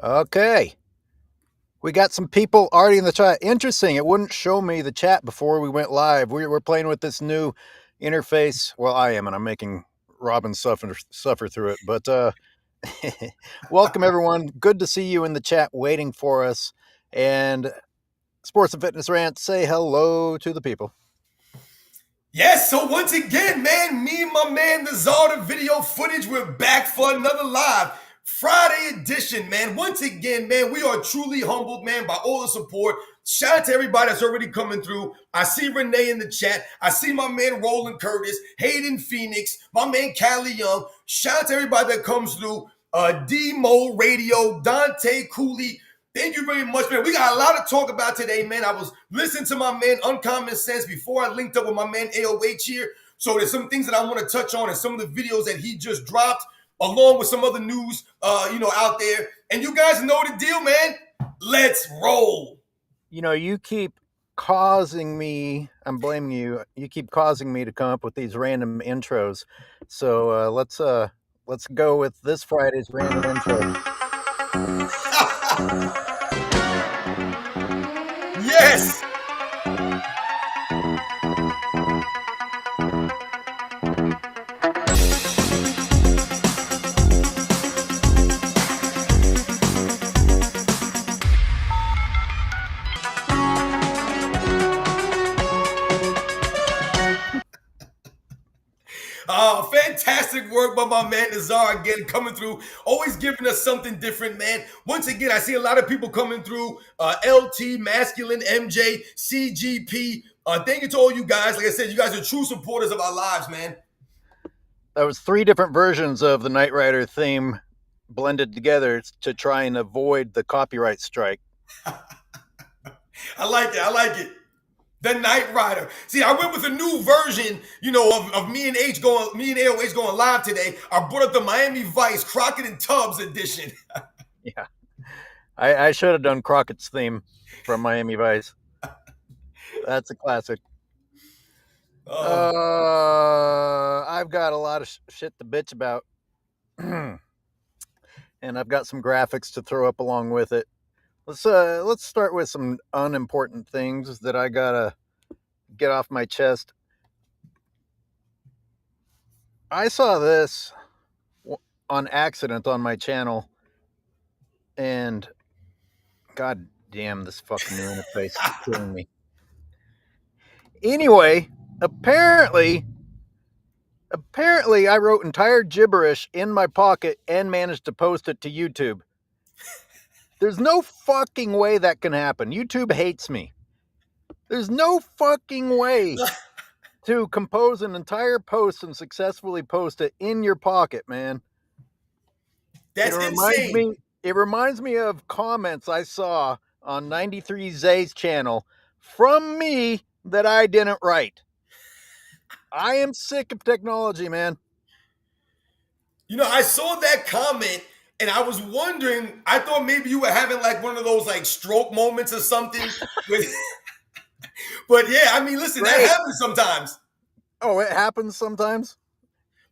Okay. We got some people already in the chat. Interesting. It wouldn't show me the chat before we went live. We're playing with this new interface. Well, I am, and I'm making Robin suffer through it. But welcome, everyone. Good to see you in the chat waiting for us. And Sports and Fitness Rants, say hello to the people. Yes, so once again, man, me and my man, the Czar of video footage, we're back for another live Friday edition, man. Once again, man, we are truly humbled, man, by all the support. Shout out to everybody that's already coming through. I see Renee in the chat. I see my man Roland Curtis, Hayden Phoenix, my man Callie Young. Shout out to everybody that comes through. D-Mo Radio, Dante Cooley. Thank you very much, man. We got a lot to talk about today, man. I was listening to my man Uncommon Sense before I linked up with my man AOH here. So there's some things that I want to touch on and some of the videos that he just dropped, along with some other news, out there. And you guys know the deal, man. Let's roll. You know, you keep causing me, I'm blaming you. You keep causing me to come up with these random intros. So let's go with this Friday's random intro. Yes. Fantastic work by my man Nazar again, coming through, always giving us something different, man. Once again, I see a lot of people coming through. LT, Masculine, MJ, CGP. Thank you to all you guys. Like I said, you guys are true supporters of our lives, man. That was 3 different versions of the Knight Rider theme blended together to try and avoid the copyright strike. I like it. The Knight Rider. See, I went with a new version, of me and AOH going live today. I brought up the Miami Vice Crockett and Tubbs edition. Yeah. I should have done Crockett's theme from Miami Vice. That's a classic. I've got a lot of shit to bitch about. And I've got some graphics to throw up along with it. Let's start with some unimportant things that I gotta get off my chest. I saw this on accident on my channel, and god damn, this fucking new interface is killing me. Anyway, apparently I wrote entire gibberish in my pocket and managed to post it to YouTube. There's no fucking way that can happen. YouTube hates me. There's no fucking way to compose an entire post and successfully post it in your pocket, man. That's insane. It reminds me of comments I saw on 93 Zay's channel from me that I didn't write. I am sick of technology, man. I saw that comment. And I was wondering, I thought maybe you were having like one of those like stroke moments or something. But yeah, I mean, listen, That happens sometimes. Oh, it happens sometimes?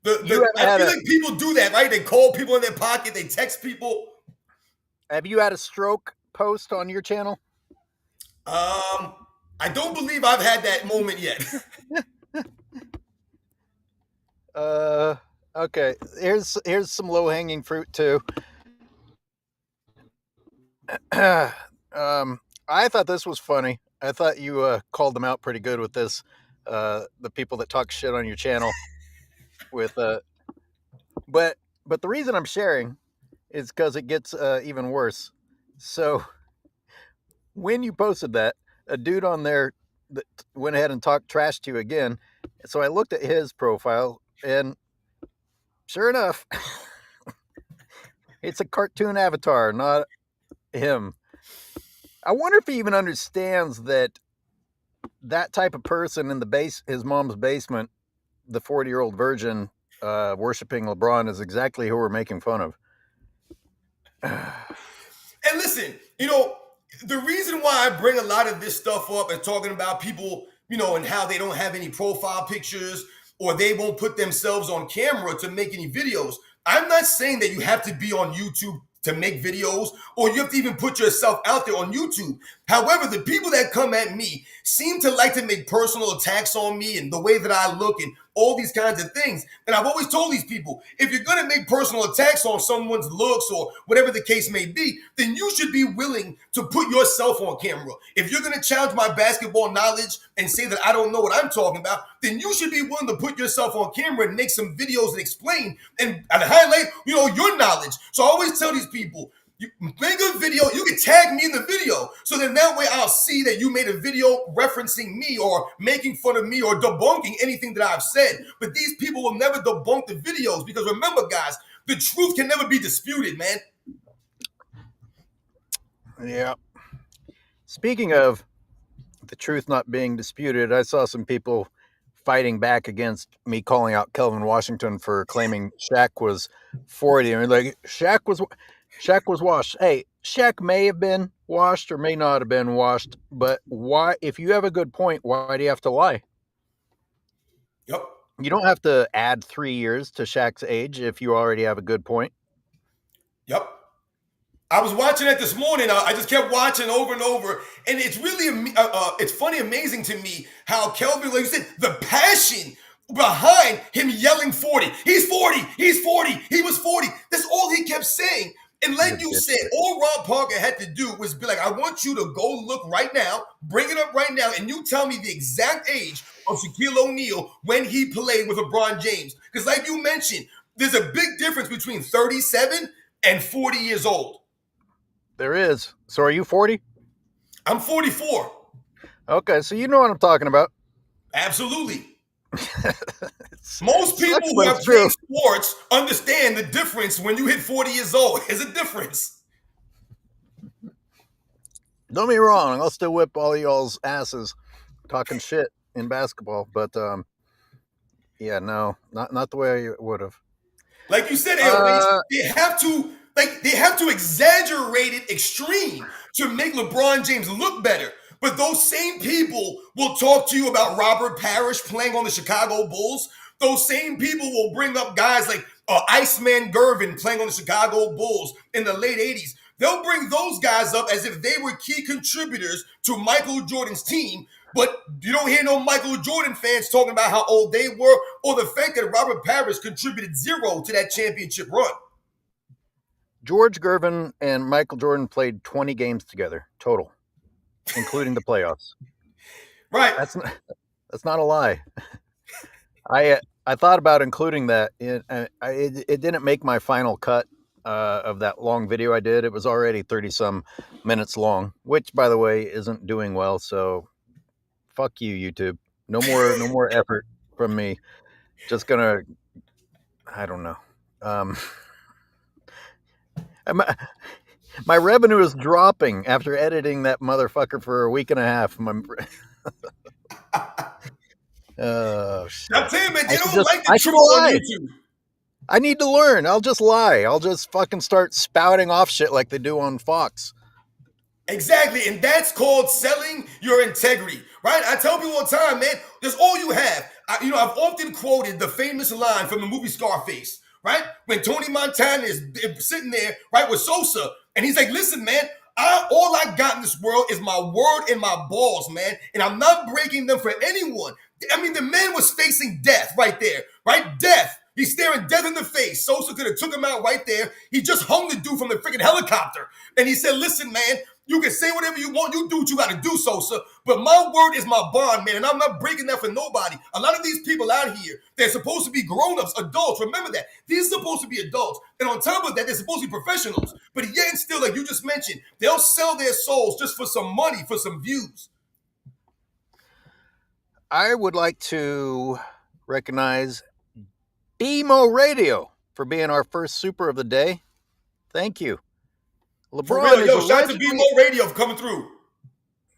I feel like people do that, right? They call people in their pocket, they text people. Have you had a stroke post on your channel? I don't believe I've had that moment yet. Okay, here's some low-hanging fruit too. I thought this was funny. I thought you called them out pretty good with this. The people that talk shit on your channel with but the reason I'm sharing is because it gets even worse. So when you posted that, a dude on there that went ahead and talked trash to you again. So I looked at his profile, and sure enough, it's a cartoon avatar, not him. I wonder if he even understands that type of person in his mom's basement, the 40-year-old virgin worshiping LeBron, is exactly who we're making fun of. And listen, the reason why I bring a lot of this stuff up and talking about people, and how they don't have any profile pictures or they won't put themselves on camera to make any videos. I'm not saying that you have to be on YouTube to make videos, or you have to even put yourself out there on YouTube. However, the people that come at me seem to like to make personal attacks on me and the way that I look and all these kinds of things. And I've always told these people, if you're going to make personal attacks on someone's looks or whatever the case may be, then you should be willing to put yourself on camera. If you're going to challenge my basketball knowledge and say that I don't know what I'm talking about, then you should be willing to put yourself on camera and make some videos and explain and highlight, your knowledge. So I always tell these people, you make a video, you can tag me in the video. So then that way I'll see that you made a video referencing me or making fun of me or debunking anything that I've said. But these people will never debunk the videos because remember, guys, the truth can never be disputed, man. Yeah. Speaking of the truth not being disputed, I saw some people fighting back against me calling out Kelvin Washington for claiming Shaq was 40. And like, Shaq was washed. Hey, Shaq may have been washed or may not have been washed, but why? If you have a good point, why do you have to lie? Yep. You don't have to add 3 years to Shaq's age if you already have a good point. Yep. I was watching it this morning. I just kept watching over and over, and it's really it's funny, amazing to me how Kelvin, like you said, the passion behind him yelling 40. He's 40. He's 40. He was 40. That's all he kept saying. And like you said, all Rob Parker had to do was be like, I want you to go look right now, bring it up right now, and you tell me the exact age of Shaquille O'Neal when he played with LeBron James. Because like you mentioned, there's a big difference between 37 and 40 years old. There is. So are you 40? I'm 44. Okay, so you know what I'm talking about. Absolutely. Most people who have played sports understand the difference when you hit 40 years old. There's a difference. Don't get me wrong, I'll still whip all y'all's asses talking shit in basketball, but yeah, no, not the way I would have. Like you said, they have to exaggerate it extreme to make LeBron James look better. But those same people will talk to you about Robert Parrish playing on the Chicago Bulls. Those same people will bring up guys like Iceman Gervin playing on the Chicago Bulls in the late 80s. They'll bring those guys up as if they were key contributors to Michael Jordan's team. But you don't hear no Michael Jordan fans talking about how old they were or the fact that Robert Parrish contributed 0 to that championship run. George Gervin and Michael Jordan played 20 games together total, including the playoffs. Right. That's not a lie. I thought about including that. It didn't make my final cut of that long video I did. It was already 30-some minutes long, which, by the way, isn't doing well. So fuck you, YouTube. No more effort from me. Just gonna, I don't know. My revenue is dropping after editing that motherfucker for a week and a half. Oh, shit. I'm telling you, man, they don't like the truth on YouTube. I need to learn. I'll just lie. I'll just fucking start spouting off shit like they do on Fox. Exactly, and that's called selling your integrity, right? I tell people all the time, man, that's all you have. I've often quoted the famous line from the movie Scarface, right? When Tony Montana is sitting there, right, with Sosa, and he's like, listen, man, all I got in this world is my word and my balls, man, and I'm not breaking them for anyone. I mean, the man was facing death right there, right? Death. He's staring death in the face. Sosa could have took him out right there. He just hung the dude from the freaking helicopter. And he said, listen, man, you can say whatever you want. You do what you got to do, Sosa. But my word is my bond, man. And I'm not breaking that for nobody. A lot of these people out here, they're supposed to be grown-ups, adults. Remember that. These are supposed to be adults. And on top of that, they're supposed to be professionals. But yet and still, like you just mentioned, they'll sell their souls just for some money, for some views. I would like to recognize BMO Radio for being our first super of the day. Thank you. LeBron is shout out to BMO Radio for coming through.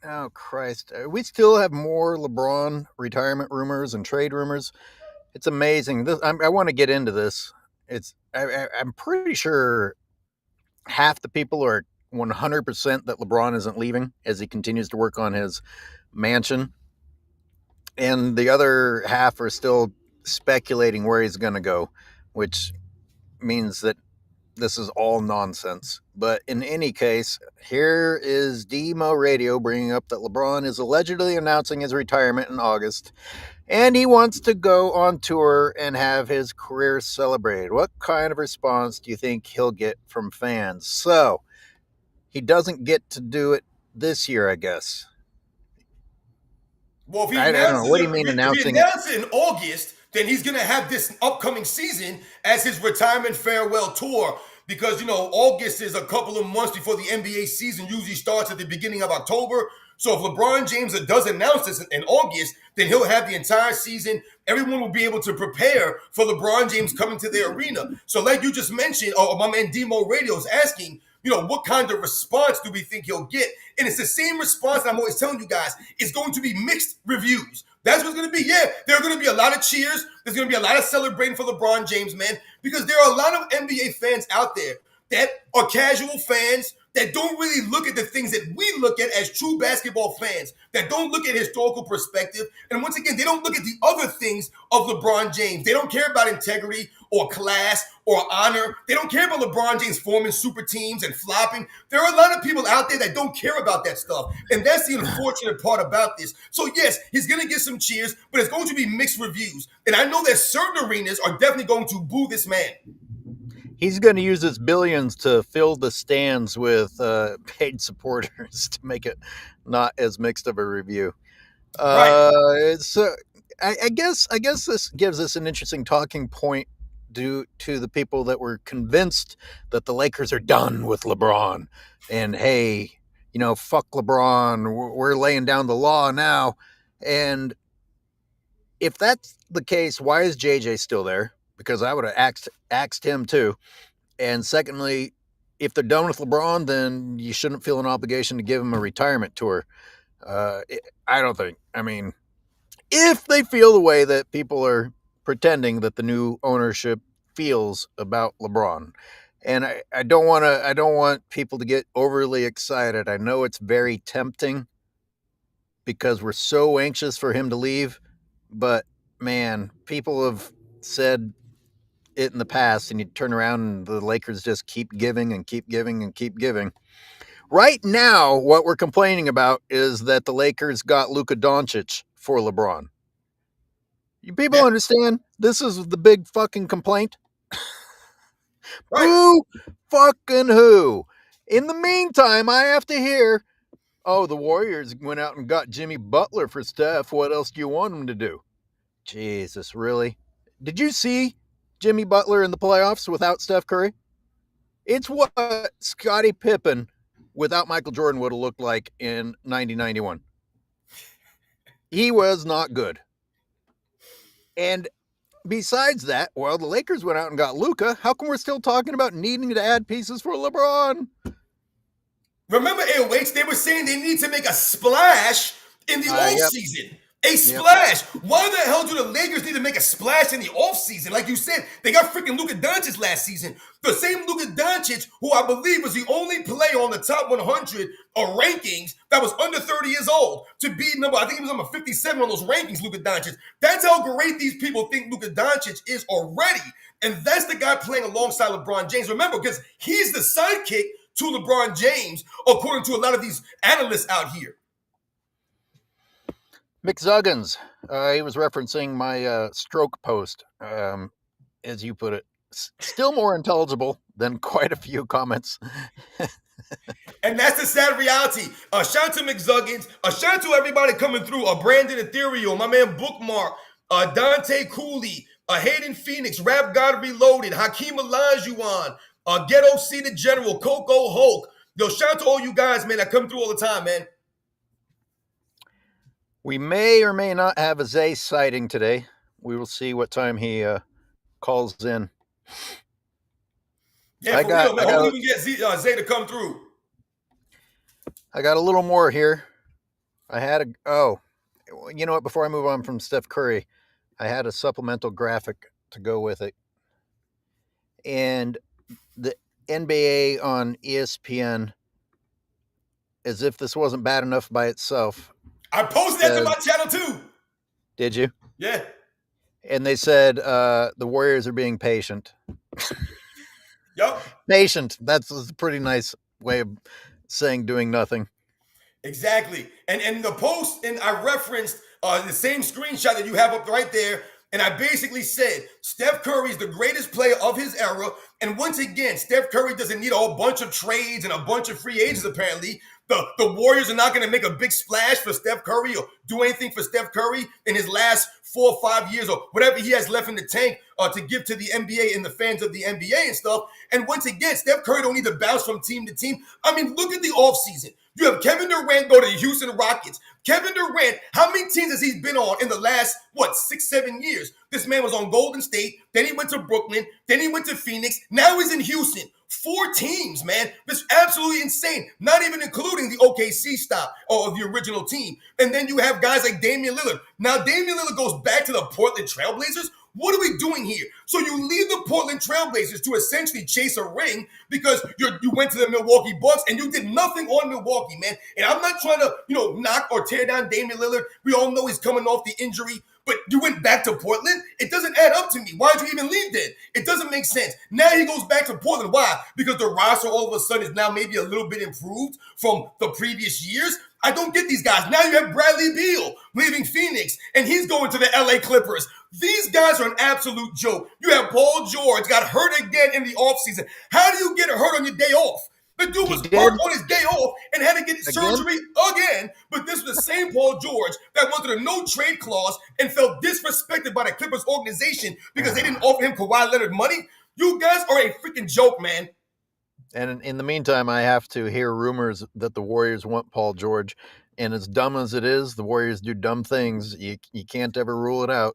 Oh, Christ. We still have more LeBron retirement rumors and trade rumors. It's amazing. I want to get into this. I'm pretty sure half the people are 100% that LeBron isn't leaving as he continues to work on his mansion. And the other half are still speculating where he's going to go, which means that this is all nonsense. But in any case, here is Demo Radio bringing up that LeBron is allegedly announcing his retirement in August, and he wants to go on tour and have his career celebrated. What kind of response do you think he'll get from fans? So, he doesn't get to do it this year, I guess. Well, if he I don't know. announces What do it, you mean if he announcing it? announces it in August, then he's gonna have this upcoming season as his retirement farewell tour. Because August is a couple of months before the NBA season usually starts at the beginning of October. So if LeBron James does announce this in August, then he'll have the entire season. Everyone will be able to prepare for LeBron James coming to their arena. So like you just mentioned, my man Demo Radio is asking, what kind of response do we think he'll get? And it's the same response I'm always telling you guys. It's going to be mixed reviews. That's what's going to be. Yeah, there are going to be a lot of cheers. There's going to be a lot of celebrating for LeBron James, man, because there are a lot of NBA fans out there that are casual fans that don't really look at the things that we look at as true basketball fans, that don't look at historical perspective. And once again, they don't look at the other things of LeBron James. They don't care about integrity or class or honor. They don't care about LeBron James forming super teams and flopping. There are a lot of people out there that don't care about that stuff. And that's the unfortunate part about this. So yes, he's going to get some cheers, but it's going to be mixed reviews. And I know that certain arenas are definitely going to boo this man. He's going to use his billions to fill the stands with paid supporters to make it not as mixed of a review. Right. So I guess this gives us an interesting talking point due to the people that were convinced that the Lakers are done with LeBron, and hey, fuck LeBron, we're laying down the law now. And if that's the case, why is JJ still there? Because I would have axed him too. And secondly, if they're done with LeBron, then you shouldn't feel an obligation to give him a retirement tour. I don't think. I mean, if they feel the way that people are pretending that the new ownership feels about LeBron. And I don't want people to get overly excited. I know it's very tempting because we're so anxious for him to leave, but man, people have said it in the past, and you turn around and the Lakers just keep giving and keep giving and keep giving. Right now, what we're complaining about is that the Lakers got Luka Doncic for LeBron. You people Yeah. understand? This is the big fucking complaint. Right. Who fucking who? In the meantime, I have to hear, oh, the Warriors went out and got Jimmy Butler for Steph. What else do you want them to do? Jesus, really? Did you see Jimmy Butler in the playoffs without Steph Curry? It's what Scottie Pippen without Michael Jordan would have looked like in 1991. He was not good. And besides that, well, the Lakers went out and got Luka. How come we're still talking about needing to add pieces for LeBron? Remember, AOH, they were saying they need to make a splash in the Yep. offseason. A splash. Why the hell do the Lakers need to make a splash in the offseason? Like you said, they got freaking Luka Doncic last season. The same Luka Doncic, who I believe was the only player on the top 100 or rankings that was under 30 years old to be I think he was number 57 on those rankings, Luka Doncic. That's how great these people think Luka Doncic is already. And that's the guy playing alongside LeBron James. Remember, because he's the sidekick to LeBron James, according to a lot of these analysts out here. Mick Zuggins, he was referencing my stroke post, as you put it. Still more intelligible than quite a few comments. And that's the sad reality. Shout out to Mick Zuggins. Shout out to everybody coming through. Brandon Ethereal, my man Bookmark, Dante Cooley, Hayden Phoenix, Rap God Reloaded, Hakeem Olajuwon, Ghetto C the General, Coco Hulk. Yo, shout out to all you guys, man, that come through all the time, man. We may or may not have a Zay sighting today. We will see what time he calls in. Yeah, real, man. Hopefully we get Zay to come through. I got a little more here. You know what? Before I move on from Steph Curry, I had a supplemental graphic to go with it. And the NBA on ESPN, as if this wasn't bad enough by itself. I posted that to my channel too. Did you? Yeah. And they said the Warriors are being patient. Yup. Patient. That's a pretty nice way of saying doing nothing. Exactly. And the post, and I referenced the same screenshot that you have up right there. And I basically said Steph Curry is the greatest player of his era. And once again, Steph Curry doesn't need a whole bunch of trades and a bunch of free agents, apparently. The Warriors are not going to make a big splash for Steph Curry or do anything for Steph Curry in his last 4 or 5 years or whatever he has left in the tank to give to the NBA and the fans of the NBA and stuff. And once again, Steph Curry don't need to bounce from team to team. I mean, look at the offseason. You have Kevin Durant go to the Houston Rockets. Kevin Durant, how many teams has he been on in the last, 6, 7 years? This man was on Golden State, then he went to Brooklyn, then he went to Phoenix, now he's in Houston. 4 teams, man. That's absolutely insane. Not even including the OKC stop or the original team. And then you have guys like Damian Lillard. Now, Damian Lillard goes back to the Portland Trailblazers. What are we doing here? So you leave the Portland Trailblazers to essentially chase a ring because you went to the Milwaukee Bucks and you did nothing on Milwaukee, man. And I'm not trying to, knock or tear down Damian Lillard. We all know he's coming off the injury. But you went back to Portland? It doesn't add up to me. Why'd you even leave then? It doesn't make sense. Now he goes back to Portland. Why? Because the roster all of a sudden is now maybe a little bit improved from the previous years. I don't get these guys. Now you have Bradley Beal leaving Phoenix, and he's going to the LA Clippers. These guys are an absolute joke. You have Paul George got hurt again in the offseason. How do you get hurt on your day off? The dude was hurt on his day off and had to get surgery again. But this was the same Paul George that wanted a no-trade clause and felt disrespected by the Clippers organization because they didn't offer him Kawhi Leonard money. You guys are a freaking joke, man. And in the meantime, I have to hear rumors that the Warriors want Paul George. And as dumb as it is, the Warriors do dumb things. You can't ever rule it out.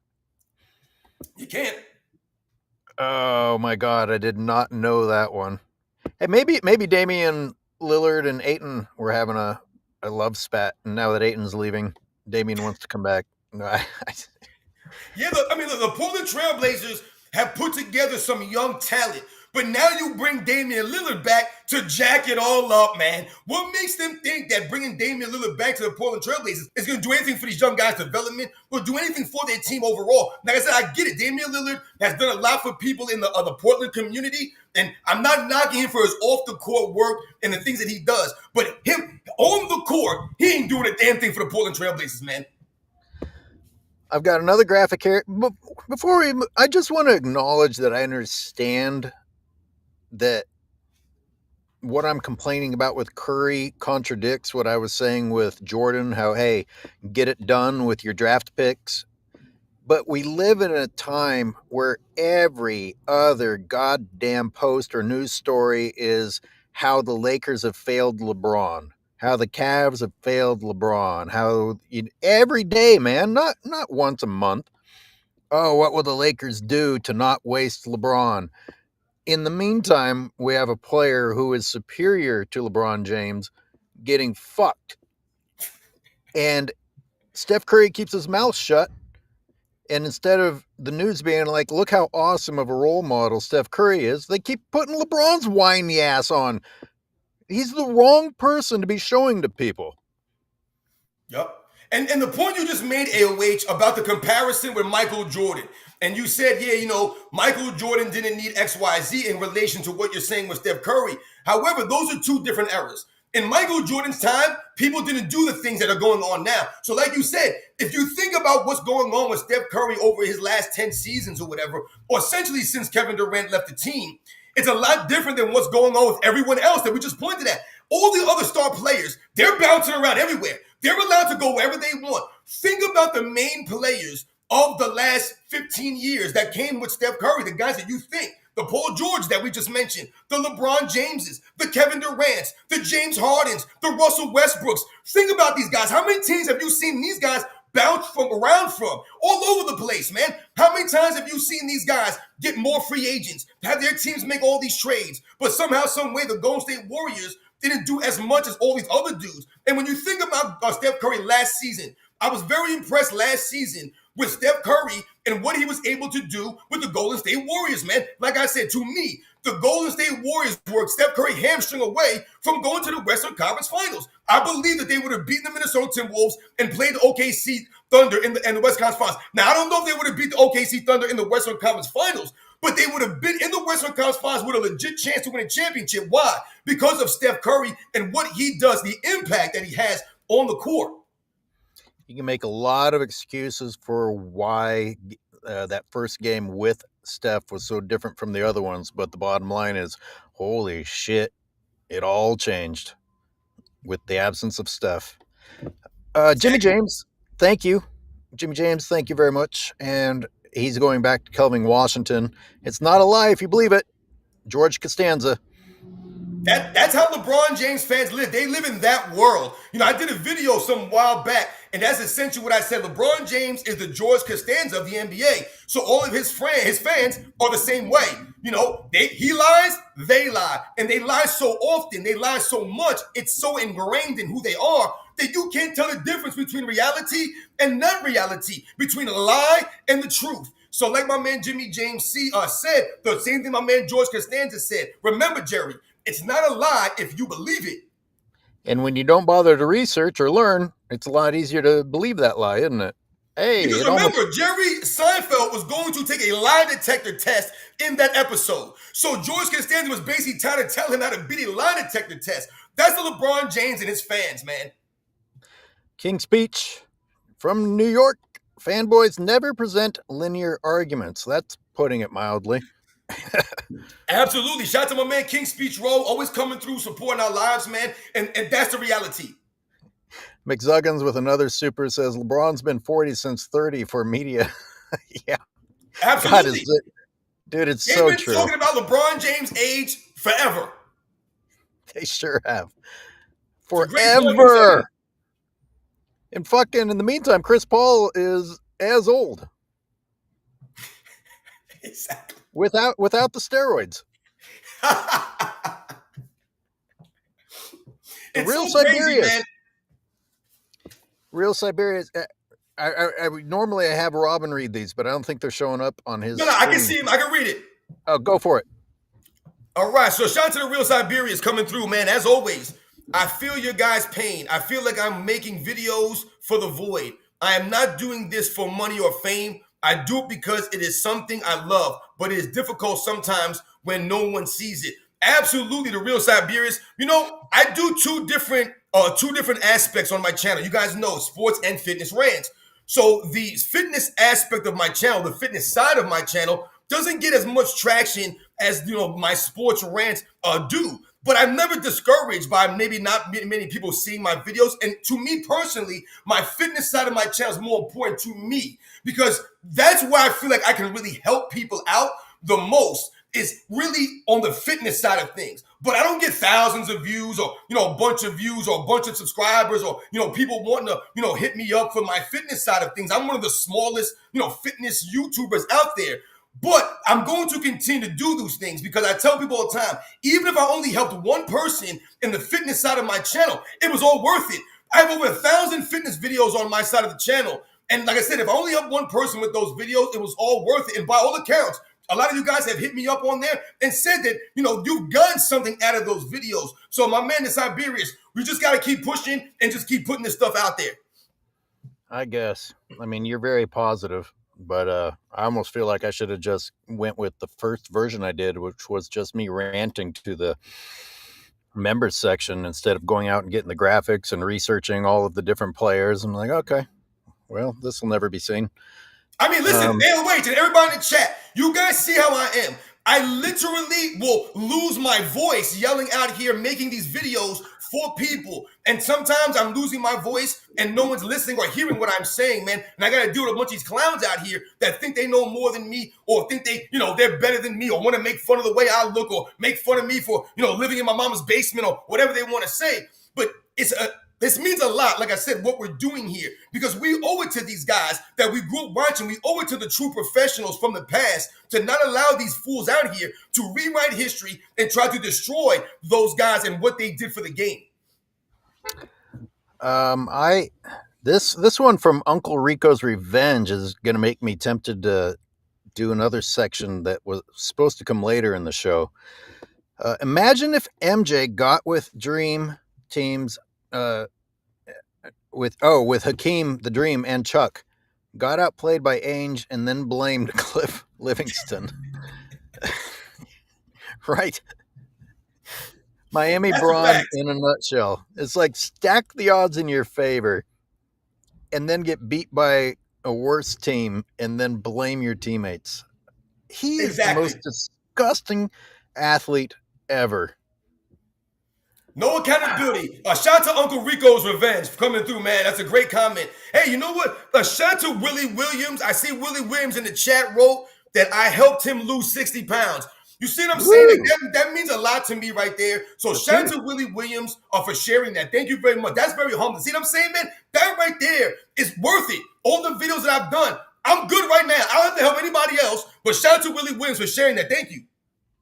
You can't. Oh, my God. I did not know that one. Hey, maybe Damian Lillard and Ayton were having a love spat. And now that Ayton's leaving, Damian wants to come back. Yeah, the Portland Trailblazers have put together some young talent. But now you bring Damian Lillard back to jack it all up, man. What makes them think that bringing Damian Lillard back to the Portland Trailblazers is going to do anything for these young guys' development or do anything for their team overall? Like I said, I get it. Damian Lillard has done a lot for people in the Portland community, and I'm not knocking him for his off-the-court work and the things that he does. But him on the court, he ain't doing a damn thing for the Portland Trailblazers, man. I've got another graphic here. I just want to acknowledge that I understand that what I'm complaining about with Curry contradicts what I was saying with Jordan, how, hey, get it done with your draft picks. But we live in a time where every other goddamn post or news story is how the Lakers have failed LeBron, how the Cavs have failed LeBron, how every day, man, not once a month. Oh, what will the Lakers do to not waste LeBron? In the meantime, we have a player who is superior to LeBron James getting fucked. And Steph Curry keeps his mouth shut. And instead of the news being like, look how awesome of a role model Steph Curry is, they keep putting LeBron's whiny ass on. He's the wrong person to be showing to people. Yep. And the point you just made, AOH, about the comparison with Michael Jordan, and you said, Michael Jordan didn't need XYZ in relation to what you're saying with Steph Curry. However, those are two different eras. In Michael Jordan's time, people didn't do the things that are going on now. So like you said, if you think about what's going on with Steph Curry over his last 10 seasons or whatever, or essentially since Kevin Durant left the team, it's a lot different than what's going on with everyone else that we just pointed at. All the other star players, they're bouncing around everywhere. They're allowed to go wherever they want. Think about the main players of the last 15 years that came with Steph Curry, the guys that you think, the Paul George that we just mentioned, the LeBron Jameses, the Kevin Durants, the James Hardens, the Russell Westbrooks. Think about these guys. How many teams have you seen these guys bounce around from? All over the place, man. How many times have you seen these guys get more free agents, have their teams make all these trades, but somehow, some way, the Golden State Warriors didn't do as much as all these other dudes? And when you think about Steph Curry last season, I was very impressed last season with Steph Curry and what he was able to do with the Golden State Warriors, man. Like I said, to me, the Golden State Warriors were Steph Curry hamstring away from going to the Western Conference Finals. I believe that they would have beaten the Minnesota Timberwolves and played the OKC Thunder in the Western Conference Finals. Now, I don't know if they would have beat the OKC Thunder in the Western Conference Finals, but they would have been in the Western Conference Finals with a legit chance to win a championship. Why? Because of Steph Curry and what he does, the impact that he has on the court. You can make a lot of excuses for why that first game with Steph was so different from the other ones, but the bottom line is, holy shit, it all changed with the absence of Steph. Jimmy James, thank you. Jimmy James, thank you very much. And he's going back to Kelvin Washington. It's not a lie if you believe it. George Costanza. That's how LeBron James fans live. They live in that world. You know, I did a video some while back, and that's essentially what I said. LeBron James is the George Costanza of the NBA. So all of his fans are the same way. You know, he lies, they lie. And they lie so often, they lie so much, it's so ingrained in who they are that you can't tell the difference between reality and not reality, between a lie and the truth. So like my man Jimmy James said, the same thing my man George Costanza said. Remember, Jerry, it's not a lie if you believe it. And when you don't bother to research or learn, it's a lot easier to believe that lie, isn't it? Hey, because remember, Jerry Seinfeld was going to take a lie detector test in that episode. So George Costanza was basically trying to tell him how to beat a lie detector test. That's the LeBron James and his fans, man. King Speech from New York. Fanboys never present linear arguments. That's putting it mildly. Absolutely. Shout out to my man King Speech Row, always coming through, supporting our lives, man. And that's the reality. McZuggins with another super says LeBron's been 40 since 30 for media. Yeah. Absolutely. God, dude, it's They've so been true. talking about LeBron James' age forever. They sure have. It's a great point you Forever. said. And fucking in the meantime, Chris Paul is as old. Exactly. Without the steroids. It's real so crazy, Siberius. man. Real Siberius. I normally I have Robin read these, but I don't think they're showing up on his. No, I can see him. I can read it. Oh, go for it. All right. So shout out to the Real Siberius coming through, man. As always, I feel your guys' pain. I feel like I'm making videos for the void. I am not doing this for money or fame. I do it because it is something I love, but it is difficult sometimes when no one sees it. Absolutely, the Real Siberius. You know, I do two different aspects on my channel. You guys know sports and fitness rants. So the fitness aspect of my channel, the fitness side of my channel, doesn't get as much traction as my sports rants do. But I'm never discouraged by maybe not many people seeing my videos. And to me personally, my fitness side of my channel is more important to me because that's where I feel like I can really help people out the most, is really on the fitness side of things. But I don't get thousands of views or, a bunch of views or a bunch of subscribers or, people wanting to, hit me up for my fitness side of things. I'm one of the smallest, fitness YouTubers out there. But I'm going to continue to do those things because I tell people all the time, even if I only helped one person in the fitness side of my channel, it was all worth it. I have over 1,000 fitness videos on my side of the channel. And like I said, if I only helped one person with those videos, it was all worth it. And by all accounts, a lot of you guys have hit me up on there and said that, you've gotten something out of those videos. So my man, the Siberius, we just got to keep pushing and just keep putting this stuff out there. I guess. I mean, you're very positive. But I almost feel like I should have just went with the first version I did, which was just me ranting to the members section instead of going out and getting the graphics and researching all of the different players. I'm like, okay, well, this will never be seen. I mean, listen, wait, and everybody in the chat, you guys see how I am. I literally will lose my voice yelling out here, making these videos for people. And sometimes I'm losing my voice and no one's listening or hearing what I'm saying, man. And I got to deal with a bunch of these clowns out here that think they know more than me or think they're better than me or want to make fun of the way I look or make fun of me for, living in my mama's basement or whatever they want to say. But this means a lot, like I said, what we're doing here, because we owe it to these guys that we grew up watching. We owe it to the true professionals from the past to not allow these fools out here to rewrite history and try to destroy those guys and what they did for the game. This one from Uncle Rico's Revenge is going to make me tempted to do another section that was supposed to come later in the show. Imagine if MJ got with Dream Teams. With Hakeem the Dream and Chuck, got outplayed by Ainge and then blamed Cliff Livingston. Right. Miami That's a Braun fact. in a nutshell. It's like stack the odds in your favor and then get beat by a worse team and then blame your teammates. He is the Exactly. most disgusting athlete ever. No accountability. Shout out to Uncle Rico's Revenge coming through, man. That's a great comment. Hey, you know what? Shout out to Willie Williams. I see Willie Williams in the chat wrote that I helped him lose 60 pounds. You see what I'm saying? Like, Woo! that means a lot to me right there. So That's shout out huge. to Willie Williams for sharing that. Thank you very much. That's very humble. See what I'm saying, man? That right there is worth it. All the videos that I've done, I'm good right now. I don't have to help anybody else, but shout out to Willie Williams for sharing that. Thank you.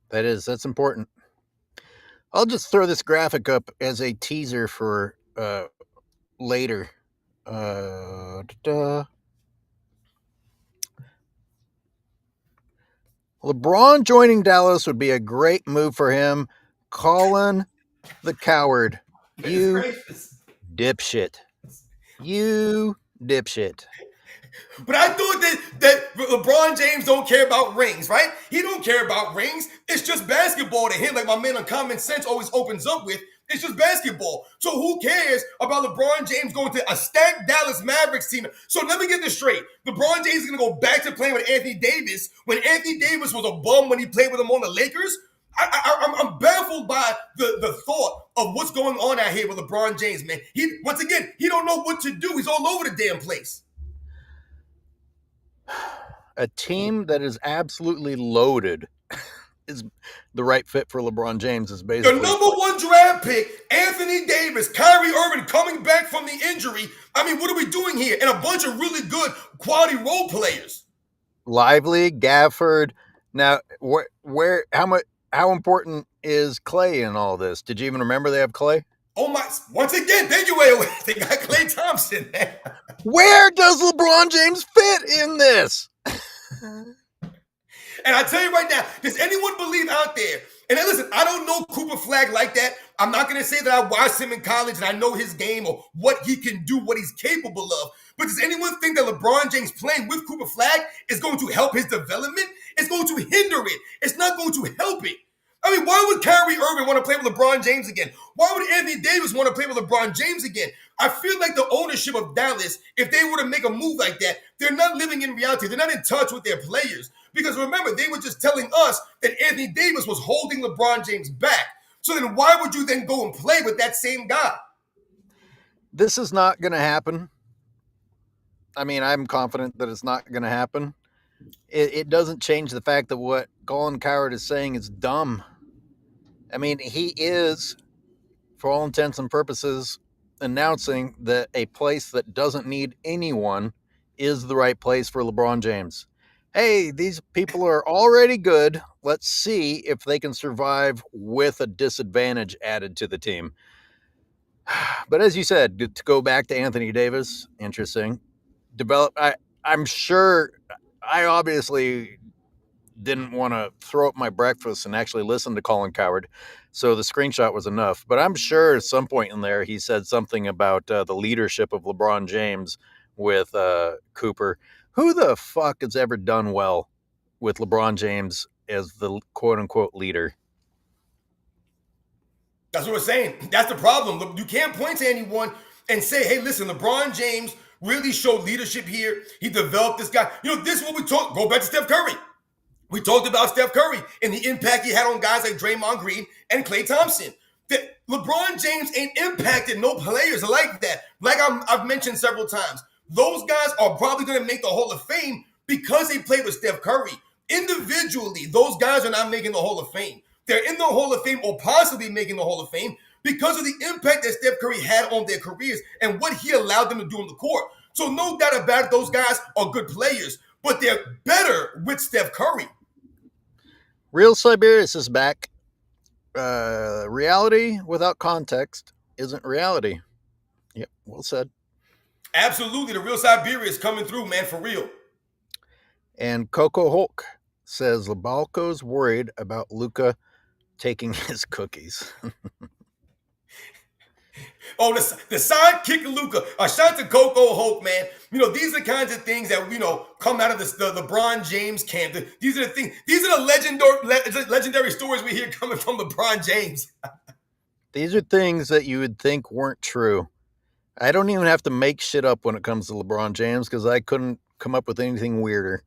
That's important. I'll just throw this graphic up as a teaser for later. Da-da. LeBron joining Dallas would be a great move for him. Colin the Cowherd. You dipshit. You dipshit. But I thought that LeBron James don't care about rings, right? He don't care about rings. It's just basketball to him, like my man on Common Sense always opens up with. It's just basketball. So who cares about LeBron James going to a stacked Dallas Mavericks team? So let me get this straight. LeBron James is going to go back to playing with Anthony Davis when Anthony Davis was a bum when he played with him on the Lakers? I'm baffled by the thought of what's going on out here with LeBron James, man. Once again, he don't know what to do. He's all over the damn place. A team that is absolutely loaded is the right fit for LeBron James. Is The basically number one draft pick, Anthony Davis, Kyrie Irving coming back from the injury. I mean, what are we doing here? And a bunch of really good quality role players. Lively, Gafford. Now, how important is Clay in all this? Did you even remember they have Clay? Oh my! Once again, thank you, AOA. They got Clay Thompson. Where does LeBron James fit in this? And I tell you right now, does anyone believe out there? And then listen, I don't know Cooper Flag like that. I'm not going to say that I watched him in college and I know his game or what he can do, what he's capable of. But does anyone think that LeBron James playing with Cooper Flag is going to help his development? It's going to hinder it. It's not going to help it. I mean, why would Kyrie Irving want to play with LeBron James again? Why would Anthony Davis want to play with LeBron James again? I feel like the ownership of Dallas, if they were to make a move like that, they're not living in reality. They're not in touch with their players. Because remember, they were just telling us that Anthony Davis was holding LeBron James back. So then why would you then go and play with that same guy? This is not going to happen. I mean, I'm confident that it's not going to happen. It doesn't change the fact that what Colin Cowherd is saying is dumb. I mean, he is, for all intents and purposes, announcing that a place that doesn't need anyone is the right place for LeBron James. Hey, these people are already good. Let's see if they can survive with a disadvantage added to the team. But as you said, to go back to Anthony Davis, interesting. I'm sure I obviously didn't want to throw up my breakfast and actually listen to Colin Cowherd. So the screenshot was enough. But I'm sure at some point in there, he said something about the leadership of LeBron James with Cooper. Who the fuck has ever done well with LeBron James as the quote unquote leader? That's what we're saying. That's the problem. You can't point to anyone and say, hey, listen, LeBron James really showed leadership here. He developed this guy. You know, this is what we talk. Go back to Steph Curry. We talked about Steph Curry and the impact he had on guys like Draymond Green and Klay Thompson. That LeBron James ain't impacted no players like that. Like I've mentioned several times, those guys are probably going to make the Hall of Fame because they played with Steph Curry. Individually, those guys are not making the Hall of Fame. They're in the Hall of Fame or possibly making the Hall of Fame because of the impact that Steph Curry had on their careers and what he allowed them to do on the court. So no doubt about it, those guys are good players, but they're better with Steph Curry. Real Siberius is back. Reality without context isn't reality. Yep, well said. Absolutely. The real Siberia is coming through, man, for real. And Coco Hulk says Labalco's worried about Luca taking his cookies. Oh, the sidekick Luca. Shout out to Coco Hope, man. These are the kinds of things that come out of the LeBron James camp. These are the things. These are the legendary stories we hear coming from LeBron James. These are things that you would think weren't true. I don't even have to make shit up when it comes to LeBron James because I couldn't come up with anything weirder.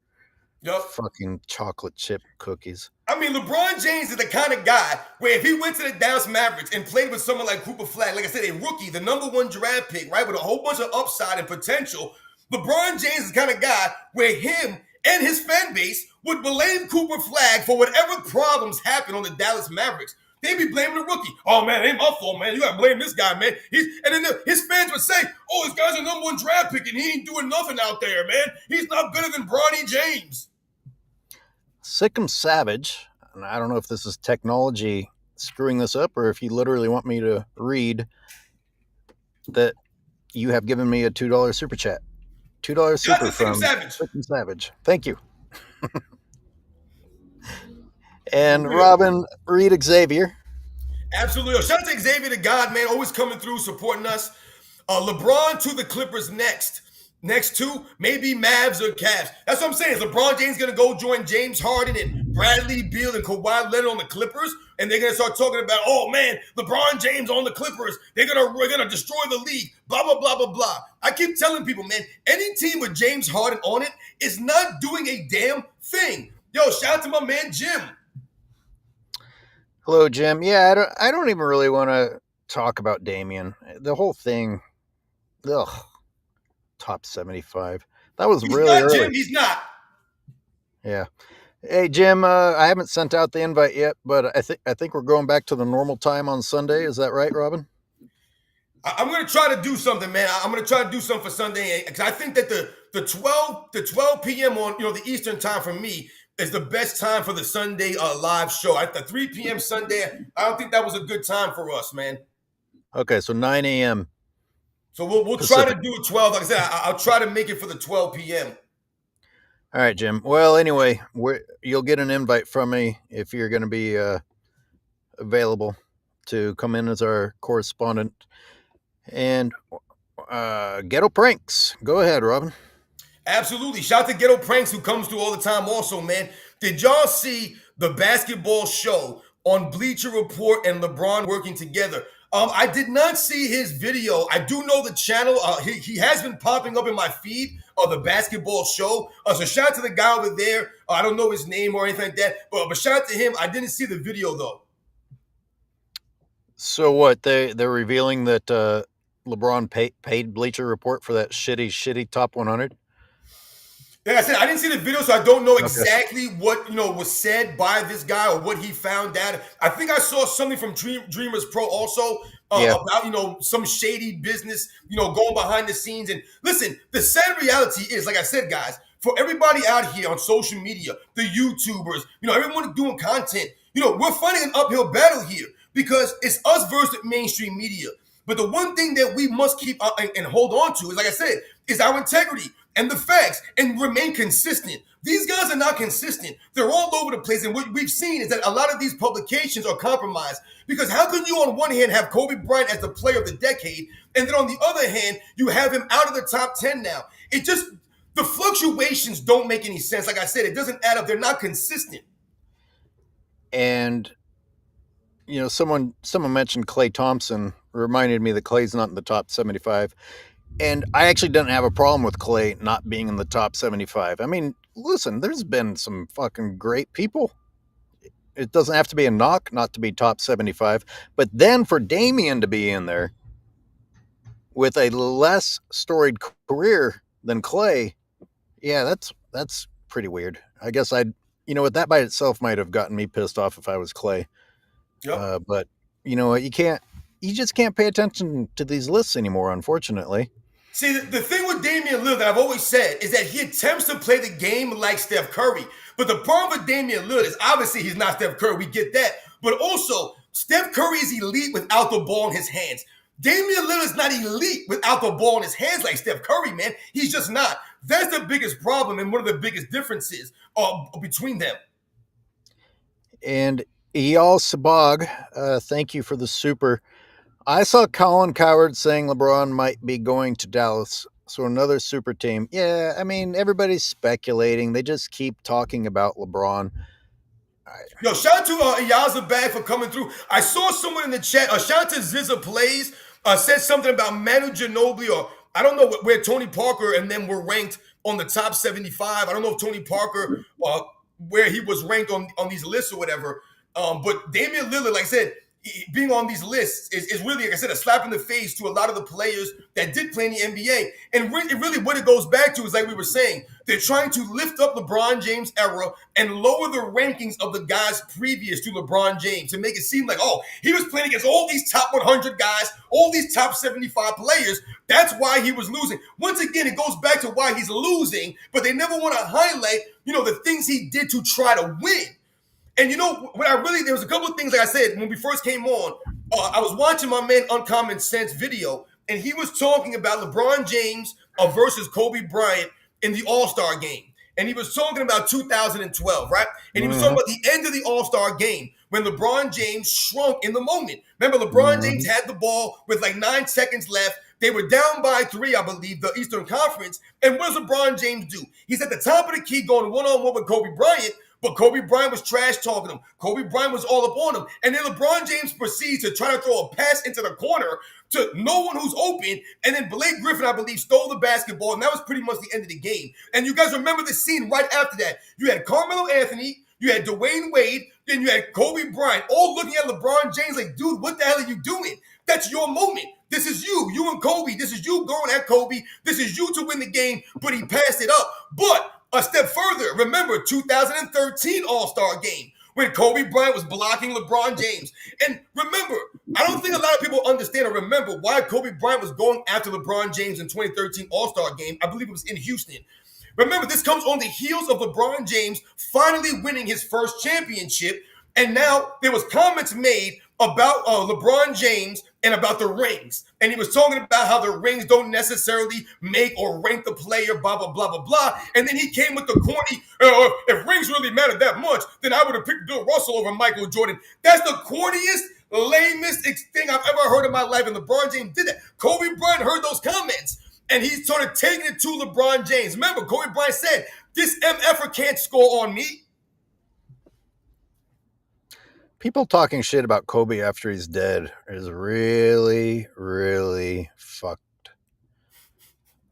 Yup. Fucking chocolate chip cookies. I mean, LeBron James is the kind of guy where if he went to the Dallas Mavericks and played with someone like Cooper Flag, like I said, a rookie, the #1 draft pick, right, with a whole bunch of upside and potential, LeBron James is the kind of guy where him and his fan base would blame Cooper Flag for whatever problems happen on the Dallas Mavericks. They'd be blaming the rookie. Oh, man, it ain't my fault, man. You got to blame this guy, man. And then his fans would say, oh, this guy's a #1 draft pick and he ain't doing nothing out there, man. He's not better than Bronny James. Sick'em Savage, and I don't know if this is technology screwing this up or if you literally want me to read that you have given me a $2 super chat. $2 super from Sick'em Savage. Thank you. And Robin, read Xavier. Absolutely. Shout out to Xavier the God, man, always coming through, supporting us. LeBron to the Clippers next. Next two, maybe Mavs or Cavs. That's what I'm saying. Is LeBron James going to go join James Harden and Bradley Beal and Kawhi Leonard on the Clippers? And they're going to start talking about, oh, man, LeBron James on the Clippers. We're going to destroy the league. Blah, blah, blah, blah, blah. I keep telling people, man, any team with James Harden on it is not doing a damn thing. Yo, shout out to my man, Jim. Hello, Jim. Yeah, I don't even really want to talk about Damian. The whole thing, ugh, top 75. That was really not, early. Jim, he's not. Yeah. Hey, Jim, I haven't sent out the invite yet, but I think we're going back to the normal time on Sunday. Is that right, Robin? I'm going to try to do something, man. I'm going to try to do something for Sunday because I think that the 12 p.m. on the Eastern time for me is the best time for the Sunday live show. At the 3 p.m. Sunday, I don't think that was a good time for us, man. Okay, so 9 a.m. So we'll try to do it 12. Like I said, I'll try to make it for the 12 p.m. All right, Jim. Well, anyway, you'll get an invite from me if you're going to be available to come in as our correspondent. And Ghetto Pranks. Go ahead, Robin. Absolutely. Shout out to Ghetto Pranks who comes through all the time also, man. Did y'all see the basketball show on Bleacher Report and LeBron working together? I did not see his video. I do know the channel. He has been popping up in my feed of the basketball show. So shout out to the guy over there. I don't know his name or anything like that. But shout out to him. I didn't see the video, though. So what? They're revealing that LeBron paid Bleacher Report for that shitty top 100? Like I said, I didn't see the video, so I don't know exactly what was said by this guy or what he found out. I think I saw something from Dreamers Pro also about some shady business, going behind the scenes. And listen, the sad reality is, like I said, guys, for everybody out here on social media, the YouTubers, everyone doing content, we're fighting an uphill battle here because it's us versus mainstream media. But the one thing that we must keep and hold on to is, like I said, is our integrity and the facts and remain consistent. These guys are not consistent. They're all over the place. And what we've seen is that a lot of these publications are compromised because how can you on one hand have Kobe Bryant as the player of the decade and then on the other hand, you have him out of the top 10 now? The fluctuations don't make any sense. Like I said, it doesn't add up. They're not consistent. And, someone mentioned Klay Thompson, reminded me that Klay's not in the top 75. And I actually didn't have a problem with Klay not being in the top 75. I mean, listen, there's been some fucking great people. It doesn't have to be a knock not to be top 75. But then for Damian to be in there with a less storied career than Klay, yeah, that's pretty weird. I guess that by itself might have gotten me pissed off if I was Klay. Yep. But you just can't pay attention to these lists anymore, unfortunately. See, the thing with Damian Lillard that I've always said is that he attempts to play the game like Steph Curry. But the problem with Damian Lillard is obviously he's not Steph Curry. We get that. But also, Steph Curry is elite without the ball in his hands. Damian Lillard is not elite without the ball in his hands like Steph Curry, man. He's just not. That's the biggest problem and one of the biggest differences between them. And Eyal Sabag, thank you for the super. I saw Colin Cowherd saying LeBron might be going to Dallas. So another super team. Yeah, I mean, everybody's speculating. They just keep talking about LeBron. Yo, shout out to Yaza Bag for coming through. I saw someone in the chat. Shout out to Zizza Plays. Said something about Manu Ginobili, or I don't know where Tony Parker and them were ranked on the top 75. I don't know if Tony Parker, where he was ranked on these lists or whatever. But Damian Lillard, like I said, being on these lists is really, like I said, a slap in the face to a lot of the players that did play in the NBA. And really what it goes back to is, like we were saying, they're trying to lift up LeBron James' era and lower the rankings of the guys previous to LeBron James to make it seem like, oh, he was playing against all these top 100 guys, all these top 75 players. That's why he was losing. Once again, it goes back to why he's losing, but they never want to highlight, the things he did to try to win. And there was a couple of things, like I said, when we first came on, I was watching my man Uncommon Sense video, and he was talking about LeBron James versus Kobe Bryant in the All-Star game. And he was talking about 2012, right? And he was talking about the end of the All-Star game when LeBron James shrunk in the moment. Remember, LeBron James had the ball with like 9 seconds left. They were down by 3, I believe, the Eastern Conference. And what does LeBron James do? He's at the top of the key going one-on-one with Kobe Bryant, but Kobe Bryant was trash talking him. Kobe Bryant was all up on him. And then LeBron James proceeds to try to throw a pass into the corner to no one who's open. And then Blake Griffin, I believe, stole the basketball. And that was pretty much the end of the game. And you guys remember the scene right after that. You had Carmelo Anthony, you had Dwayne Wade, then you had Kobe Bryant, all looking at LeBron James like, dude, what the hell are you doing? That's your moment. This is you and Kobe. This is you going at Kobe. This is you to win the game, but he passed it up. But a step further, remember 2013 All-Star game when Kobe Bryant was blocking LeBron James. And remember, I don't think a lot of people understand or remember why Kobe Bryant was going after LeBron James in 2013 All-Star game. I believe it was in Houston. Remember, this comes on the heels of LeBron James finally winning his first championship. And now there was comments made about LeBron James and about the rings. And he was talking about how the rings don't necessarily make or rank the player, blah, blah, blah, blah, blah. And then he came with the corny, if rings really mattered that much, then I would have picked Bill Russell over Michael Jordan. That's the corniest, lamest thing I've ever heard in my life. And LeBron James did that. Kobe Bryant heard those comments, and he started taking it to LeBron James. Remember, Kobe Bryant said, this MFer can't score on me. People talking shit about Kobe after he's dead is really, really fucked.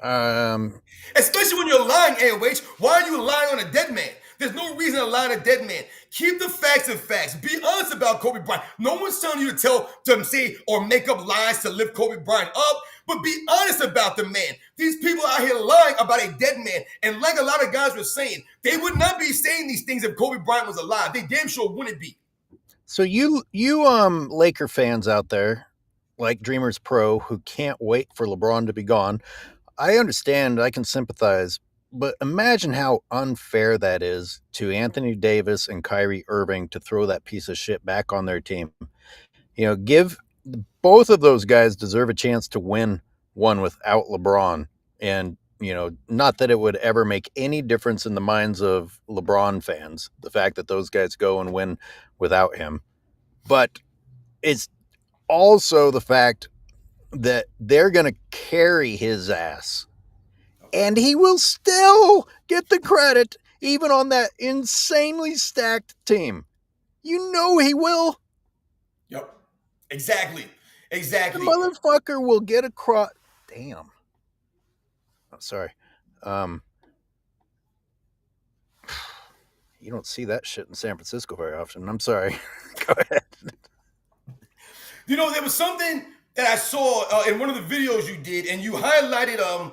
Especially when you're lying, AOH. Why are you lying on a dead man? There's no reason to lie on a dead man. Keep the facts and facts. Be honest about Kobe Bryant. No one's telling you to tell them, say, or make up lies to lift Kobe Bryant up, but be honest about the man. These people out here lying about a dead man. And like a lot of guys were saying, they would not be saying these things if Kobe Bryant was alive. They damn sure wouldn't be. So you Laker fans out there, like Dreamers Pro, who can't wait for LeBron to be gone, I understand, I can sympathize, but imagine how unfair that is to Anthony Davis and Kyrie Irving to throw that piece of shit back on their team. Give both of those guys deserve a chance to win one without LeBron. And, not that it would ever make any difference in the minds of LeBron fans, the fact that those guys go and win without him. But it's also the fact that they're going to carry his ass. And he will still get the credit, even on that insanely stacked team. You know he will. Yep. Exactly. The motherfucker will get across. Damn. Oh, sorry. You don't see that shit in San Francisco very often. I'm sorry. Go ahead. There was something that I saw in one of the videos you did, and you highlighted,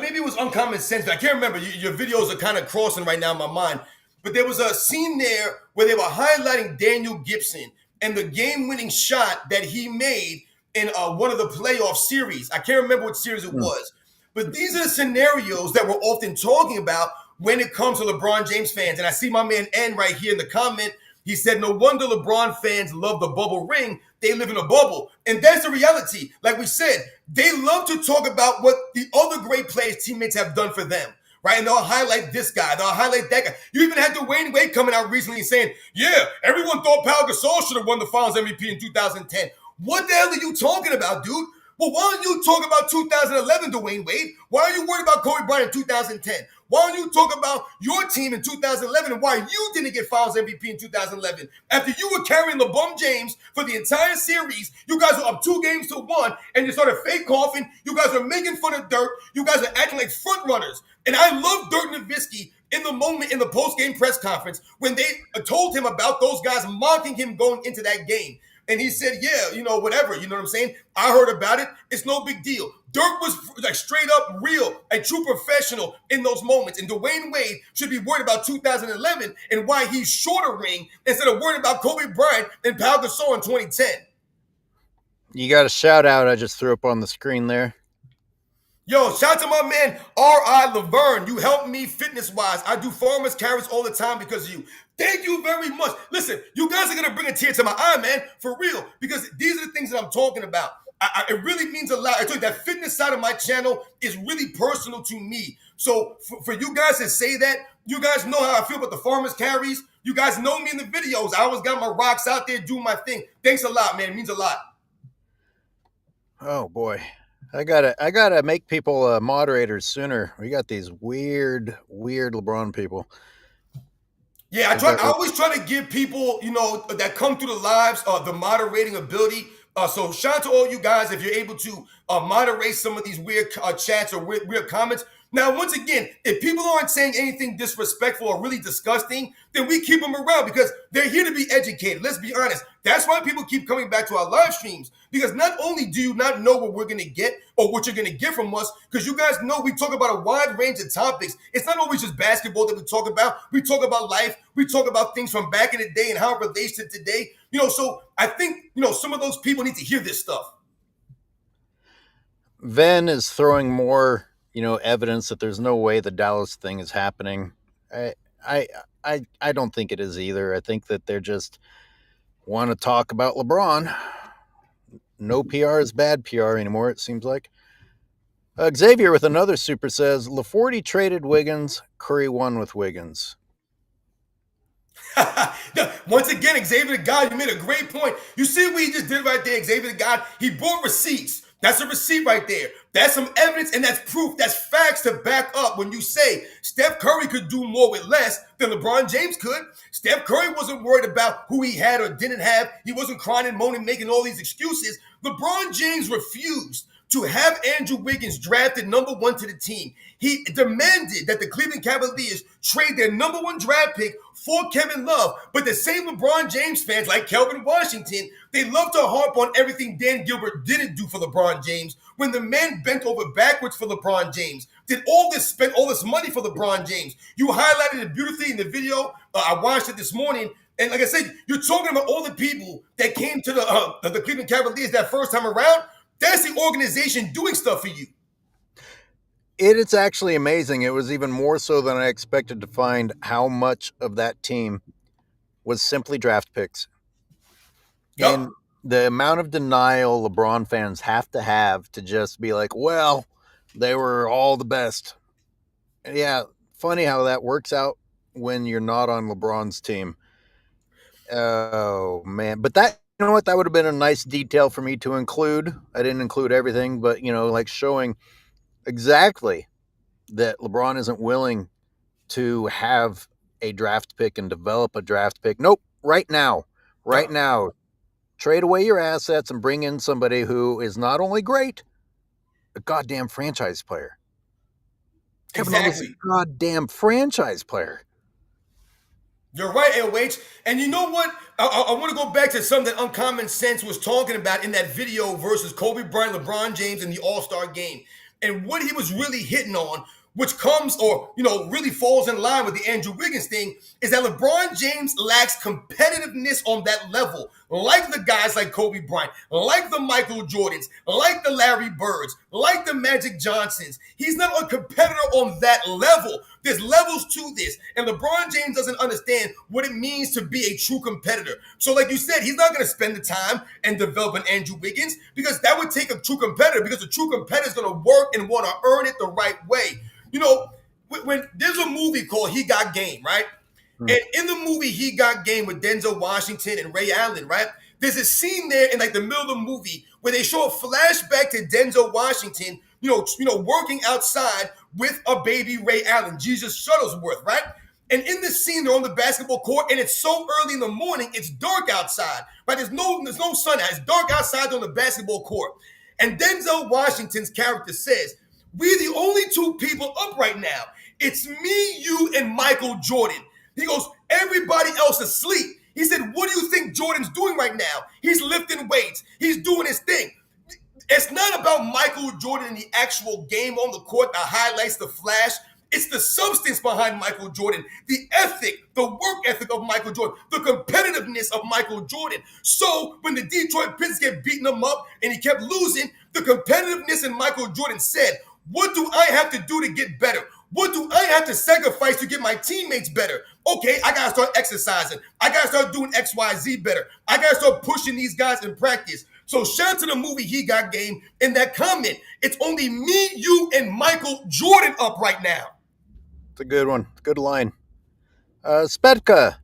maybe it was Uncommon Sense, but I can't remember. Your videos are kind of crossing right now in my mind. But there was a scene there where they were highlighting Daniel Gibson and the game-winning shot that he made in one of the playoff series. I can't remember what series it was. But these are the scenarios that we're often talking about when it comes to LeBron James fans. And I see my man N right here in the comment. He said, no wonder LeBron fans love the bubble ring. They live in a bubble. And that's the reality. Like we said, they love to talk about what the other great players' teammates have done for them. Right? And they'll highlight this guy. They'll highlight that guy. You even had Dwayne Wade coming out recently saying, yeah, everyone thought Pau Gasol should have won the Finals MVP in 2010. What the hell are you talking about, dude? Well, why don't you talk about 2011 Dwayne Wade? Why are you worried about Kobe Bryant in 2010? Why don't you talk about your team in 2011 and why you didn't get Finals MVP in 2011? After you were carrying LeBron James for the entire series, you guys were up 2-1, and you started fake coughing. You guys are making fun of Dirk. You guys are acting like front runners. And I love Dirk Nowitzki in the moment in the post-game press conference when they told him about those guys mocking him going into that game. And he said, yeah, whatever. You know what I'm saying? I heard about it. It's no big deal. Dirk was like straight up real, a true professional in those moments. And Dwayne Wade should be worried about 2011 and why he's short a ring instead of worried about Kobe Bryant and Pau Gasol in 2010. You got a shout out I just threw up on the screen there. Yo, shout out to my man, R.I. Laverne. You help me fitness-wise. I do farmers carrots all the time because of you. Thank you very much. Listen, you guys are going to bring a tear to my eye, man, for real, because these are the things that I'm talking about. It really means a lot. I told you that fitness side of my channel is really personal to me. So for you guys to say that, you guys know how I feel about the farmers carries. You guys know me in the videos. I always got my rocks out there doing my thing. Thanks a lot, man. It means a lot. Oh boy. I gotta make people moderators sooner. We got these weird LeBron people. Yeah, I always try to give people, that come through the lives, the moderating ability. So shout out to all you guys if you're able to moderate some of these weird chats or weird comments. Now, once again, if people aren't saying anything disrespectful or really disgusting, then we keep them around because they're here to be educated. Let's be honest. That's why people keep coming back to our live streams, because not only do you not know what we're going to get or what you're going to get from us, because you guys know we talk about a wide range of topics. It's not always just basketball that we talk about. We talk about life. We talk about things from back in the day and how it relates to today. So I think, some of those people need to hear this stuff. Ven is throwing more evidence that there's no way the Dallas thing is happening. I don't think it is either. I think that they're just want to talk about LeBron. No PR is bad PR anymore, it seems like. Xavier with another super says, LaForty traded Wiggins, Curry won with Wiggins. Once again, Xavier the God, you made a great point. You see what he just did right there, Xavier the God? He brought receipts. That's a receipt right there. That's some evidence and that's proof. That's facts to back up when you say Steph Curry could do more with less than LeBron James could. Steph Curry wasn't worried about who he had or didn't have. He wasn't crying and moaning, making all these excuses. LeBron James refused to have Andrew Wiggins drafted number 1 to the team. He demanded that the Cleveland Cavaliers trade their number 1 draft pick for Kevin Love. But the same LeBron James fans like Kelvin Washington, they love to harp on everything Dan Gilbert didn't do for LeBron James when the man bent over backwards for LeBron James. Did spend all this money for LeBron James. You highlighted it beautifully in the video. I watched it this morning. And like I said, you're talking about all the people that came to the Cleveland Cavaliers that first time around. That's the organization doing stuff for you. It's actually amazing. It was even more so than I expected to find how much of that team was simply draft picks. Yep. And the amount of denial LeBron fans have to just be like, well, they were all the best. Yeah, funny how that works out when you're not on LeBron's team. Oh, man. But that, you know what? That would have been a nice detail for me to include. I didn't include everything, but, like showing exactly that LeBron isn't willing to have a draft pick and develop a draft pick. Nope. Right now, trade away your assets and bring in somebody who is not only great, a goddamn franchise player. Kevin Love is a goddamn franchise player. You're right, LH. And you know what? I want to go back to something that Uncommon Sense was talking about in that video versus Kobe Bryant, LeBron James in the All-Star game. And what he was really hitting on, which comes or, really falls in line with the Andrew Wiggins thing, is that LeBron James lacks competitiveness on that level, like the guys like Kobe Bryant, like the Michael Jordans, like the Larry Birds, like the Magic Johnsons. He's not a competitor on that level. There's levels to this, and LeBron James doesn't understand what it means to be a true competitor. So like you said, he's not going to spend the time and develop an Andrew Wiggins because that would take a true competitor, because a true competitor is going to work and want to earn it the right way. When there's a movie called He Got Game, right? And in the movie He Got Game with Denzel Washington and Ray Allen, right? There's a scene there in like the middle of the movie where they show a flashback to Denzel Washington, working outside with a baby Ray Allen, Jesus Shuttlesworth, right? And in this scene, they're on the basketball court, and it's so early in the morning, it's dark outside, right? There's no sun out. It's dark outside on the basketball court. And Denzel Washington's character says, "We're the only two people up right now. It's me, you, and Michael Jordan." He goes, "Everybody else asleep." He said, "What do you think Jordan's doing right now? He's lifting weights. He's doing his thing." It's not about Michael Jordan in the actual game on the court, the highlights, the flash. It's the substance behind Michael Jordan, the ethic, the work ethic of Michael Jordan, the competitiveness of Michael Jordan. So when the Detroit Pistons kept beating him up and he kept losing, the competitiveness in Michael Jordan said, "What do I have to do to get better? What do I have to sacrifice to get my teammates better? Okay, I gotta start exercising. I gotta start doing XYZ better. I gotta start pushing these guys in practice." So shout out to the movie He Got Game in that comment. It's only me, you, and Michael Jordan up right now. It's a good one. Good line. Spedka,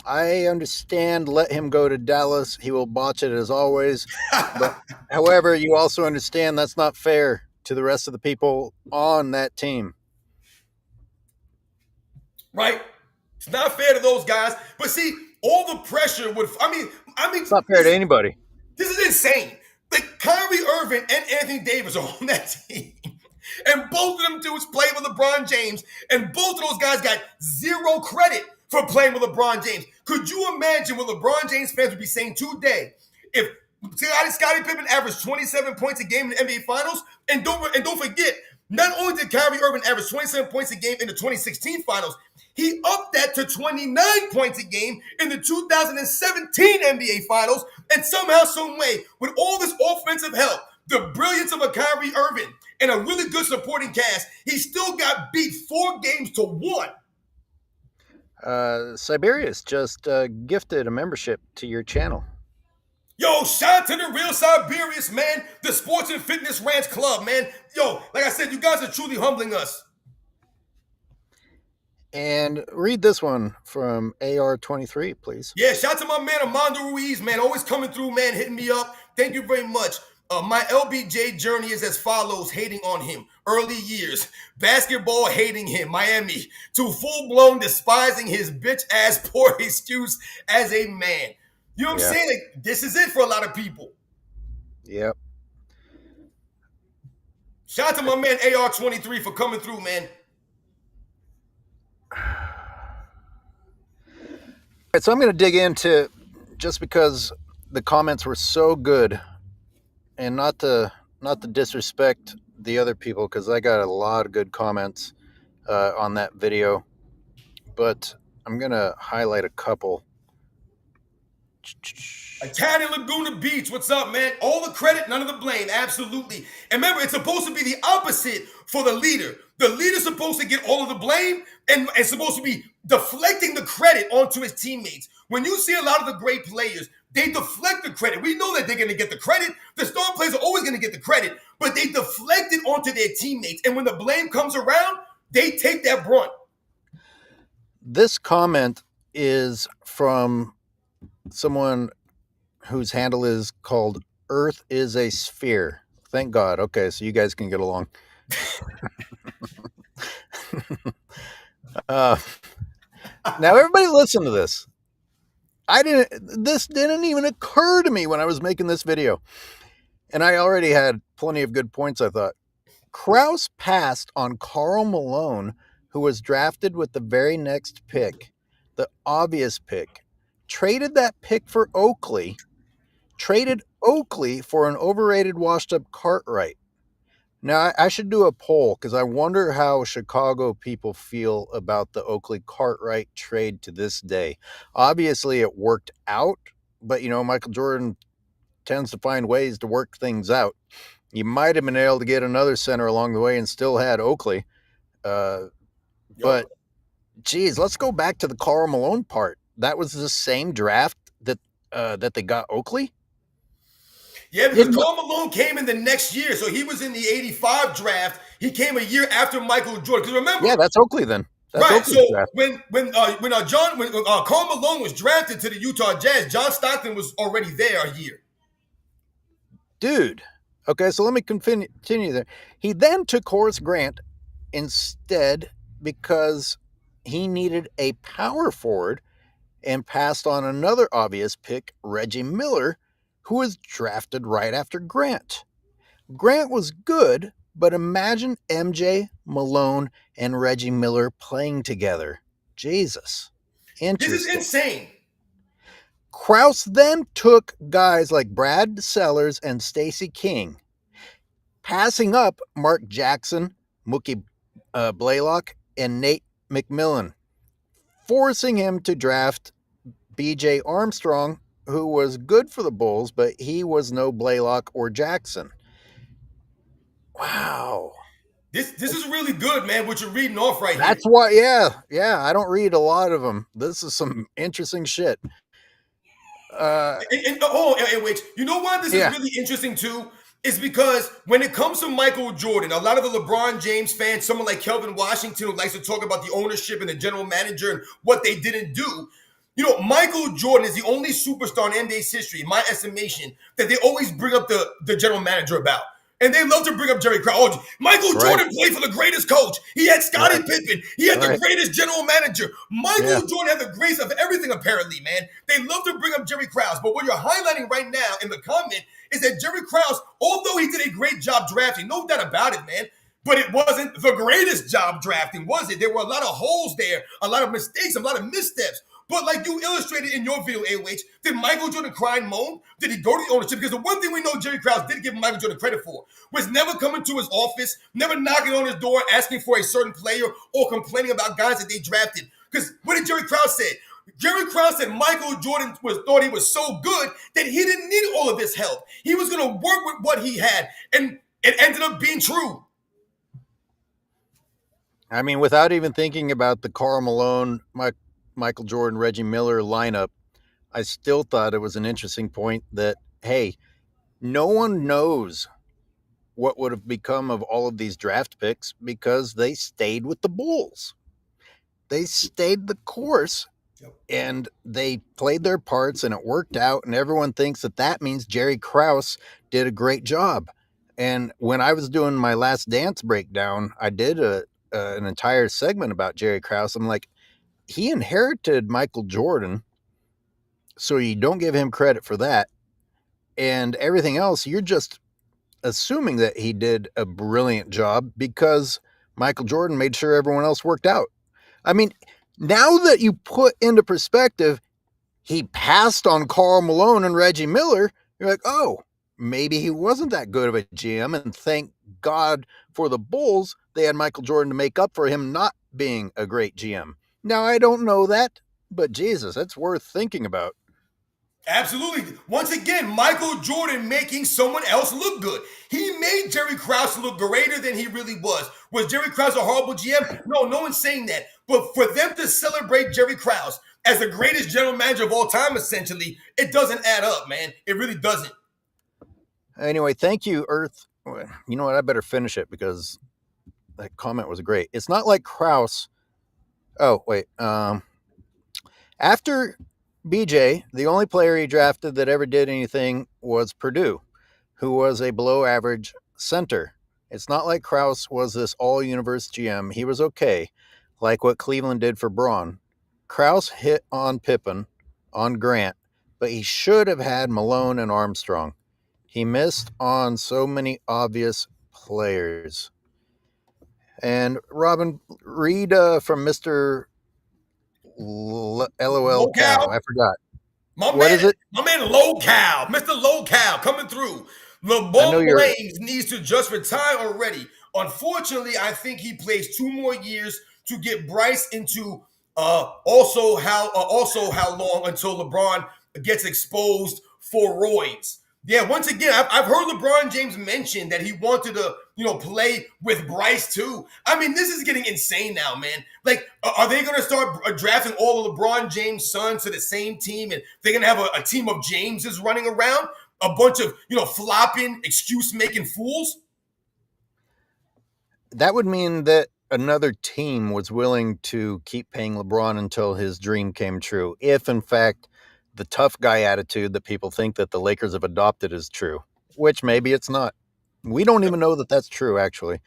I understand. Let him go to Dallas. He will botch it as always. But however, you also understand that's not fair to the rest of the people on that team. Right? It's not fair to those guys. But see, all the pressure would. I mean, It's not fair to anybody. This is insane. Like Kyrie Irving and Anthony Davis are on that team. And both of them dudes play with LeBron James. And both of those guys got zero credit for playing with LeBron James. Could you imagine what LeBron James fans would be saying today if Scottie Pippen averaged 27 points a game in the NBA Finals? And don't forget, not only did Kyrie Irving average 27 points a game in the 2016 Finals, he upped that to 29 points a game in the 2017 NBA Finals. And somehow, some way, with all this offensive help, the brilliance of a Kyrie Irving, and a really good supporting cast, he still got beat 4-1. Siberius just gifted a membership to your channel. Yo, shout out to the real Siberius, man. The Sports and Fitness Rants Club, man. Yo, like I said, you guys are truly humbling us. And read this one from AR23, please. Yeah, shout out to my man Armando Ruiz, man. Always coming through, man, hitting me up. Thank you very much. My LBJ journey is as follows, hating on him. Early years, basketball hating him, Miami, to full-blown despising his bitch-ass poor excuse as a man. You know what I'm saying? Like, this is it for a lot of people. Yep. Shout out to my man AR23 for coming through, man. All right, so I'm going to dig into, just because the comments were so good, and not to disrespect the other people, because I got a lot of good comments on that video, but I'm going to highlight a couple. Academy Laguna Beach, what's up, man? All the credit, none of the blame, absolutely. And remember, it's supposed to be the opposite for the leader. The leader's supposed to get all of the blame and supposed to be deflecting the credit onto his teammates. When you see a lot of the great players, they deflect the credit. We know that they're going to get the credit. The star players are always going to get the credit, but they deflect it onto their teammates. And when the blame comes around, they take that brunt. This comment is from someone whose handle is called Earth is a Sphere. Thank God. Okay, so you guys can get along. Now everybody listen to this. This didn't even occur to me when I was making this video. And I already had plenty of good points, I thought. Krauss passed on Karl Malone, who was drafted with the very next pick, the obvious pick. Traded that pick for Oakley. Traded Oakley for an overrated, washed-up Cartwright. Now, I should do a poll, because I wonder how Chicago people feel about the Oakley-Cartwright trade to this day. Obviously, it worked out, but, Michael Jordan tends to find ways to work things out. You might have been able to get another center along the way and still had Oakley. But, geez, let's go back to the Karl Malone part. That was the same draft that they got Oakley? Yeah, because Karl Malone came in the next year, so he was in the 85 draft. He came a year after Michael Jordan. Because remember, yeah, that's Oakley then. That's Right. Oakley's So draft. when Karl Malone was drafted to the Utah Jazz, John Stockton was already there a year. Dude. Okay, so let me continue there. He then took Horace Grant instead because he needed a power forward and passed on another obvious pick, Reggie Miller, who was drafted right after Grant. Grant was good, but imagine MJ, Malone, and Reggie Miller playing together. Jesus. This is Interesting. insane. Krauss then took guys like Brad Sellers and Stacey King, passing up Mark Jackson, Mookie Blaylock, and Nate McMillan, forcing him to draft BJ Armstrong, who was good for the Bulls, but he was no Blaylock or Jackson. Wow. This is really good, man, what you're reading off right here. That's why, yeah. I don't read a lot of them. This is some interesting shit. Wait, you know why this is really interesting too? Is because when it comes to Michael Jordan, a lot of the LeBron James fans, someone like Kelvin Washington, who likes to talk about the ownership and the general manager and what they didn't do. You know, Michael Jordan is the only superstar in NBA's history, in my estimation, that they always bring up the general manager about. And they love to bring up Jerry Krause. Oh, Michael Jordan played for the greatest coach. He had Scottie Pippen. He had the greatest general manager. Michael Jordan had the greatest of everything, apparently, man. They love to bring up Jerry Krause. But what you're highlighting right now in the comment is that Jerry Krause, although he did a great job drafting, no doubt about it, man, but it wasn't the greatest job drafting, was it? There were a lot of holes there, a lot of mistakes, a lot of missteps. But like you illustrated in your video, AOH, did Michael Jordan cry and moan? Did he go to the ownership? Because the one thing we know Jerry Krause didn't give Michael Jordan credit for was never coming to his office, never knocking on his door, asking for a certain player or complaining about guys that they drafted. Because what did Jerry Krause say? Jerry Krause said Michael Jordan thought he was so good that he didn't need all of this help. He was going to work with what he had, and it ended up being true. I mean, without even thinking about the Karl Malone, Michael Jordan, Reggie Miller lineup, I still thought it was an interesting point that, hey, no one knows what would have become of all of these draft picks because they stayed with the Bulls. They stayed the course and they played their parts and it worked out. And everyone thinks that means Jerry Krause did a great job. And when I was doing my Last Dance breakdown, I did an entire segment about Jerry Krause. I'm like, he inherited Michael Jordan, so you don't give him credit for that. And everything else, you're just assuming that he did a brilliant job because Michael Jordan made sure everyone else worked out. I mean, now that you put into perspective, he passed on Karl Malone and Reggie Miller, you're like, oh, maybe he wasn't that good of a GM. And thank God for the Bulls, they had Michael Jordan to make up for him not being a great GM. Now, I don't know that, but Jesus, that's worth thinking about. Absolutely. Once again, Michael Jordan making someone else look good. He made Jerry Krause look greater than he really was. Was Jerry Krause a horrible GM? No one's saying that. But for them to celebrate Jerry Krause as the greatest general manager of all time, essentially, it doesn't add up, man. It really doesn't. Anyway, thank you, Earth. You know what? I better finish it because that comment was great. It's not like Krause. Oh, wait. After BJ, the only player he drafted that ever did anything was Purdue, who was a below average center. It's not like Krause was this all-universe GM. He was okay, like what Cleveland did for Braun. Krause hit on Pippen, on Grant, but he should have had Malone and Armstrong. He missed on so many obvious players. And Robin, read from Mr. LOL Cow. I forgot. What is it? My man Low Cow, Mr. Low Cow coming through. LeBron James needs to just retire already. Unfortunately, I think he plays 2 more years to get Bryce into also how long until LeBron gets exposed for roids. Yeah, once again, I've heard LeBron James mention that he wanted to, play with Bryce too. I mean, this is getting insane now, man. Like, are they going to start drafting all of LeBron James' sons to the same team, and they're going to have a team of Jameses running around? A bunch of, flopping, excuse-making fools? That would mean that another team was willing to keep paying LeBron until his dream came true, if in fact the tough guy attitude that people think that the Lakers have adopted is true, which maybe it's not. We don't even know that that's true, actually.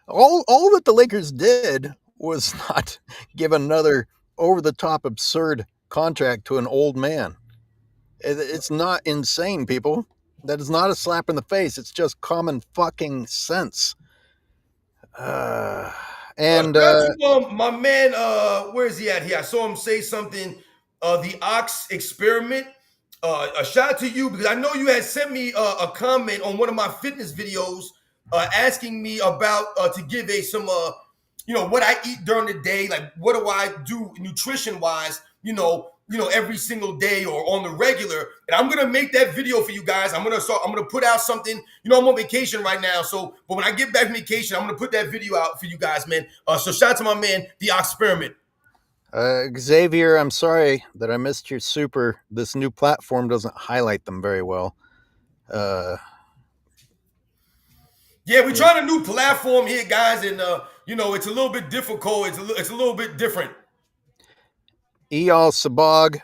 All that the Lakers did was not give another over the top absurd contract to an old man. It's not insane, people. That is not a slap in the face. It's just common fucking sense. Uh, and Shout out to my man. Where is he at here? I saw him say something. The Ox experiment. A shout out to you because I know you had sent me a comment on one of my fitness videos, asking me about to give some what I eat during the day, like what do I do nutrition wise, every single day or on the regular. And I'm gonna make that video for you guys. I'm gonna put out something. I'm on vacation right now, but when I get back from vacation, I'm gonna put that video out for you guys, man. So shout out to my man, the experiment. Xavier, I'm sorry that I missed your super. This new platform doesn't highlight them very well. Yeah, we're trying a new platform here, guys, and it's a little bit difficult. It's a little bit different. Eyal Sabag.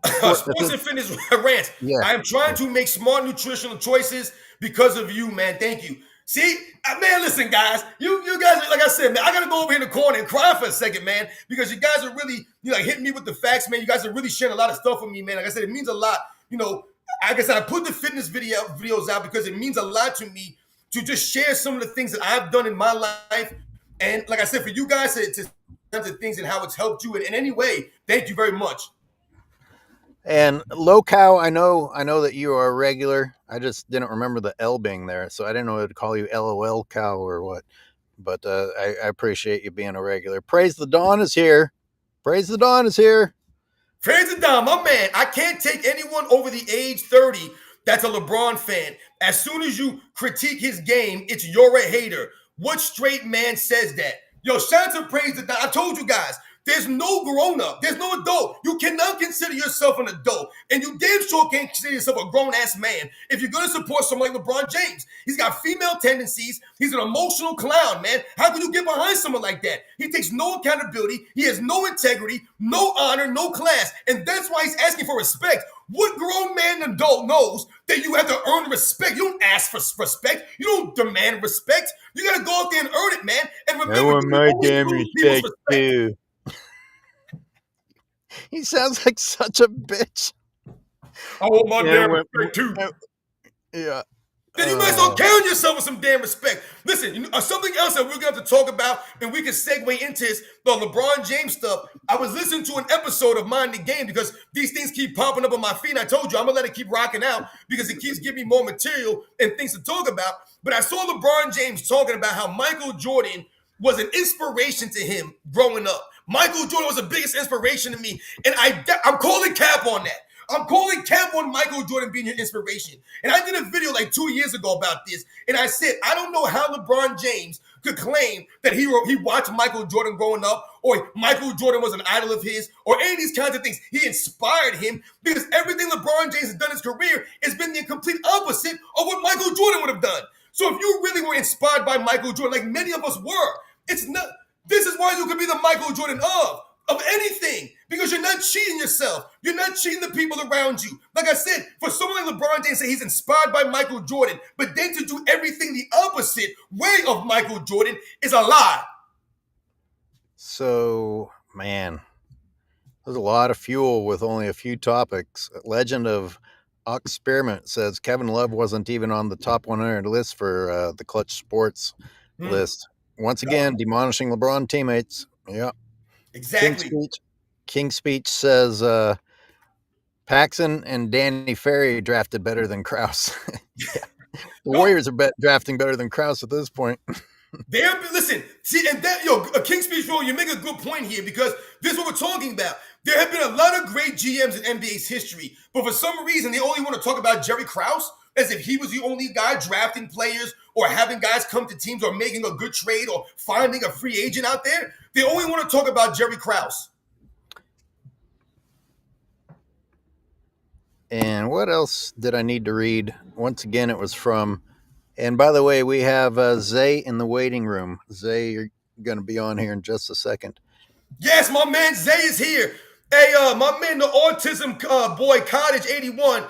Sports and fitness rants. Yeah. I am trying to make smart nutritional choices because of you, man. Thank you. See, man, listen, guys. You guys, like I said, man, I gotta go over here in the corner and cry for a second, man, because you guys are really, hitting me with the facts, man. You guys are really sharing a lot of stuff with me, man. Like I said, it means a lot. Like I said, I put the fitness videos out because it means a lot to me to just share some of the things that I've done in my life. And like I said, for you guys to things and how it's helped you in any way, thank you very much. And low cow, I know that you are a regular. I just didn't remember the L being there, so I didn't know whether to call you LOL cow or what. But I appreciate you being a regular. Praise the Dawn is here. Praise the Dawn is here. Praise the Dawn, my man. I can't take anyone over the age 30 that's a LeBron fan. As soon as you critique his game, it's you're a hater. What straight man says that? Yo, shout out to Praise the Dawn. I told you guys, there's no grown up. There's no adult. You cannot consider yourself an adult. And you damn sure can't consider yourself a grown ass man if you're going to support someone like LeBron James. He's got female tendencies. He's an emotional clown, man. How can you get behind someone like that? He takes no accountability. He has no integrity, no honor, no class. And that's why he's asking for respect. What grown man and adult knows that you have to earn respect? You don't ask for respect. You don't demand respect. You got to go out there and earn it, man. And remember, I want my damn respect too. He sounds like such a bitch. I want my damn respect too. Yeah. Then you might as well count yourself with some damn respect. Listen, something else that we're going to talk about, and we can segue into is the LeBron James stuff. I was listening to an episode of Mind the Game because these things keep popping up on my feed. And I told you I'm going to let it keep rocking out because it keeps giving me more material and things to talk about. But I saw LeBron James talking about how Michael Jordan was an inspiration to him growing up. Michael Jordan was the biggest inspiration to me. And I'm calling cap on that. I'm calling cap on Michael Jordan being your inspiration. And I did a video like 2 years ago about this. And I said, I don't know how LeBron James could claim that he watched Michael Jordan growing up, or Michael Jordan was an idol of his, or any of these kinds of things. He inspired him because everything LeBron James has done in his career has been the complete opposite of what Michael Jordan would have done. So if you really were inspired by Michael Jordan, like many of us were, it's not. This is why you could be the Michael Jordan of anything, because you're not cheating yourself. You're not cheating the people around you. Like I said, for someone like LeBron James to say he's inspired by Michael Jordan, but then to do everything the opposite way of Michael Jordan is a lie. So, man, there's a lot of fuel with only a few topics. Legend of Experiment says Kevin Love wasn't even on the top 100 list for the Clutch Sports list. Once again, demolishing LeBron teammates. Yeah. Exactly. King Speech says Paxson and Danny Ferry drafted better than Krauss. Yeah. The Warriors are drafting better than Krauss at this point. Listen, see, and that, King Speech, you make a good point here because this is what we're talking about. There have been a lot of great GMs in NBA's history, but for some reason, they only want to talk about Jerry Krause as if he was the only guy drafting players or having guys come to teams or making a good trade or finding a free agent out there. They only want to talk about Jerry Krause. And what else did I need to read? Once again, it was from And by the way, we have Zay in the waiting room. Zay, you're going to be on here in just a second. Yes, my man Zay is here. Hey, my man, the autism boy, Cottage 81.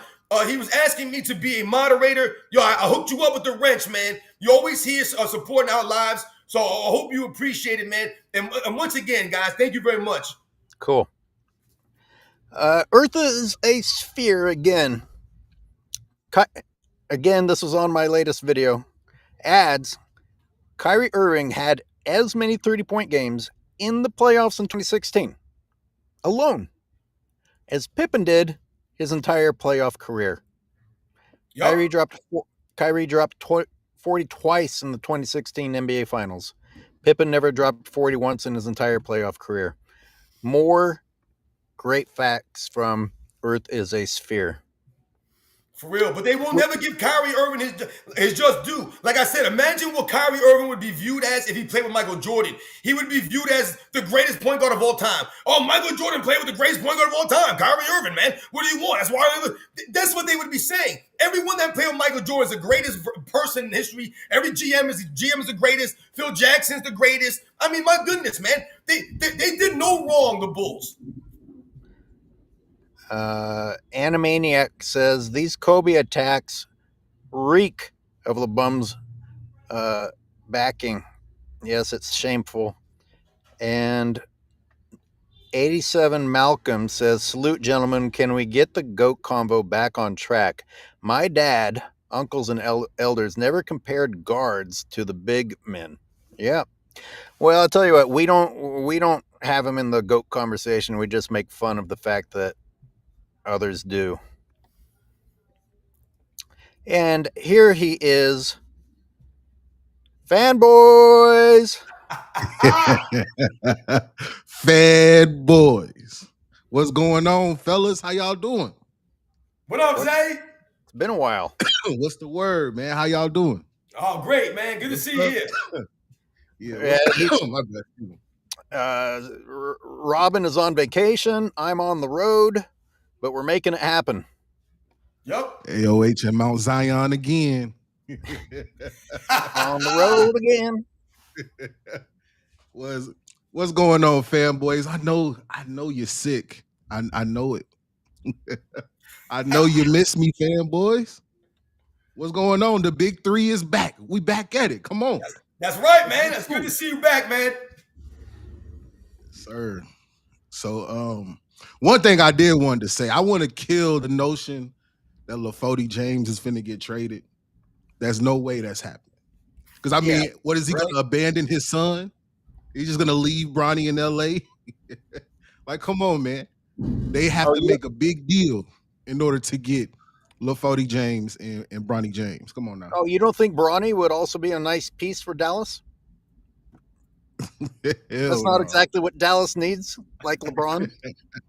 He was asking me to be a moderator. Yo, I hooked you up with the wrench, man. You always here supporting our lives. So I hope you appreciate it, man. And once again, guys, thank you very much. Cool. Earth is a sphere again. Again, this was on my latest video. Adds Kyrie Irving had as many 30-point games in the playoffs in 2016 alone as Pippen did his entire playoff career. Yup. Kyrie dropped 40 twice in the 2016 NBA Finals. Pippen never dropped 40 once in his entire playoff career. More great facts from Earth is a Sphere. For real, but they will never give Kyrie Irving his just due. Like I said, imagine what Kyrie Irving would be viewed as if he played with Michael Jordan. He would be viewed as the greatest point guard of all time. Oh, Michael Jordan played with the greatest point guard of all time. Kyrie Irving, man, what do you want? That's what they would be saying. Everyone that played with Michael Jordan is the greatest person in history. Every GM is the greatest. Phil Jackson's the greatest. I mean, my goodness, man, they did no wrong. The Bulls. Animaniac says these Kobe attacks reek of LeBum's backing. Yes, it's shameful. And 87 Malcolm says, salute, gentlemen. Can we get the GOAT convo back on track? My dad, uncles, and elders never compared guards to the big men. Yeah. Well, I'll tell you what, we don't have them in the GOAT conversation. We just make fun of the fact that others do. And here he is. Fanboys. Fanboys. What's going on, fellas? How y'all doing? What up, Zay? It's been a while. What's the word, man? How y'all doing? Oh, great, man. Good to see you here. Yeah. My bad. Robin is on vacation. I'm on the road, but we're making it happen. Yep. AOH and Mount Zion again. On the road again. What's going on, fanboys? I know you're sick. I know it. I know you miss me, fanboys. What's going on? The big three is back. We back at it. Come on. That's right, man. That's good to see you back, man. Sir. So one thing I did want to say, I want to kill the notion that Bronny James is finna get traded. There's no way that's happening. Because I mean, what is he gonna abandon his son? He's just gonna leave Bronny in LA? Like, come on, man. They have to make a big deal in order to get Bronny James and Bronny James. Come on now. Oh, you don't think Bronny would also be a nice piece for Dallas? That's not exactly what Dallas needs, like LeBron.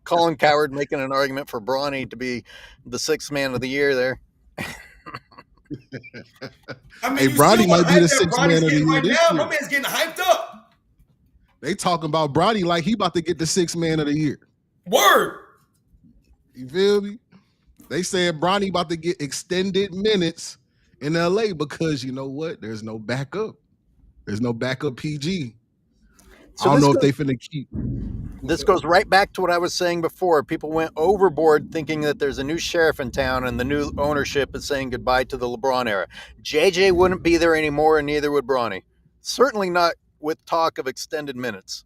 Colin Cowherd making an argument for Bronny to be the sixth man of the year there. I mean, hey, Bronny might be the sixth man of the year right this now. year. My man's getting hyped up. They talking about Bronny like he about to get the sixth man of the year. Word. You feel me? They said Bronny about to get extended minutes in LA because you know what? There's no backup. There's no backup PG. So I don't know if they finna keep. This goes right back to what I was saying before. People went overboard thinking that there's a new sheriff in town and the new ownership is saying goodbye to the LeBron era. JJ wouldn't be there anymore and neither would Bronny. Certainly not with talk of extended minutes.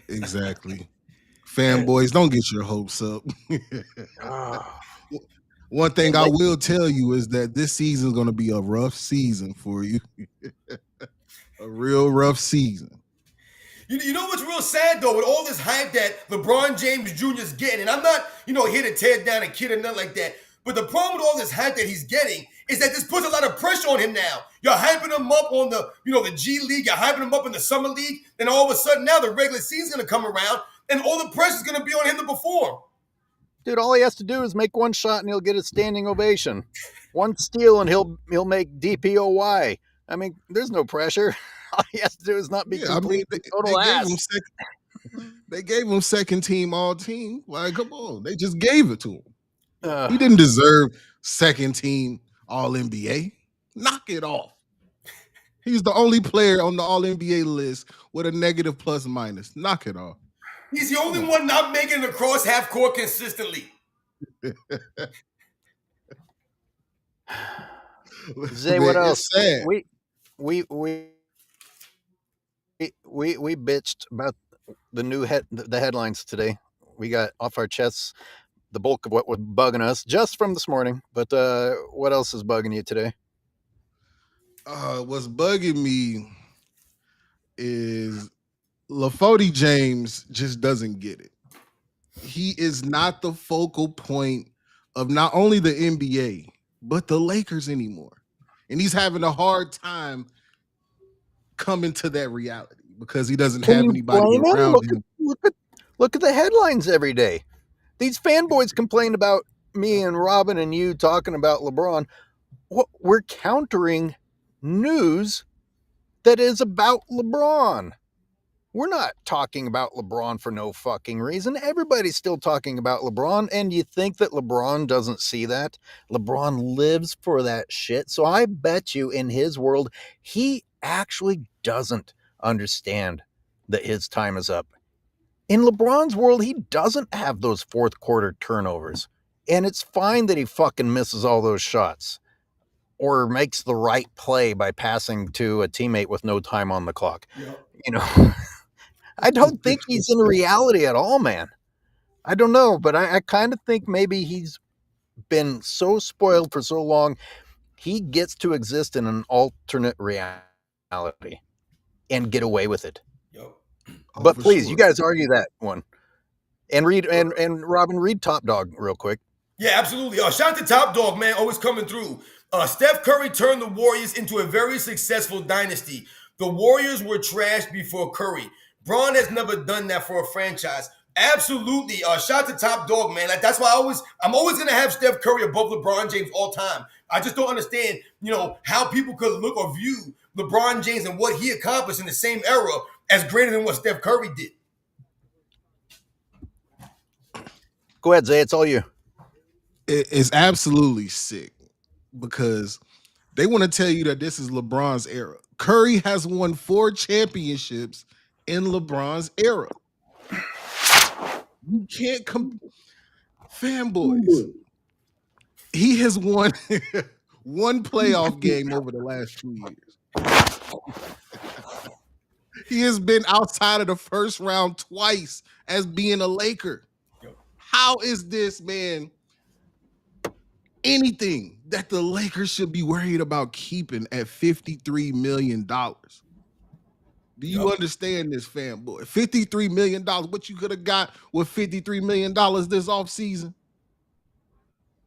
Exactly. Fanboys, don't get your hopes up. One thing I will tell you is that this season is going to be a rough season for you. A real rough season. You know what's real sad, though, with all this hype that LeBron James Jr. is getting, and I'm not, here to tear down a kid or nothing like that, but the problem with all this hype that he's getting is that this puts a lot of pressure on him now. You're hyping him up on the, the G League, you're hyping him up in the Summer League, and all of a sudden now the regular season's going to come around, and all the pressure's going to be on him to perform. Dude, all he has to do is make one shot and he'll get a standing ovation. One steal and he'll make DPOY. I mean, there's no pressure. All he has to do is not be complete total ass. They gave him second team all team. Like, come on. They just gave it to him. He didn't deserve second team all NBA. Knock it off. He's the only player on the All-NBA list with a negative plus minus. Knock it off. He's the only one not making it across half court consistently. Zay, Man, what else? it's sad. We bitched about the headlines today. We got off our chests the bulk of what was bugging us just from this morning. But what else is bugging you today? What's bugging me is Bronny James just doesn't get it. He is not the focal point of not only the NBA, but the Lakers anymore. And he's having a hard time coming to that reality because he doesn't have anybody around him. Look at the headlines every day. These fanboys complain about me and Robin and you talking about LeBron. We're countering news that is about LeBron. We're not talking about LeBron for no fucking reason. Everybody's still talking about LeBron, and you think that LeBron doesn't see that? LeBron lives for that shit. So I bet you in his world, he actually doesn't understand that his time is up. In LeBron's world, he doesn't have those fourth quarter turnovers. And it's fine that he fucking misses all those shots or makes the right play by passing to a teammate with no time on the clock. Yep. You know, I don't think he's in reality at all, man. I don't know, but I kind of think maybe he's been so spoiled for so long, he gets to exist in an alternate reality and get away with it. Yep. But please, you guys argue that one. And Robin, read Top Dog real quick. Yeah, absolutely. Shout out to Top Dog, man, always coming through. Steph Curry turned the Warriors into a very successful dynasty. The Warriors were trashed before Curry. Bron has never done that for a franchise. Absolutely. Shout out to Top Dog, man. Like, that's why I'm always gonna have Steph Curry above LeBron James all time. I just don't understand, how people could look or view LeBron James and what he accomplished in the same era as greater than what Steph Curry did. Go ahead, Zay. It's all you. It's absolutely sick because they want to tell you that this is LeBron's era. Curry has won 4 championships in LeBron's era. You can't fanboys. He has won one playoff game over the last 2 years. He has been outside of the first round twice as being a Laker. How is this, man, anything that the Lakers should be worried about keeping at $53 million? Do you understand this, fanboy? $53 million, what you could have got with $53 million this offseason?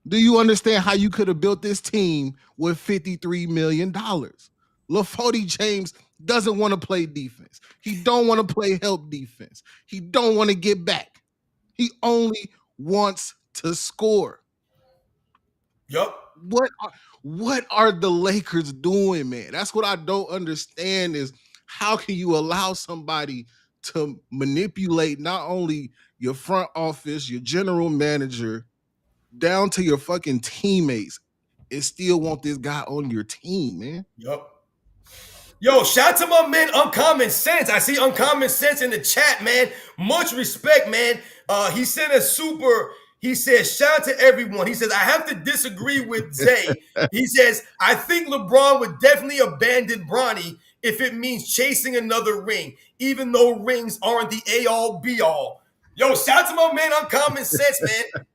Do you understand how you could have built this team with $53 million? Bronny James doesn't want to play defense. He don't want to play help defense. He don't want to get back. He only wants to score. Yup. What are the Lakers doing, man? That's what I don't understand is how can you allow somebody to manipulate not only your front office, your general manager, down to your fucking teammates and still want this guy on your team, man? Yup. Yo, shout out to my man Uncommon Sense. I see Uncommon Sense in the chat, man. Much respect, man. He sent a super. He says, shout out to everyone. He says, I have to disagree with Zay. He says, I think LeBron would definitely abandon Bronny if it means chasing another ring, even though rings aren't the A-all, B-all. Yo, shout out to my man Uncommon Sense, man.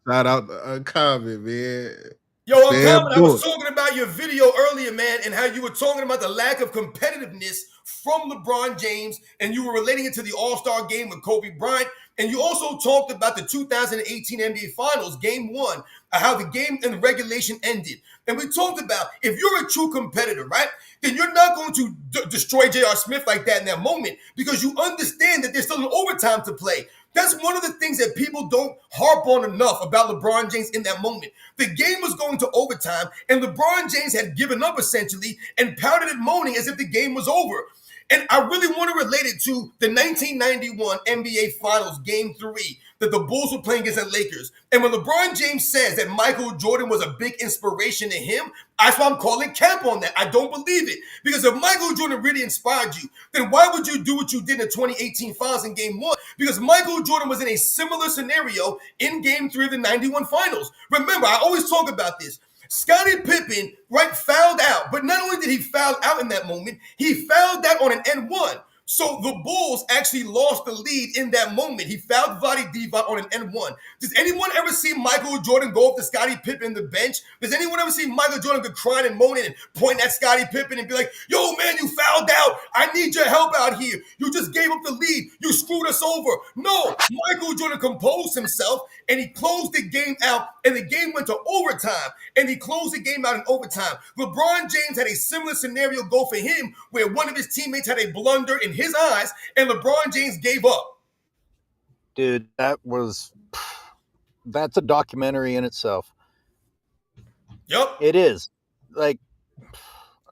Shout out to Uncommon, man. Yo, Uncommon, I was talking about your video earlier, man, and how you were talking about the lack of competitiveness from LeBron James, and you were relating it to the All-Star game with Kobe Bryant. And you also talked about the 2018 NBA Finals, Game 1, how the game and regulation ended. And we talked about if you're a true competitor, right, then you're not going to destroy J.R. Smith like that in that moment because you understand that there's still an overtime to play. That's one of the things that people don't harp on enough about LeBron James in that moment. The game was going to overtime, and LeBron James had given up essentially and pouted and moaning as if the game was over. And I really want to relate it to the 1991 NBA Finals Game 3, that the Bulls were playing against the Lakers. And when LeBron James says that Michael Jordan was a big inspiration to him, that's why I'm calling cap on that. I don't believe it. Because if Michael Jordan really inspired you, then why would you do what you did in the 2018 finals in game one? Because Michael Jordan was in a similar scenario in game 3 of the 91 finals. Remember, I always talk about this. Scottie Pippen, right, fouled out. But not only did he foul out in that moment, he fouled out on an N1. So the Bulls actually lost the lead in that moment. He fouled Bronny James on an N1. Does anyone ever see Michael Jordan go up to Scottie Pippen in the bench? Does anyone ever see Michael Jordan go crying and moaning and point at Scottie Pippen and be like, yo, man, you fouled out. I need your help out here. You just gave up the lead. You screwed us over. No, Michael Jordan composed himself and he closed the game out, and the game went to overtime, and he closed the game out in overtime. LeBron James had a similar scenario go for him where one of his teammates had a blunder in his eyes, and LeBron James gave up. Dude, that's a documentary in itself. Yep. It is. Like,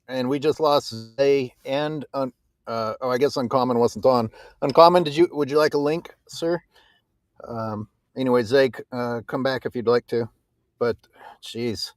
and we just lost Zay and I guess Uncommon wasn't on. Uncommon, would you like a link, sir? Anyway, Zay, come back if you'd like to. But, jeez.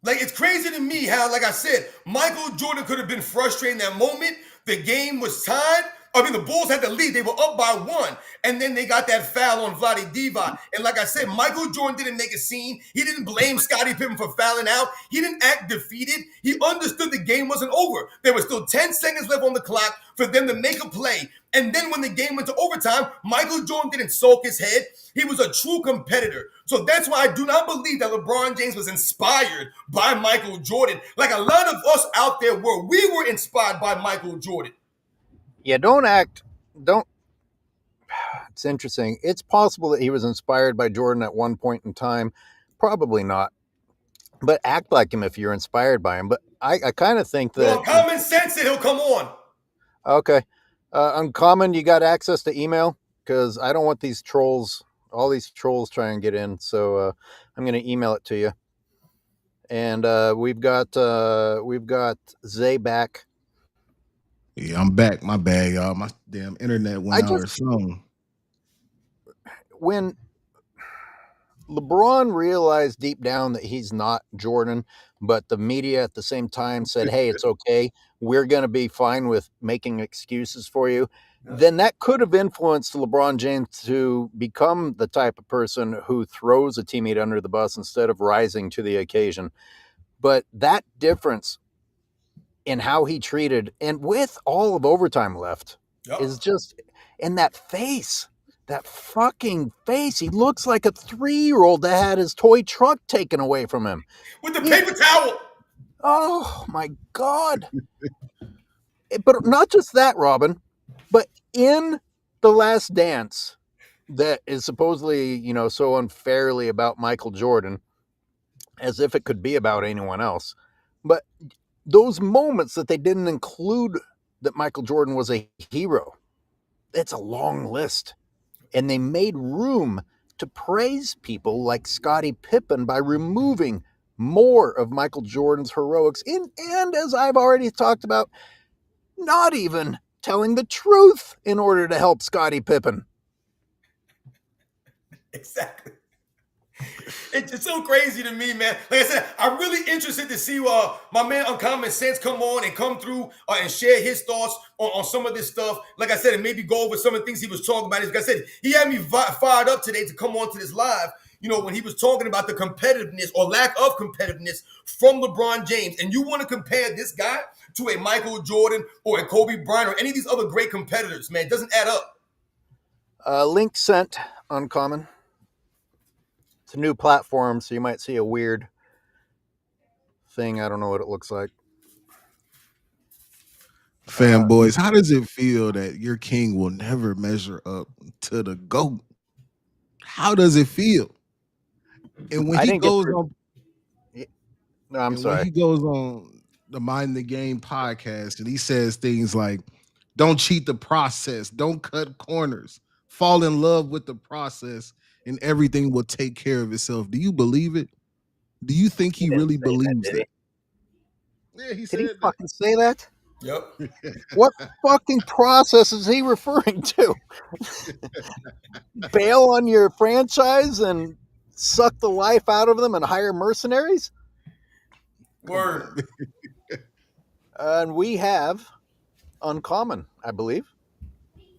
Like, it's crazy to me how, like I said, Michael Jordan could have been frustrated in that moment. The game was tied. I mean, the Bulls had the lead. They were up by 1. And then they got that foul on Bronny James. And like I said, Michael Jordan didn't make a scene. He didn't blame Scottie Pippen for fouling out. He didn't act defeated. He understood the game wasn't over. There was still 10 seconds left on the clock for them to make a play. And then when the game went to overtime, Michael Jordan didn't sulk his head. He was a true competitor. So that's why I do not believe that LeBron James was inspired by Michael Jordan. Like a lot of us out there were. We were inspired by Michael Jordan. Yeah, it's interesting. It's possible that he was inspired by Jordan at one point in time. Probably not. But act like him if you're inspired by him. But I kind of think that... Well, common sense it, he'll come on. Okay. Uncommon, you got access to email? Because I don't want these trolls, all these trolls trying to get in. So I'm going to email it to you. And we've got Zay back. Yeah, I'm back. My bad, y'all. My damn internet went out or something. When LeBron realized deep down that he's not Jordan, but the media at the same time said, hey, it's okay. We're going to be fine with making excuses for you. Then that could have influenced LeBron James to become the type of person who throws a teammate under the bus instead of rising to the occasion. But that difference in how he treated, and with all of overtime left, is just in that face. That fucking face. He looks like a 3-year-old that had his toy truck taken away from him. With the paper towel. Oh, my God. But not just that, Robin, but in The Last Dance that is supposedly, so unfairly about Michael Jordan, as if it could be about anyone else. But those moments that they didn't include that Michael Jordan was a hero, it's a long list. And they made room to praise people like Scottie Pippen by removing more of Michael Jordan's heroics. And as I've already talked about, not even telling the truth in order to help Scottie Pippen. Exactly. It's so crazy to me, man. Like I said, I'm really interested to see my man Uncommon Sense come on and come through and share his thoughts on some of this stuff. Like I said, and maybe go over some of the things he was talking about. Like I said, he had me fired up today to come on to this live, when he was talking about the competitiveness or lack of competitiveness from LeBron James. And you want to compare this guy to a Michael Jordan or a Kobe Bryant or any of these other great competitors, man. It doesn't add up. Link sent, Uncommon. It's a new platform, so you might see a weird thing. I don't know what it looks like. Fanboys, how does it feel that your king will never measure up to the GOAT? How does it feel? And when he goes on, no, I'm sorry. When he goes on the Mind the Game podcast and he says things like, "Don't cheat the process, don't cut corners, fall in love with the process, and everything will take care of itself." Do you believe it? Do you think he really believes that? Yeah, he said. Did he fucking say that? Yep. What fucking process is he referring to? Bail on your franchise and suck the life out of them and hire mercenaries? Come Word. on. And we have Uncommon, I believe.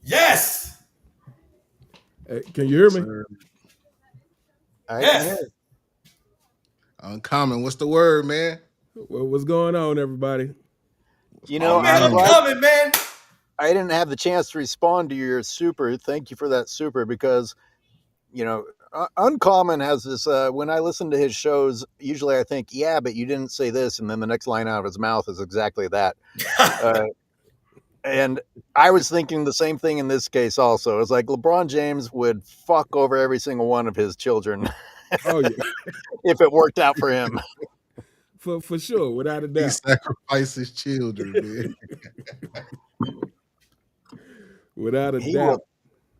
Yes. Hey, can you hear me? Sir. I can hear Yes. it. Uncommon. What's the word, man? Well, what's going on, everybody? You Oh, know, man, I'm poppin'? glad Uncommon, man. I didn't have the chance to respond to your super. Thank you for that super because, you know, Uncommon has this. When I listen to his shows, usually I think, yeah, but you didn't say this. And then the next line out of his mouth is exactly that. And I was thinking the same thing in this case also. It's like LeBron James would fuck over every single one of his children Oh yeah, if it worked out for him. for sure, without a He doubt, sacrifices children, man. without a He would doubt.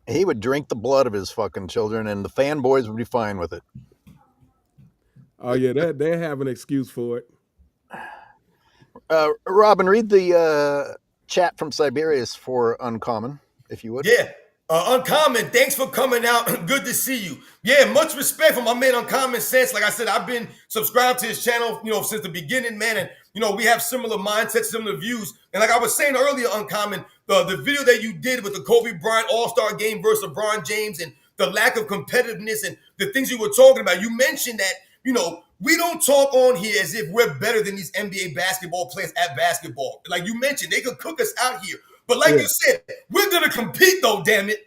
he would drink the blood of his fucking children, and the fanboys would be fine with it. Oh yeah, they have an excuse for it. Robin, read the chat from Siberius for Uncommon, if you would. Yeah. Uncommon, thanks for coming out. Good to see you. Yeah, much respect for my man Uncommon Sense. Like I said, I've been subscribed to his channel, since the beginning, man. And we have similar mindsets, similar views. And like I was saying earlier, Uncommon, the video that you did with the Kobe Bryant All-Star game versus LeBron James and the lack of competitiveness and the things you were talking about, you mentioned that, we don't talk on here as if we're better than these NBA basketball players at basketball. Like you mentioned, they could cook us out here. But like you said, we're going to compete though, damn it.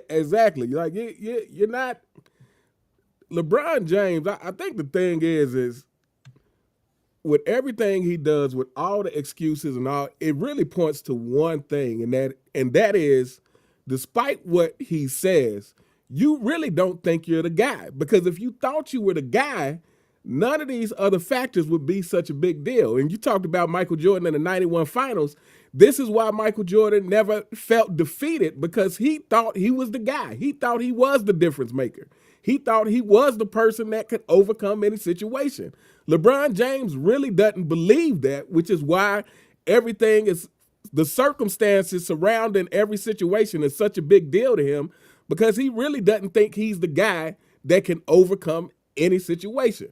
Exactly. Like you're not LeBron James. I think the thing is with everything he does, with all the excuses and all, it really points to one thing, and that is, despite what he says, you really don't think you're the guy. Because if you thought you were the guy, none of these other factors would be such a big deal. And you talked about Michael Jordan in the 91 finals. This is why Michael Jordan never felt defeated, because he thought he was the guy. He thought he was the difference maker. He thought he was the person that could overcome any situation. LeBron James really doesn't believe that, which is why everything is, the circumstances surrounding every situation is such a big deal to him, because he really doesn't think he's the guy that can overcome any situation.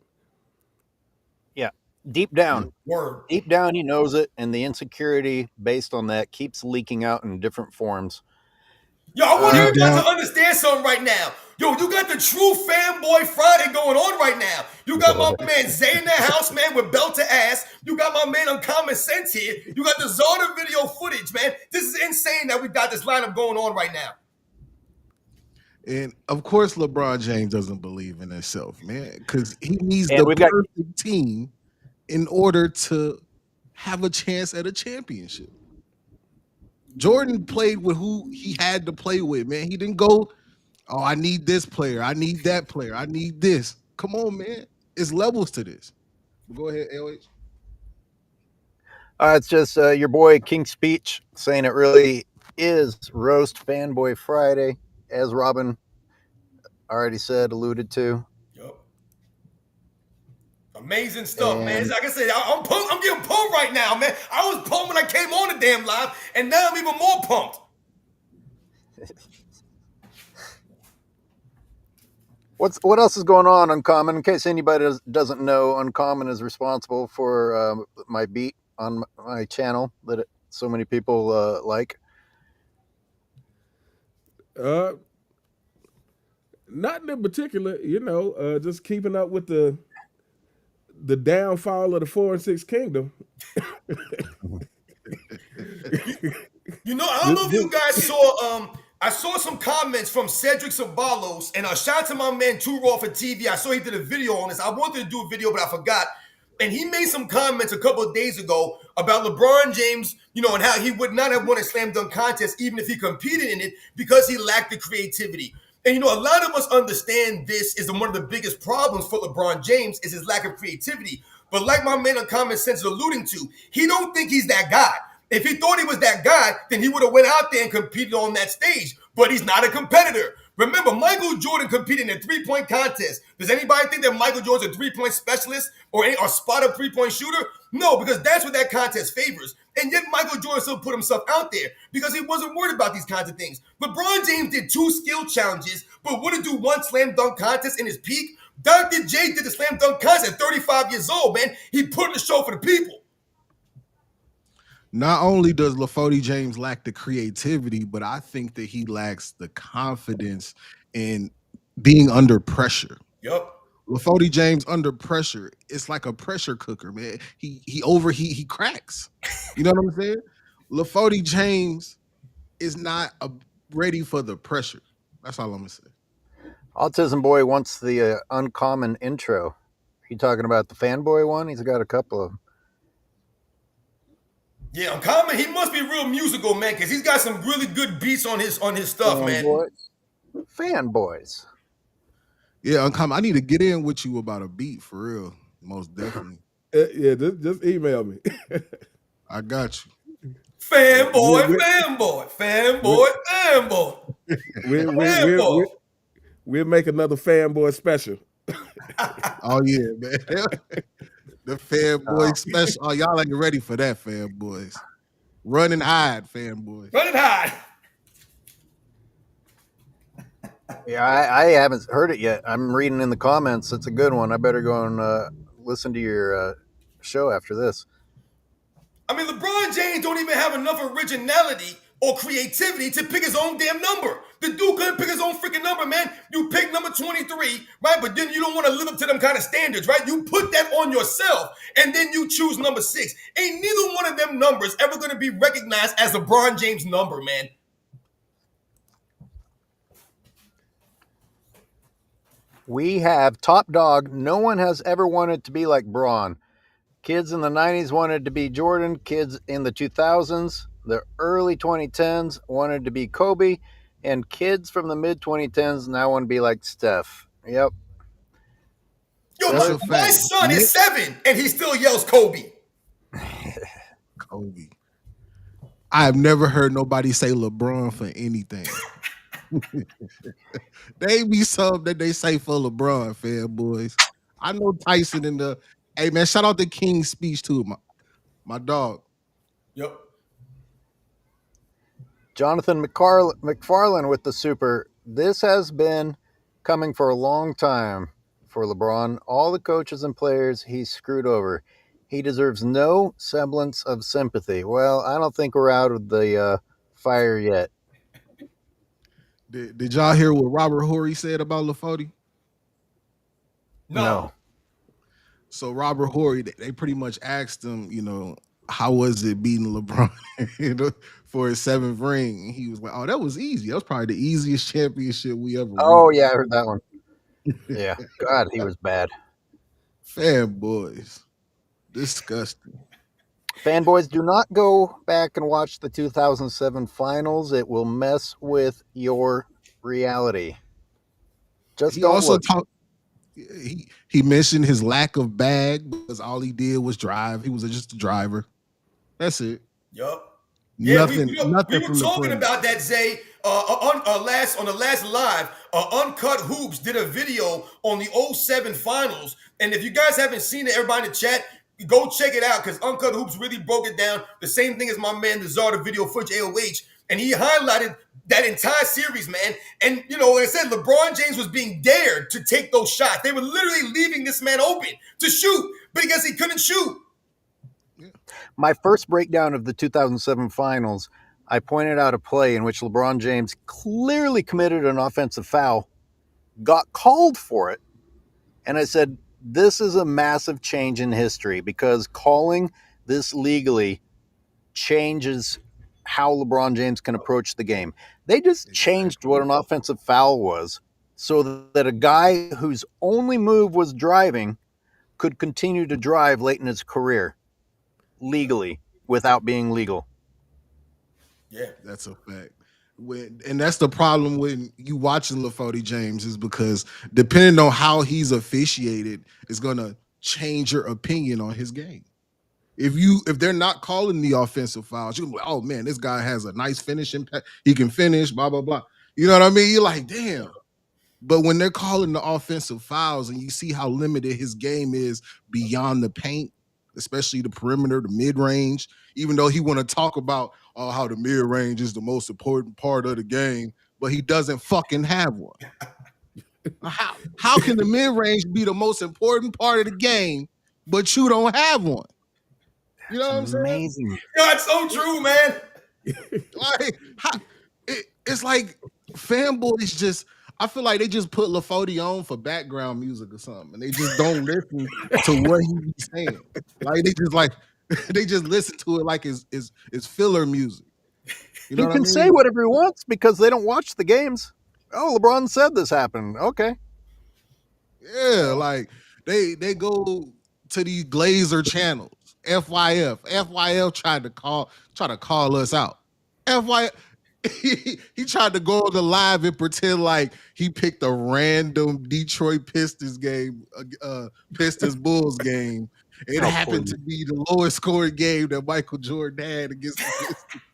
Yeah, deep down, Word. he knows it, and the insecurity based on that keeps leaking out in different forms. Yo, I want Deep everybody down. to understand something right now. Yo, you got the true fanboy Friday going on right now. You got my man Zay in the house, man, with belt to ass. You got my man Uncommon Sense here. You got the Zarda video footage, man. This is insane that we got this lineup going on right now. And of course, LeBron James doesn't believe in himself, man, because he needs And the we've got- perfect team in order to have a chance at a championship. Jordan played with who he had to play with, man. He didn't go, oh, I need this player. I need that player. I need this. Come on, man. It's levels to this. Go ahead, LH. It's just your boy King Speech saying it really is Roast Fanboy Friday, as Robin already said, alluded to. Yep. Amazing stuff, man. Like I said, I'm getting pumped right now, man. I was pumped when I came on the damn live, and now I'm even more pumped. What else is going on, Uncommon? In case anybody doesn't know, Uncommon is responsible for my beat on my channel that so many people like. Nothing in particular, just keeping up with the downfall of the 4 and 6 kingdom. I don't know if you guys saw. I saw some comments from Cedric Sabalos, and shout out to my man Too Raw for TV. I saw he did a video on this. I wanted to do a video, but I forgot. And he made some comments a couple of days ago about LeBron James, and how he would not have won a slam dunk contest even if he competed in it because he lacked the creativity. And a lot of us understand this is one of the biggest problems for LeBron James is his lack of creativity. But like my man Uncommon Sense is alluding to, he don't think he's that guy. If he thought he was that guy, then he would have went out there and competed on that stage. But he's not a competitor. Remember, Michael Jordan competed in a three-point contest. Does anybody think that Michael Jordan's a three-point specialist or spot-up three-point shooter? No, because that's what that contest favors. And yet Michael Jordan still put himself out there because he wasn't worried about these kinds of things. LeBron James did 2 skill challenges, but wouldn't do 1 slam dunk contest in his peak. Dr. J did the slam dunk contest at 35 years old, man. He put in the show for the people. Not only does LaFody James lack the creativity, but I think that he lacks the confidence in being under pressure. Yup. LaFody James under pressure, it's like a pressure cooker, man. He overheat, he cracks. You know what I'm saying? LaFody James is not ready for the pressure. That's all I'm gonna say. Autism Boy wants the uncommon intro. You talking about the fanboy one? He's got a couple of them. Yeah, Uncommon, he must be real musical, man, because he's got some really good beats on his stuff, man. Fanboys. Yeah, Uncommon, I need to get in with you about a beat for real. Most definitely. Yeah, just email me. I got you. Fanboy, fanboy, fanboy, fanboy. We'll make another fanboy special. Oh yeah, man. The fanboy special. Oh, y'all ain't ready for that, fanboys. Run and hide, fanboys. Run and hide. Yeah, I haven't heard it yet. I'm reading in the comments. It's a good one. I better go and listen to your show after this. I mean, LeBron James don't even have enough originality or creativity to pick his own damn number. The dude couldn't pick his own freaking number, man. You pick number 23, right? But then you don't want to live up to them kind of standards, right? You put that on yourself, and then you choose number 6. Ain't neither one of them numbers ever going to be recognized as LeBron James' number, man. We have top dog. No one has ever wanted to be like Bron. Kids in the 90s wanted to be Jordan. Kids in the 2000s, the early 2010s wanted to be Kobe. And kids from the mid 2010s now want to be like Steph. Yep. Yo, my son is 7, and he still yells Kobe. Kobe. I have never heard nobody say LeBron for anything. They be something that they say for LeBron, fanboys. I know Tyson in the. Hey man, shout out to King's speech too, my dog. Yep. Jonathan McFarlane with the super. This has been coming for a long time for LeBron. All the coaches and players he's screwed over. He deserves no semblance of sympathy. Well, I don't think we're out of the fire yet. Did y'all hear what Robert Horry said about LaFody? No. So Robert Horry, they pretty much asked him, you know, how was it beating LeBron for his 7th ring? And he was like, oh, that was easy. That was probably the easiest championship we ever won. Oh, yeah, I heard that one. Yeah. God, he was bad. Fanboys. Disgusting. Fanboys, do not go back and watch the 2007 finals. It will mess with your reality. Just he don't also look. He mentioned his lack of bag because all he did was drive. He was just a driver. That's it. Yup. Yeah, we were talking about that, Zay, on the last live. Uncut Hoops did a video on the 07 finals. And if you guys haven't seen it, everybody in the chat, go check it out because Uncut Hoops really broke it down. The same thing as my man, the Czar of Video Footage, AOH. And he highlighted that entire series, man. And, you know, like I said, LeBron James was being dared to take those shots. They were literally leaving this man open to shoot because he couldn't shoot. My first breakdown of the 2007 finals, I pointed out a play in which LeBron James clearly committed an offensive foul, got called for it, and I said, this is a massive change in history because calling this legally changes how LeBron James can approach the game. They just changed what an offensive foul was so that a guy whose only move was driving could continue to drive late in his career legally without being legal. Yeah, that's a fact. And that's the problem when you watching LaFody James is because depending on how he's officiated, it's gonna change your opinion on his game. If they're not calling the offensive fouls, you're like, oh man, this guy has a nice finishing. He can finish, blah blah blah. You know what I mean? You're like, damn. But when they're calling the offensive fouls and you see how limited his game is beyond the paint, especially the perimeter, the mid range. Even though he want to talk about how the mid range is the most important part of the game, but he doesn't fucking have one. How can the mid range be the most important part of the game, but you don't have one? You know what I'm saying? Amazing. That's so true, man. Like, it's like fanboys just. I feel like they just put LaFody on for background music or something, and they just don't listen to what he's saying. Like they just listen to it like it's filler music. You know He what I can mean? say whatever he wants because they don't watch the games. Oh, LeBron said this happened. Okay. Yeah, like they go to these Glazer channels. FYF tried to call us out. FYF. He tried to go on the live and pretend like he picked a random Detroit Pistons game, Pistons Bulls game. It happened to be the lowest scoring game that Michael Jordan had against the Pistons.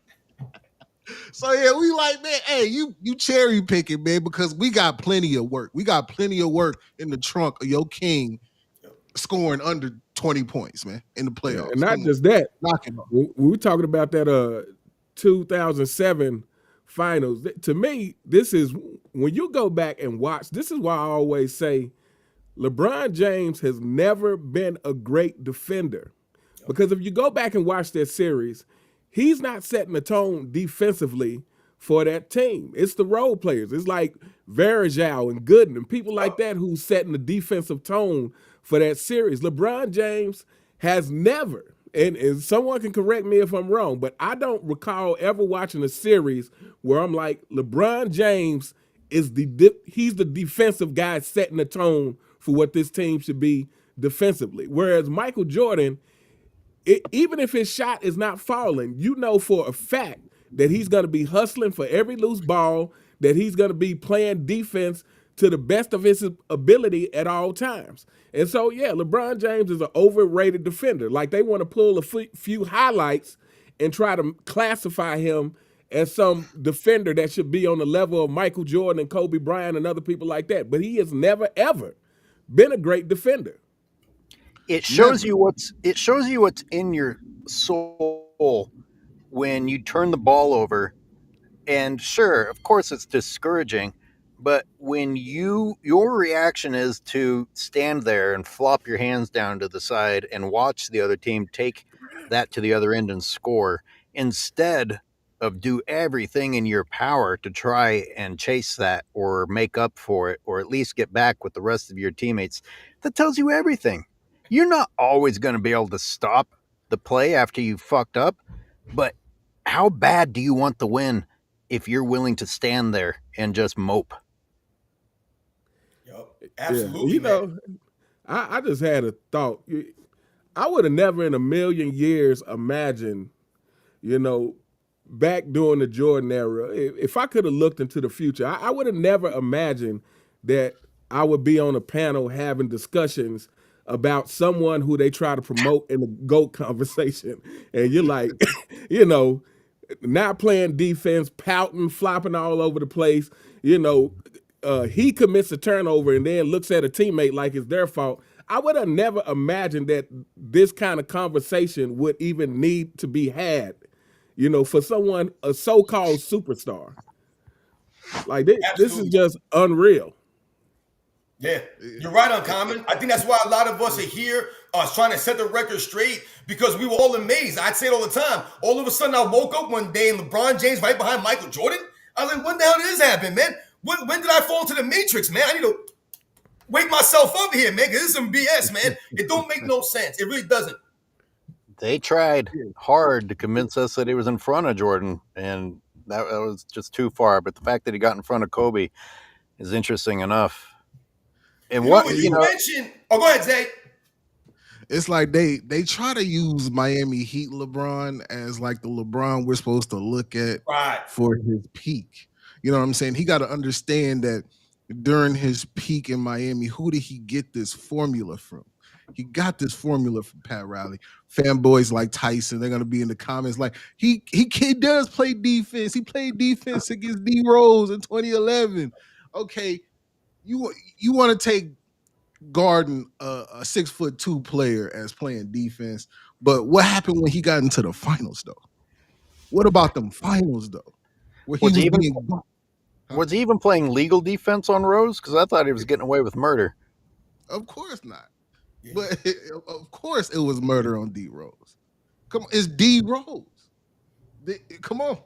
So yeah, we like, man, hey, you cherry picking, man, because we got plenty of work. We got plenty of work in the trunk of your king scoring under 20 points, man, in the playoffs. Yeah, and not just that. Knock him off. We were talking about that 2007 finals. To me, this is when you go back and watch, this is why I always say LeBron James has never been a great defender. Because if you go back and watch that series, he's not setting the tone defensively for that team. It's the role players. It's like Varejao and Gooden and people like that who's setting the defensive tone for that series. LeBron James has never, and someone can correct me if I'm wrong, but I don't recall ever watching a series where I'm like, LeBron James is he's the defensive guy setting the tone for what this team should be defensively. Whereas Michael Jordan, even if his shot is not falling, you know for a fact that he's going to be hustling for every loose ball, that he's going to be playing defense to the best of his ability at all times. And so, yeah, LeBron James is an overrated defender. Like, they want to pull a few highlights and try to classify him as some defender that should be on the level of Michael Jordan and Kobe Bryant and other people like that. But he has never, ever been a great defender. It shows you what's in your soul when you turn the ball over. And sure, of course it's discouraging, but when your reaction is to stand there and flop your hands down to the side and watch the other team take that to the other end and score, instead of do everything in your power to try and chase that or make up for it or at least get back with the rest of your teammates, that tells you everything. You're not always going to be able to stop the play after you fucked up, but how bad do you want the win if you're willing to stand there and just mope? Yep, absolutely. Yeah. You know, I just had a thought. I would have never in a million years imagined, you know, back during the Jordan era, if I could have looked into the future, I would have never imagined that I would be on a panel having discussions about someone who they try to promote in the GOAT conversation. And you're like, you know, not playing defense, pouting, flopping all over the place. You know, he commits a turnover and then looks at a teammate like it's their fault. I would have never imagined that this kind of conversation would even need to be had, you know, for someone, a so-called superstar. Like, this is just unreal. Yeah, you're right, Uncommon. I think that's why a lot of us are here trying to set the record straight because we were all amazed. I'd say it all the time. All of a sudden, I woke up one day and LeBron James right behind Michael Jordan. I was like, when the hell did this happen, man? When did I fall into the Matrix, man? I need to wake myself up here, man, because this is some BS, man. It don't make no sense. It really doesn't. They tried hard to convince us that he was in front of Jordan, and that was just too far. But the fact that he got in front of Kobe is interesting enough. And you mentioned, oh, go ahead, Zay. It's like they try to use Miami Heat LeBron as like the LeBron we're supposed to look at for his peak. You know what I'm saying? He got to understand that during his peak in Miami, who did he get this formula from? He got this formula from Pat Riley. Fanboys like Tyson, they're gonna be in the comments like he does play defense. He played defense against D Rose in 2011. Okay, you want to take guarding a 6'2" player as playing defense. But what happened when he got into the finals, though? What about them finals, though? Where he Was he was even being huh? was he even playing legal defense on Rose? Because I thought he was getting away with murder. Of course not. But of course it was murder on D Rose. Come on, it's D Rose. Come on.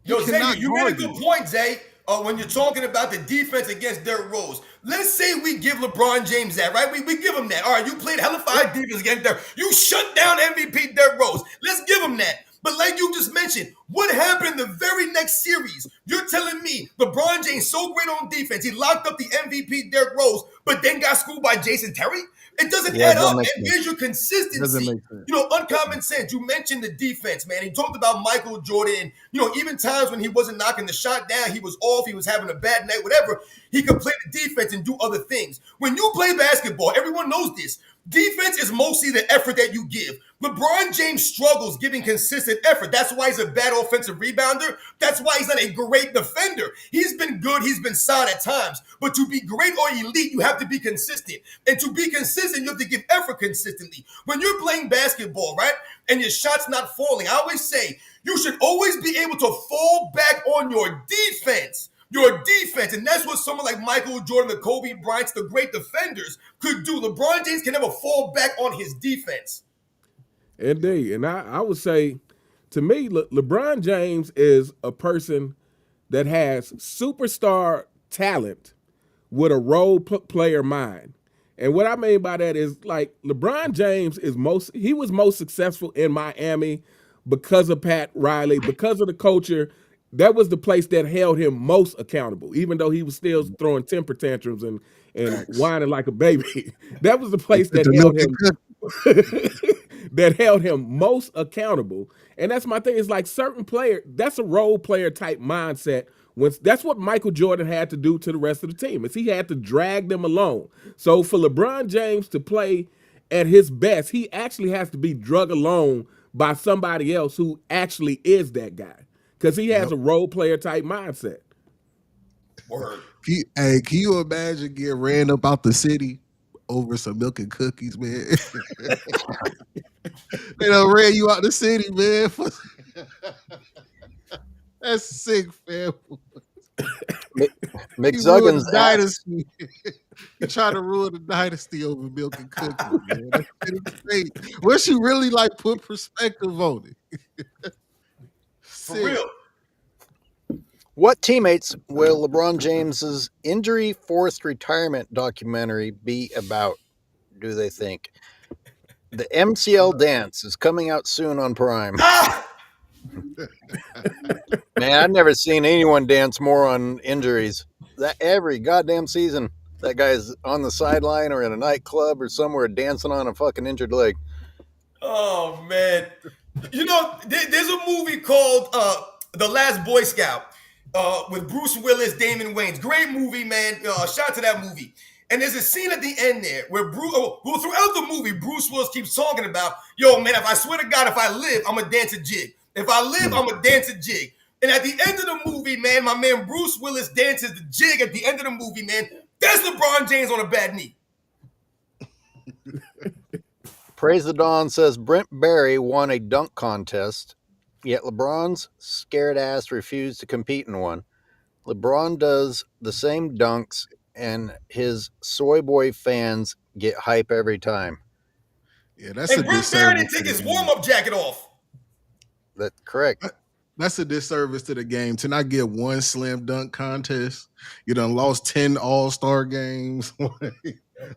You Yo, Zay, cannot you made a guard good D. point, Zay. When you're talking about the defense against Derrick Rose, let's say we give LeBron James that, right? We give him that. All right, you played hellified defense against Derrick. You shut down MVP Derrick Rose. Let's give him that. But like you just mentioned, what happened the very next series? You're telling me LeBron James so great on defense, he locked up the MVP Derrick Rose, but then got schooled by Jason Terry? It doesn't Yeah, add it doesn't up. make And sense. where's your Doesn't consistency? make sense. You know, uncommon sense. You mentioned the defense, man. He talked about Michael Jordan. You know, even times when he wasn't knocking the shot down, he was off, he was having a bad night, whatever. He could play the defense and do other things. When you play basketball, everyone knows this. Defense is mostly the effort that you give. LeBron James struggles giving consistent effort. That's why he's a bad offensive rebounder. That's why he's not a great defender. He's been good. He's been solid at times. But to be great or elite, you have to be consistent. And to be consistent, you have to give effort consistently. When you're playing basketball, right, and your shot's not falling, I always say you should always be able to fall back on your defense. Your defense, and that's what someone like Michael Jordan, the Kobe Bryants, the great defenders could do. LeBron James can never fall back on his defense. Indeed. And I would say, to me, LeBron James is a person that has superstar talent with a role player mind. And what I mean by that is, like, LeBron James he was most successful in Miami because of Pat Riley, because of the culture. That was the place that held him most accountable, even though he was still throwing temper tantrums and Facts. whining like a baby. That was the They place put that the held milk and him cookies. that held him most accountable. And that's my thing. It's like certain player, that's a role player type mindset. When that's what Michael Jordan had to do to the rest of the team, is he had to drag them along. So for LeBron James to play at his best, he actually has to be drug along by somebody else who actually is that guy, because he has Yep. a role player type mindset. Word. Can you imagine getting ran up out the city over some milk and cookies, man? They done ran you out the city, man. That's sick, fam. He ruined McZuggins the dynasty. He tried to ruin the dynasty over milk and cookies, man. That's insane. Once you really like put perspective on it. For Sick. real. What teammates will LeBron James's injury forced retirement documentary be about, do they think? The MCL dance is coming out soon on Prime. Ah! Man, I've never seen anyone dance more on injuries. That every goddamn season, that guy's on the sideline or in a nightclub or somewhere dancing on a fucking injured leg. Oh man. You know, there's a movie called The Last Boy Scout with Bruce Willis, Damon Wayans. Great movie, man. Shout out to that movie. And there's a scene at the end there where well, throughout the movie, Bruce Willis keeps talking about, yo, man, if I swear to God, if I live, I'm going to dance a jig. If I live, I'm going to dance a jig. And at the end of the movie, man, my man Bruce Willis dances the jig at the end of the movie, man. That's LeBron James on a bad knee. Praise the Dawn says Brent Barry won a dunk contest, yet LeBron's scared ass refused to compete in one. LeBron does the same dunks, and his soy boy fans get hype every time. Yeah, that's a And Brent Barry disservice didn't take to the his game. warm-up jacket off. That's correct. That's a disservice to the game to not get one slam dunk contest. You done lost 10 all-star games.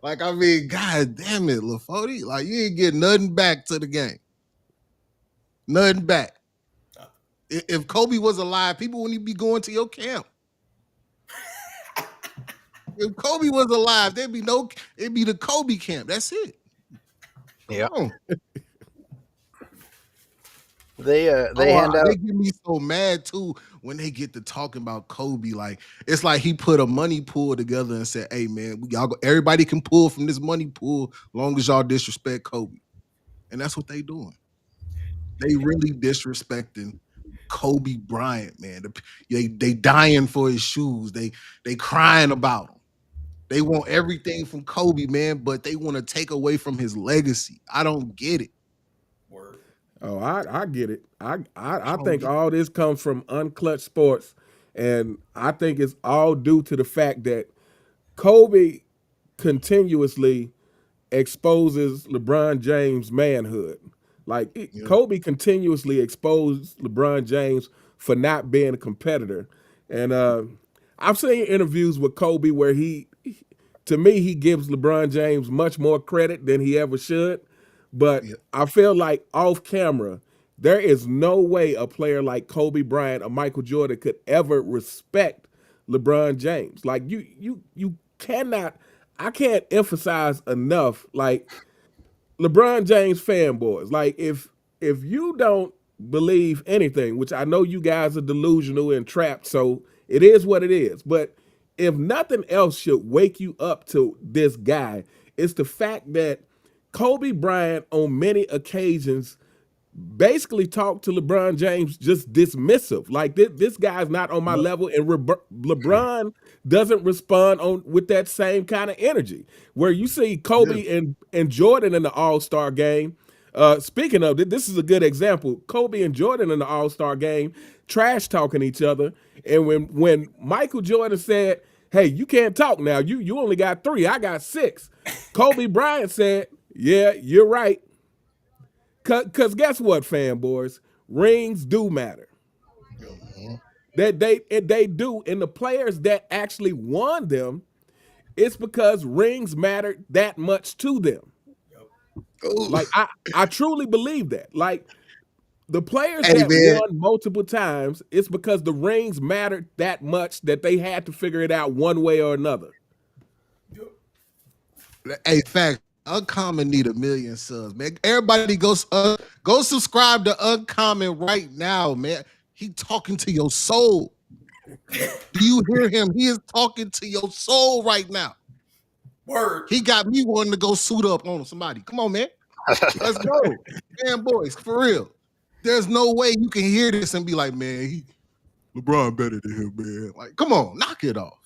Like, I mean, god damn it, LaFody. Like, you ain't getting nothing back to the game. Nothing back. If Kobe was alive, people wouldn't even be going to your camp. If Kobe was alive, it'd be the Kobe camp. That's it. Yeah. Oh. They hand out. They get me so mad too when they get to talking about Kobe. Like, it's like he put a money pool together and said, "Hey man, everybody can pull from this money pool, long as y'all disrespect Kobe." And that's what they doing. They really disrespecting Kobe Bryant, man. They dying for his shoes. They crying about him. They want everything from Kobe, man, but they want to take away from his legacy. I don't get it. Word. Oh, I get it. I I don't think get all this comes from unclutched sports, and I think it's all due to the fact that Kobe continuously exposes LeBron James' manhood. yeah. Kobe continuously exposed LeBron James for not being a competitor, and I've seen interviews with Kobe where to me, he gives LeBron James much more credit than he ever should. But Yeah. I feel like off camera, there is no way a player like Kobe Bryant or Michael Jordan could ever respect LeBron James. Like you cannot. I can't emphasize enough. Like LeBron James fanboys, like if you don't believe anything, which I know you guys are delusional and trapped, so it is what it is. But if nothing else should wake you up to this guy, it's the fact that Kobe Bryant on many occasions basically talked to LeBron James just dismissive. Like this guy's not on my Yep. level, and LeBron doesn't respond on with that same kind of energy. Where you see Yeah. Kobe and Jordan in the All Star game. Speaking of this is a good example. Kobe and Jordan in the All Star game, trash talking each other, and when Michael Jordan said, "Hey, you can't talk now. You only got 3. I got 6." Kobe Bryant said, "Yeah, you're right." Cause guess what, fanboys? Rings do matter. Mhm. That they do, and the players that actually won them, it's because rings mattered that much to them. Yep. Ooh. Like I truly believe that. Like the players Hey that man, won multiple times, it's because the rings mattered that much that they had to figure it out one way or another. Yep. hey, fact. Uncommon need 1,000,000 subs, man. Everybody go subscribe to Uncommon right now, man. He talking to your soul. Do you hear him? He is talking to your soul right now. Word. He got me wanting to go suit up on somebody. Come on, man. Let's go. Man, boys, for real. There's no way you can hear this and be like, man, LeBron better than him, man. Like, come on, knock it off.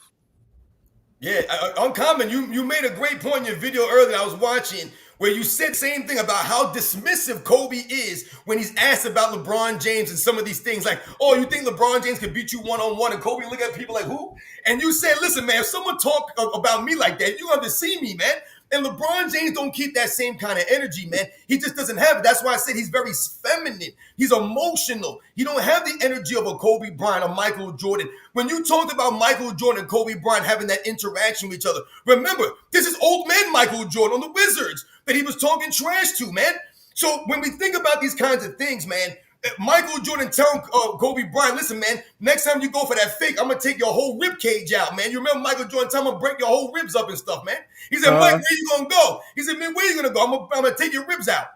Yeah, Uncommon, you made a great point in your video earlier. I was watching where you said the same thing about how dismissive Kobe is when he's asked about LeBron James and some of these things. Like, oh, you think LeBron James can beat you one-on-one? And Kobe look at people like, who? And you said, listen, man, if someone talk about me like that, you have to see me, man. And LeBron James don't keep that same kind of energy, man. He just doesn't have it. That's why I said he's very feminine. He's emotional. He don't have the energy of a Kobe Bryant or Michael Jordan. When you talked about Michael Jordan and Kobe Bryant having that interaction with each other, remember, this is old man Michael Jordan on the Wizards that he was talking trash to, man. So when we think about these kinds of things, man, Michael Jordan telling Kobe Bryant, listen, man, next time you go for that fake, I'm going to take your whole rib cage out, man. You remember Michael Jordan telling him, I'm going to break your whole ribs up and stuff, man. He said, Mike, where you going to go? He said, man, where you going to go? I'm going to take your ribs out.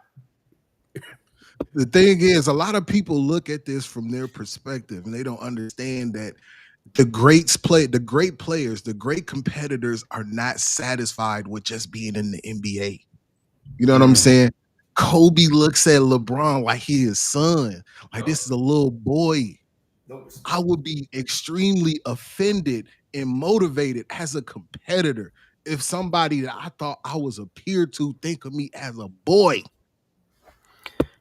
The thing is, a lot of people look at this from their perspective and they don't understand that the great players, the great competitors are not satisfied with just being in the NBA. You know what I'm saying? Kobe looks at LeBron like he is son, like this is a little boy. No, I would be extremely offended and motivated as a competitor if somebody that I thought I was a peer to think of me as a boy.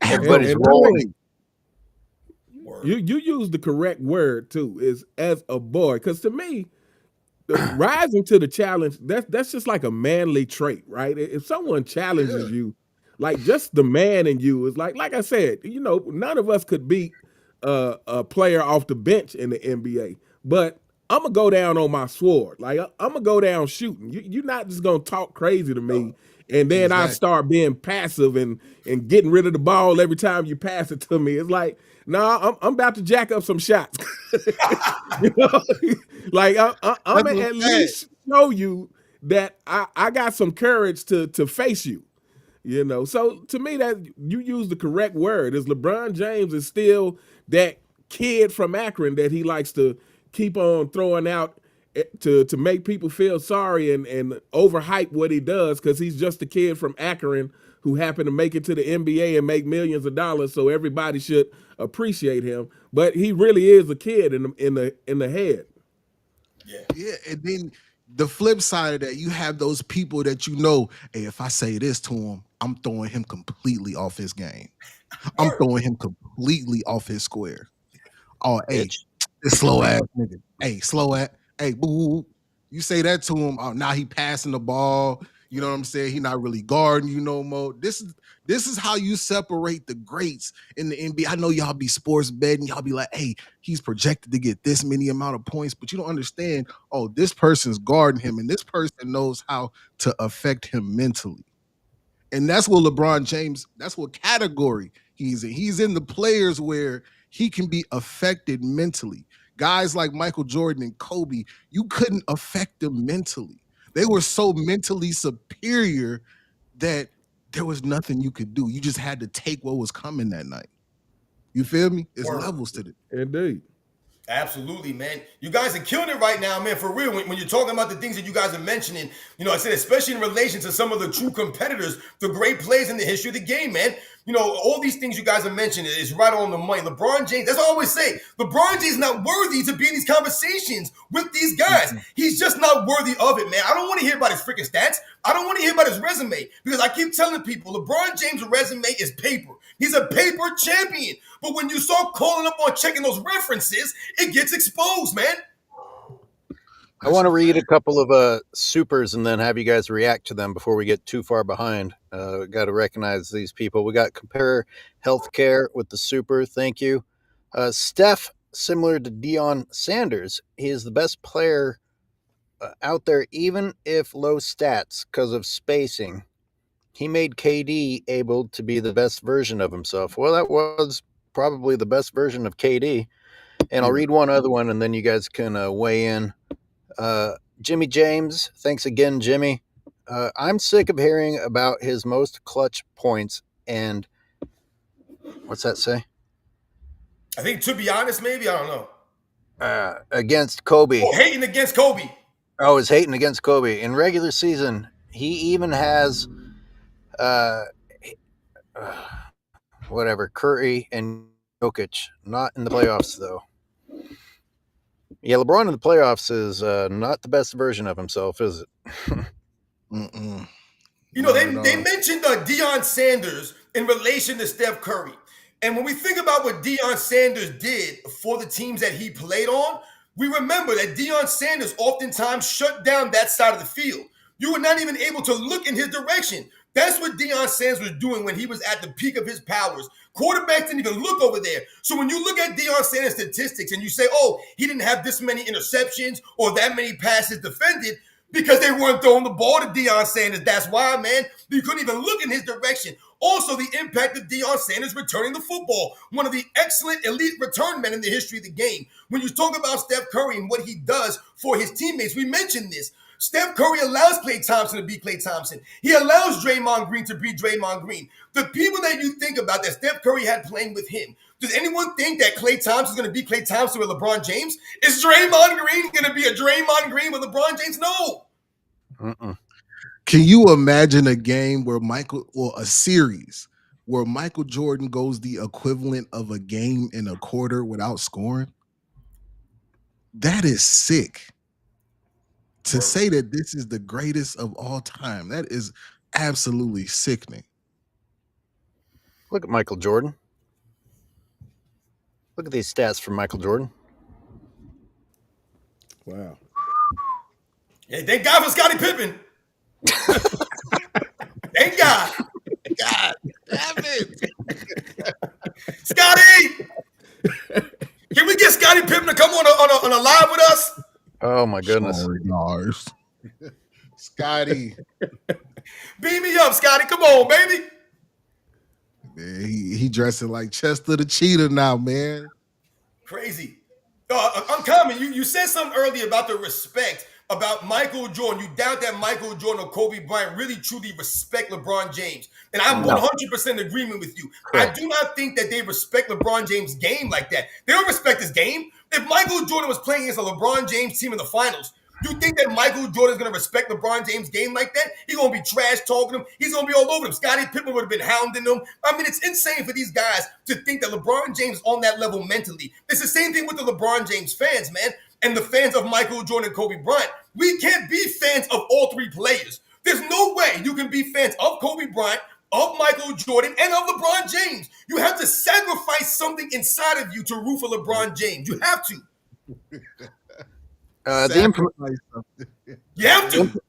As Everybody's a And I boy. mean, you use the correct word too, is as a boy. Because to me, rising to the challenge, that's just like a manly trait, right? If someone challenges Yeah. you, like just the man in you is like I said, none of us could beat a player off the bench in the NBA, but I'm gonna go down on my sword. Like I'm gonna go down shooting. You're not just gonna talk crazy to me, and then I Exactly. start being passive and getting rid of the ball every time you pass it to me. It's like, nah, I'm about to jack up some shots. You know? Like I'm That's gonna a at fact. least show you that I got some courage to face you. So to me, that you use the correct word. Is LeBron James is still that kid from Akron that he likes to keep on throwing out to make people feel sorry and overhype what he does because he's just a kid from Akron who happened to make it to the NBA and make millions of dollars, so everybody should appreciate him. But he really is a kid in the head. Yeah. Yeah, and then The flip side of that, you have those people that you know, hey, if I say this to him, I'm throwing him completely off his game. I'm throwing him completely off his square. Oh, hey, Bitch. this slow ass nigga. Hey, slow ass. Hey, boo. You say that to him. Oh, now he passing the ball. You know what I'm saying? He not really guarding you no more. This is how you separate the greats in the NBA. I know y'all be sports betting. Y'all be like, hey, he's projected to get this many amount of points, but you don't understand. Oh, this person's guarding him, and this person knows how to affect him mentally. And that's what LeBron James, that's what category he's in. He's in the players where he can be affected mentally. Guys like Michael Jordan and Kobe, you couldn't affect them mentally. They were so mentally superior that there was nothing you could do. You just had to take what was coming that night. You feel me? It's levels to it. Indeed. Absolutely, man. You guys are killing it right now, man. For real. When you're talking about the things that you guys are mentioning, I said, especially in relation to some of the true competitors, the great players in the history of the game, man. All these things you guys are mentioning is right on the money. LeBron James, that's what I always say. LeBron James is not worthy to be in these conversations with these guys. Mm-hmm. He's just not worthy of it, man. I don't want to hear about his freaking stats. I don't want to hear about his resume because I keep telling people LeBron James' resume is paper. He's a paper champion. But when you start calling up on checking those references, it gets exposed, man. I want to read a couple of supers and then have you guys react to them before we get too far behind. Got to recognize these people. We got Compare Healthcare with the super. Thank you. Steph, similar to Deion Sanders, he is the best player out there, even if low stats because of spacing. He made KD able to be the best version of himself. Well, that was probably the best version of KD. And I'll read one other one and then you guys can weigh in. Jimmy James, thanks again, Jimmy. I'm sick of hearing about his most clutch points and what's that say? I think, to be honest, maybe, I don't know. Against Kobe. Oh, hating against Kobe. Oh, he's hating against Kobe. In regular season, he even has Curry and Jokic. Not in the playoffs, though. Yeah, LeBron in the playoffs is not the best version of himself, is it? They mentioned Deion Sanders in relation to Steph Curry. And when we think about what Deion Sanders did for the teams that he played on, we remember that Deion Sanders oftentimes shut down that side of the field. You were not even able to look in his direction. That's what Deion Sanders was doing when he was at the peak of his powers. Quarterbacks didn't even look over there. So when you look at Deion Sanders' statistics and you say, oh, he didn't have this many interceptions or that many passes defended, because they weren't throwing the ball to Deion Sanders. That's why, man. You couldn't even look in his direction. Also, the impact of Deion Sanders returning the football. One of the excellent elite return men in the history of the game. When you talk about Steph Curry and what he does for his teammates, we mentioned this. Steph Curry allows Klay Thompson to be Klay Thompson. He allows Draymond Green to be Draymond Green. The people that you think about that Steph Curry had playing with him, does anyone think that Klay Thompson is going to be Klay Thompson with LeBron James? Is Draymond Green going to be a Draymond Green with LeBron James? No. Can you imagine a game where a series where Michael Jordan goes the equivalent of a game in a quarter without scoring? That is sick. To say that this is the greatest of all time, that is absolutely sickening. Look at Michael Jordan. Look at these stats from Michael Jordan. Wow. Hey, thank God for Scottie Pippen. Thank God. God damn it. Scotty! Can we get Scottie Pippen to come on a live with us? Oh, my goodness. Sorry, Lars. Scotty. Beam me up, Scotty. Come on, baby. Man, he dressing like Chester the Cheetah now, man. Crazy. Uncommon, you said something earlier about the respect about Michael Jordan. You doubt that Michael Jordan or Kobe Bryant really truly respect LeBron James. And I'm 100% in agreement with you. Correct. I do not think that they respect LeBron James' game like that. They don't respect his game. If Michael Jordan was playing against a LeBron James team in the finals, you think that Michael Jordan is going to respect LeBron James' game like that? He's going to be trash talking him. He's going to be all over him. Scottie Pippen would have been hounding him. I mean, it's insane for these guys to think that LeBron James is on that level mentally. It's the same thing with the LeBron James fans, man. and the fans of Michael Jordan and Kobe Bryant, we can't be fans of all three players. There's no way you can be fans of Kobe Bryant, of Michael Jordan, and of LeBron James. You have to sacrifice something inside of you to root for LeBron James. You have to. You have to.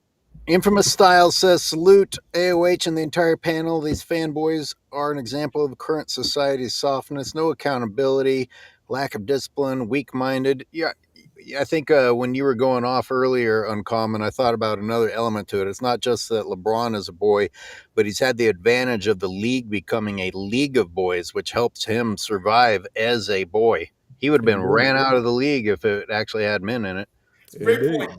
Infamous Style says, salute AOH and the entire panel. These fanboys are an example of current society's softness, no accountability, lack of discipline, weak-minded. Yeah, I think when you were going off earlier, Uncommon, I thought about another element to it. It's not just that LeBron is a boy, but he's had the advantage of the league becoming a league of boys, which helps him survive as a boy. He would have been ran out of the league if it actually had men in it. Great point.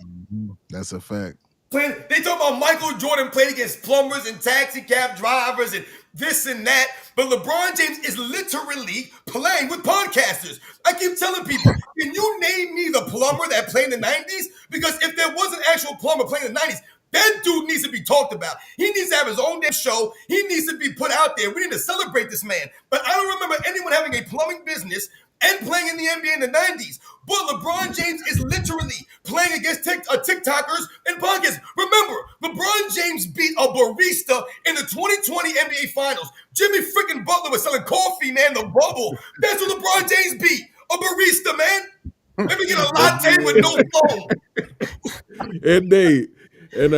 That's a fact. They talk about Michael Jordan played against plumbers and taxi cab drivers and this and that, but LeBron James is literally playing with podcasters. I keep telling people, can you name me the plumber that played in the 90s? Because if there was an actual plumber playing in the 90s, that dude needs to be talked about. He needs to have his own damn show. He needs to be put out there. We need to celebrate this man. But I don't remember anyone having a plumbing business and playing in the NBA in the 90s. But LeBron James is literally playing against TikTokers and podcasts. Remember, LeBron James beat a barista in the 2020 NBA Finals. Jimmy freaking Butler was selling coffee, man, the bubble. That's what LeBron James beat. A barista, man. Let me get a latte with no foam. Indeed. And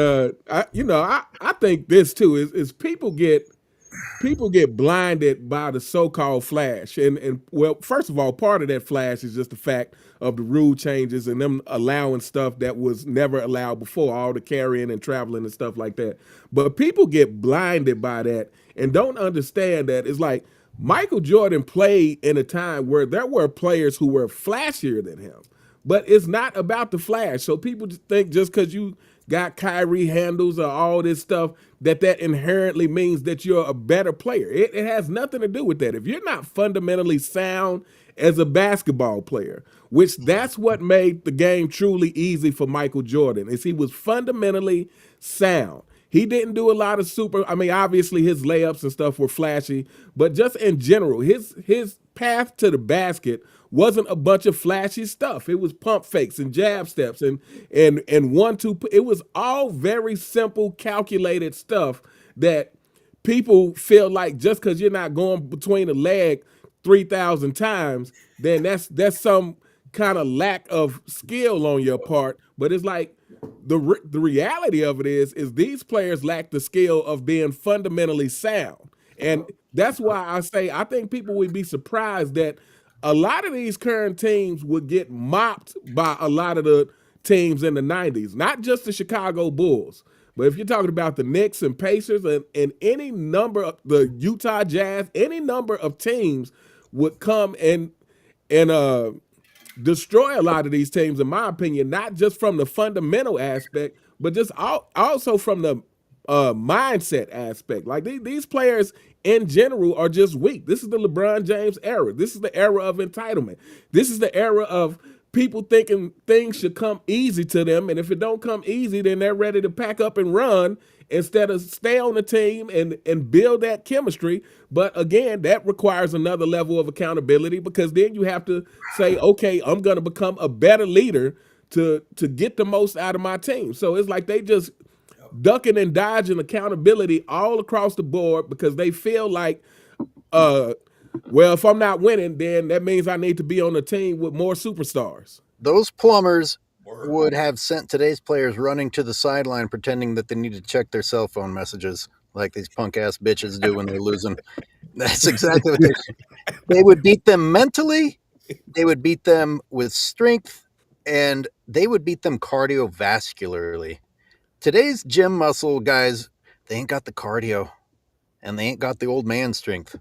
I think this too is people get blinded by the so-called flash. And well, first of all, part of that flash is just the fact of the rule changes and them allowing stuff that was never allowed before, all the carrying and traveling and stuff like that. But people get blinded by that and don't understand that it's like Michael Jordan played in a time where there were players who were flashier than him. But it's not about the flash. So people just think just because you got Kyrie handles or all this stuff, that inherently means that you're a better player. It has nothing to do with that. If you're not fundamentally sound as a basketball player, which that's what made the game truly easy for Michael Jordan, is he was fundamentally sound. He didn't do a lot of obviously his layups and stuff were flashy, but just in general, his path to the basket wasn't a bunch of flashy stuff. It was pump fakes and jab steps and 1-2. It was all very simple, calculated stuff that people feel like just because you're not going between the leg 3,000 times, then that's some kind of lack of skill on your part. But it's like the reality of it is these players lack the skill of being fundamentally sound. And that's why I say I think people would be surprised that a lot of these current teams would get mopped by a lot of the teams in the 90s, not just the Chicago Bulls. But if you're talking about the Knicks and Pacers and any number of the Utah Jazz, any number of teams would come and destroy a lot of these teams, in my opinion, not just from the fundamental aspect, but just also from the mindset aspect. Like these players in general are just weak. This is the LeBron James era. This is the era of entitlement. This is the era of people thinking things should come easy to them, and if it don't come easy, then they're ready to pack up and run instead of stay on the team and build that chemistry. But again, that requires another level of accountability, because then you have to say, okay, I'm going to become a better leader to get the most out of my team. So it's like they just ducking and dodging accountability all across the board because they feel like, well, if I'm not winning, then that means I need to be on a team with more superstars. Those plumbers would have sent today's players running to the sideline pretending that they need to check their cell phone messages like these punk-ass bitches do when they're losing. That's exactly what they would beat them mentally, they would beat them with strength, and they would beat them cardiovascularly. Today's gym muscle guys, they ain't got the cardio, and they ain't got the old man strength.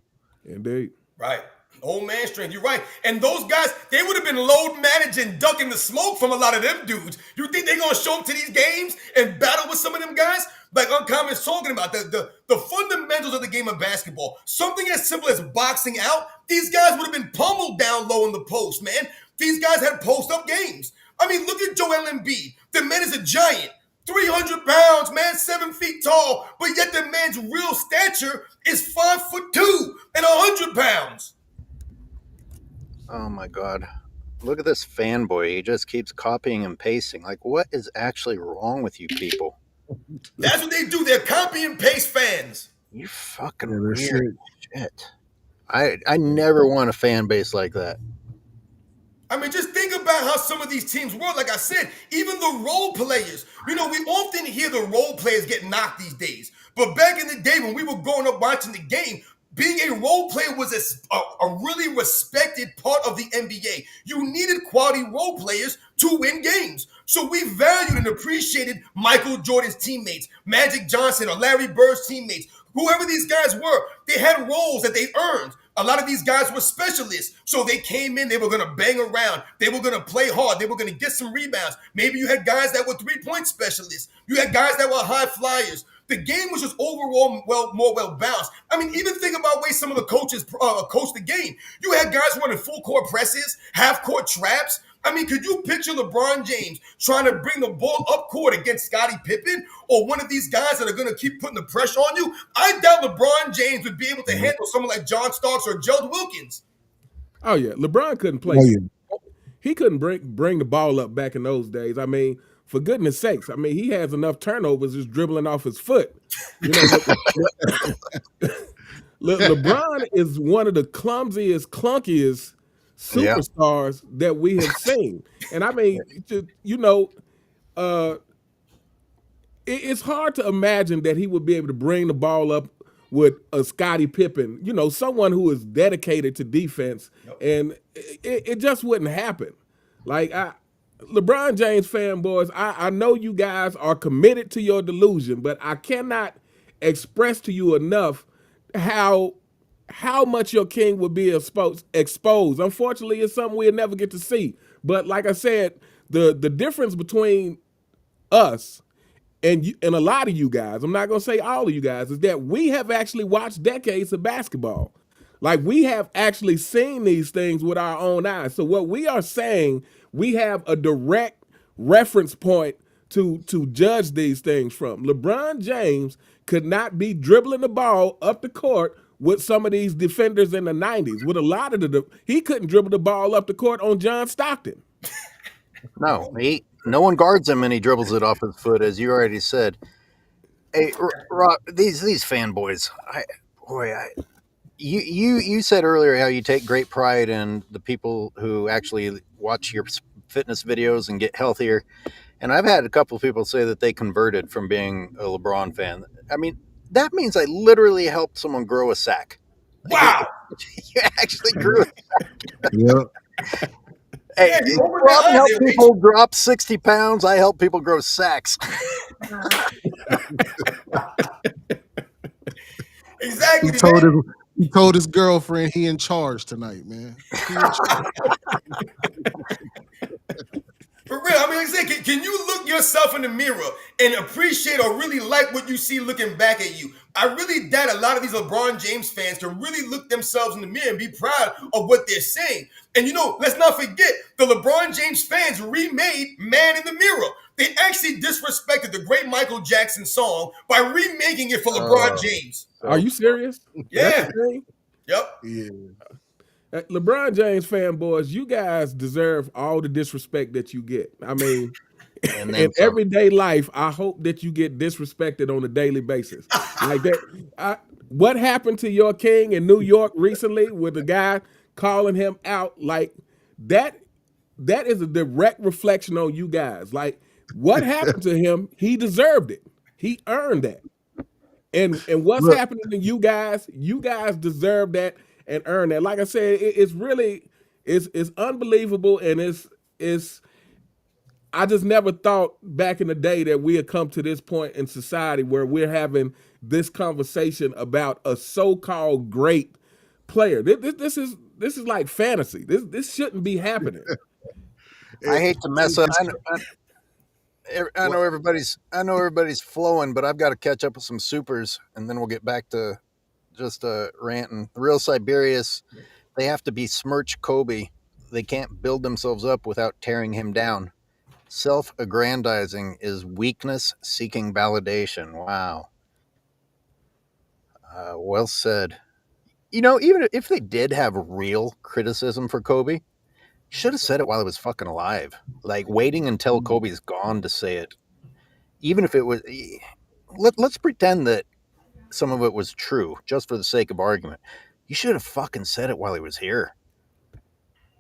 Indeed. Right. Old man strength. You're right. And those guys, they would have been load managing, ducking the smoke from a lot of them dudes. You think they're going to show up to these games and battle with some of them guys? Like Uncommon's talking about, the fundamentals of the game of basketball. Something as simple as boxing out, these guys would have been pummeled down low in the post, man. These guys had post-up games. I mean, look at Joel Embiid. The man is a giant. 300 pounds, man, 7 feet tall, but yet the man's real stature is 5'2" and 100 pounds. Oh my God. Look at this fanboy. He just keeps copying and pasting. Like, what is actually wrong with you people? That's what they do. They're copy and paste fans. You fucking Yeah, they're weird sick. shit. I never want a fan base like that. I mean, just think about how some of these teams work. Like I said, even the role players. We often hear the role players get knocked these days. But back in the day when we were growing up watching the game, being a role player was a really respected part of the NBA. You needed quality role players to win games. So we valued and appreciated Michael Jordan's teammates, Magic Johnson or Larry Bird's teammates, whoever these guys were. They had roles that they earned. A lot of these guys were specialists. So they came in, they were going to bang around. They were going to play hard. They were going to get some rebounds. Maybe you had guys that were three-point specialists. You had guys that were high flyers. The game was just overall more well balanced. I mean, even think about way some of the coaches coached the game. You had guys running full court presses, half court traps. I mean, could you picture LeBron James trying to bring the ball up court against Scottie Pippen or one of these guys that are going to keep putting the pressure on you? I doubt LeBron James would be able to handle someone like John Starks or Gerald Wilkins. Oh yeah, LeBron couldn't play. Oh, yeah. He couldn't bring the ball up back in those days. I mean, for goodness sakes, I mean he has enough turnovers just dribbling off his foot. You know, LeBron is one of the clumsiest, clunkiest superstars that we have seen. And I mean, it's hard to imagine that he would be able to bring the ball up with a Scottie Pippen, someone who is dedicated to defense, and it just wouldn't happen. Like LeBron James fanboys, I know you guys are committed to your delusion, but I cannot express to you enough how much your king would be exposed. Unfortunately, it's something we'll never get to see. But like I said, the difference between us and a lot of you guys, I'm not going to say all of you guys, is that we have actually watched decades of basketball. Like we have actually seen these things with our own eyes. So what we are saying, we have a direct reference point to judge these things from. LeBron James could not be dribbling the ball up the court with some of these defenders in the 90s. With a lot of he couldn't dribble the ball up the court on John Stockton. No, no one guards him, and he dribbles it off his foot, as you already said. Hey, Rob, these fanboys, you said earlier how you take great pride in the people who actually watch your fitness videos and get healthier. And I've had a couple of people say that they converted from being a LeBron fan. I mean, that means I literally helped someone grow a sack. Wow. You actually grew a sack. Yep. Hey, Yeah, Rob help people drop 60 pounds. I help people grow sacks. Exactly. He told his girlfriend he in charge tonight, man. For real, I mean, like I said, can you look yourself in the mirror and appreciate or really like what you see looking back at you? I really doubt a lot of these LeBron James fans can really look themselves in the mirror and be proud of what they're saying. And let's not forget, the LeBron James fans remade Man in the Mirror. They actually disrespected the great Michael Jackson song by remaking it for LeBron James. Are you serious? Yeah. Yep. Yeah. LeBron James fanboys, you guys deserve all the disrespect that you get. I mean, in everyday life, I hope that you get disrespected on a daily basis. Like that. What happened to your king in New York recently with a guy calling him out? Like that is a direct reflection on you guys. Like what happened to him, he deserved it. He earned that. And what's happening to you guys deserve that and earn that. Like I said, it's really it's unbelievable, and it's I just never thought back in the day that we had come to this point in society where we're having this conversation about a so-called great player. This is like fantasy. This shouldn't be happening. I hate to mess up. I know everybody's flowing, but I've got to catch up with some supers, and then we'll get back to just ranting. The real Siberius, they have to besmirch Kobe. They can't build themselves up without tearing him down. Self-aggrandizing is weakness seeking validation. Wow. Well said. Even if they did have real criticism for Kobe, should have said it while he was fucking alive. Like waiting until Kobe's gone to say it. Even if it was, let's pretend that some of it was true, just for the sake of argument. You should have fucking said it while he was here.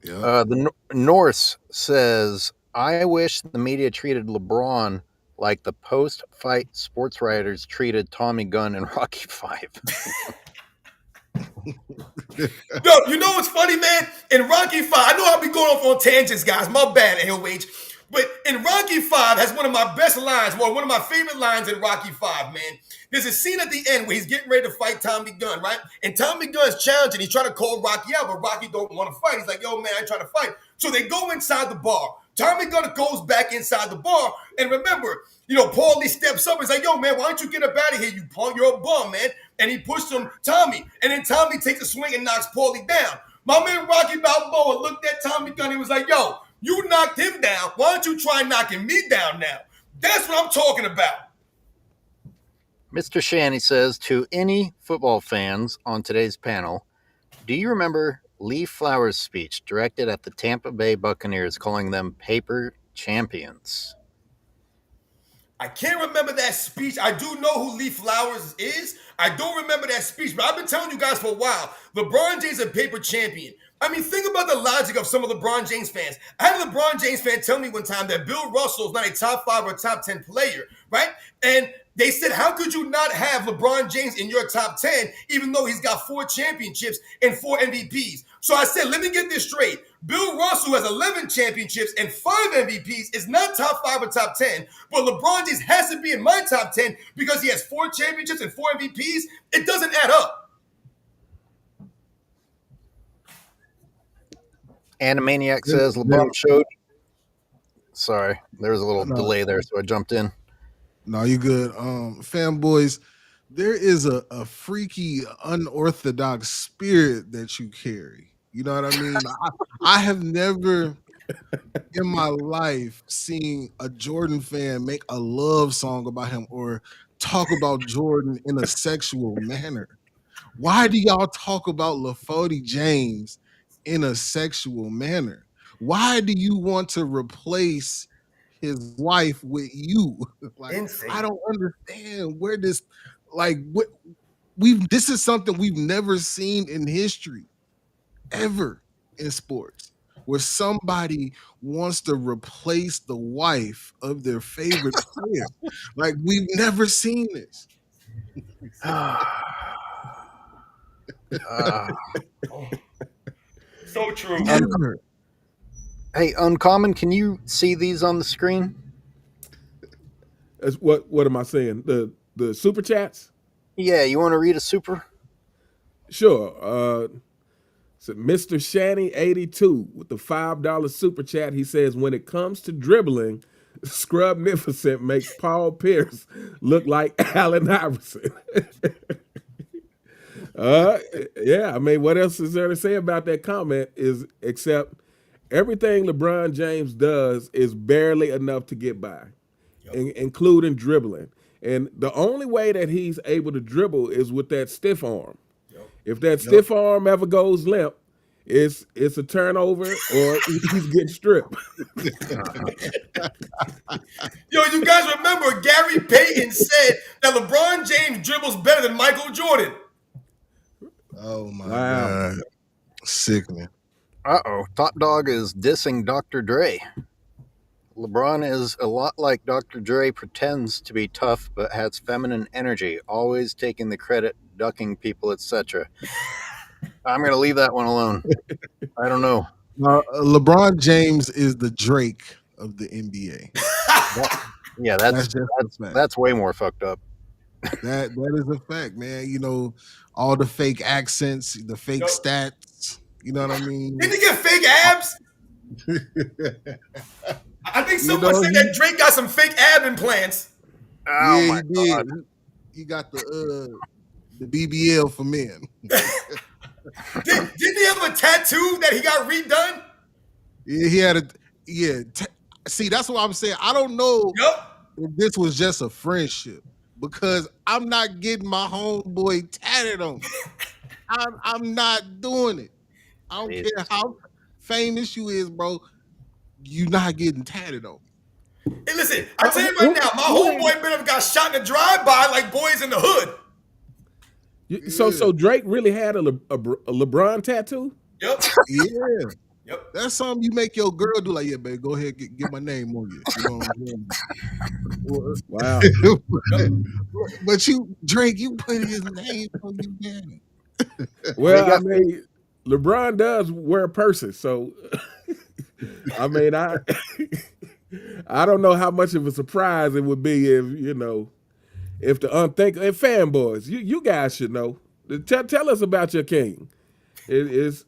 Yeah. The Norse says, I wish the media treated LeBron like the post-fight sports writers treated Tommy Gunn in Rocky Five. Yo, you know what's funny, man? In Rocky 5, I know I'll be going off on tangents, guys. My bad, LH. But in Rocky 5 has one of my best lines, one of my favorite lines in Rocky 5, man. There's a scene at the end where he's getting ready to fight Tommy Gunn, right? And Tommy Gunn's challenging. He's trying to call Rocky out, but Rocky don't want to fight. He's like, yo, man, I ain't trying to fight. So they go inside the bar. Tommy Gunn goes back inside the bar. And remember, Paulie steps up and is like, yo, man, why don't you get up out of here, you punk? You're a bum, man. And he pushed him, Tommy. And then Tommy takes a swing and knocks Paulie down. My man Rocky Balboa looked at Tommy Gunn and was like, yo, you knocked him down. Why don't you try knocking me down now? That's what I'm talking about. Mr. Shanny says, to any football fans on today's panel, do you remember Lee Flowers' speech directed at the Tampa Bay Buccaneers calling them paper champions? I can't remember that speech. I do know who Lee Flowers is. I don't remember that speech, but I've been telling you guys for a while, LeBron James is a paper champion. I mean, think about the logic of some of LeBron James fans. I had a LeBron James fan tell me one time that Bill Russell is not a top 5 or top 10 player, right? And they said, how could you not have LeBron James in your top 10, even though he's got 4 championships and 4 MVPs? So I said, let me get this straight. Bill Russell has 11 championships and 5 MVPs, is not top 5 or top 10, but LeBron James has to be in my top 10 because he has 4 championships and 4 MVPs. It doesn't add up. Animaniac says, LeBron showed. Sorry, there was a little delay there, so I jumped in. No, you good. Fanboys, there is a freaky, unorthodox spirit that you carry. You know what I mean? I have never in my life seen a Jordan fan make a love song about him or talk about Jordan in a sexual manner. Why do y'all talk about LaFody James in a sexual manner? Why do you want to replace his wife with you? Like, insane. I don't understand where this, this is something we've never seen in history, ever in sports, where somebody wants to replace the wife of their favorite player. Like, we've never seen this. So true. Hey, Uncommon, can you see these on the screen? What am I saying? The super chats? Yeah, you want to read a super? Sure. So Mr. Shanny 82 with the $5 super chat. He says, when it comes to dribbling, Scrubnificent makes Paul Pierce look like Allen Iverson. Yeah, I mean, what else is there to say about that comment is except everything LeBron James does is barely enough to get by, including dribbling. And the only way that he's able to dribble is with that stiff arm. If that stiff arm ever goes limp, it's a turnover or he's getting stripped. Yo, you guys remember Gary Payton said that LeBron James dribbles better than Michael Jordan. Oh my God. Sickening. Uh-oh. Top Dog is dissing Dr. Dre. LeBron is a lot like Dr. Dre, pretends to be tough but has feminine energy, always taking the credit, ducking people, etc. I'm going to leave that one alone. I don't know. LeBron James is the Drake of the NBA. That's way more fucked up. That is a fact, man. You know, all the fake accents, the fake stats. You know what I mean? Didn't he get fake abs? I think someone said that Drake got some fake ab implants. Oh yeah, he did. He got the BBL for men. Didn't he have a tattoo that he got redone? Yeah, he had see, that's what I'm saying. I don't know if this was just a friendship because I'm not getting my homeboy tatted on me. I'm not doing it. I don't care how famous you is, bro, you not getting tatted on. Hey, listen, I tell you right now, my homeboy Benham got shot in a drive-by like boys in the hood. So Drake really had a LeBron tattoo? Yep. Yeah. Yep. That's something you make your girl do. Like, yeah, baby, go ahead, get my name on you. You know what I'm saying? Wow. But you, Drake, you put his name on you, man. Well, I mean, LeBron does wear purses, so I mean, I don't know how much of a surprise it would be if the unthinkable fanboys, you guys should know. Tell us about your king. It's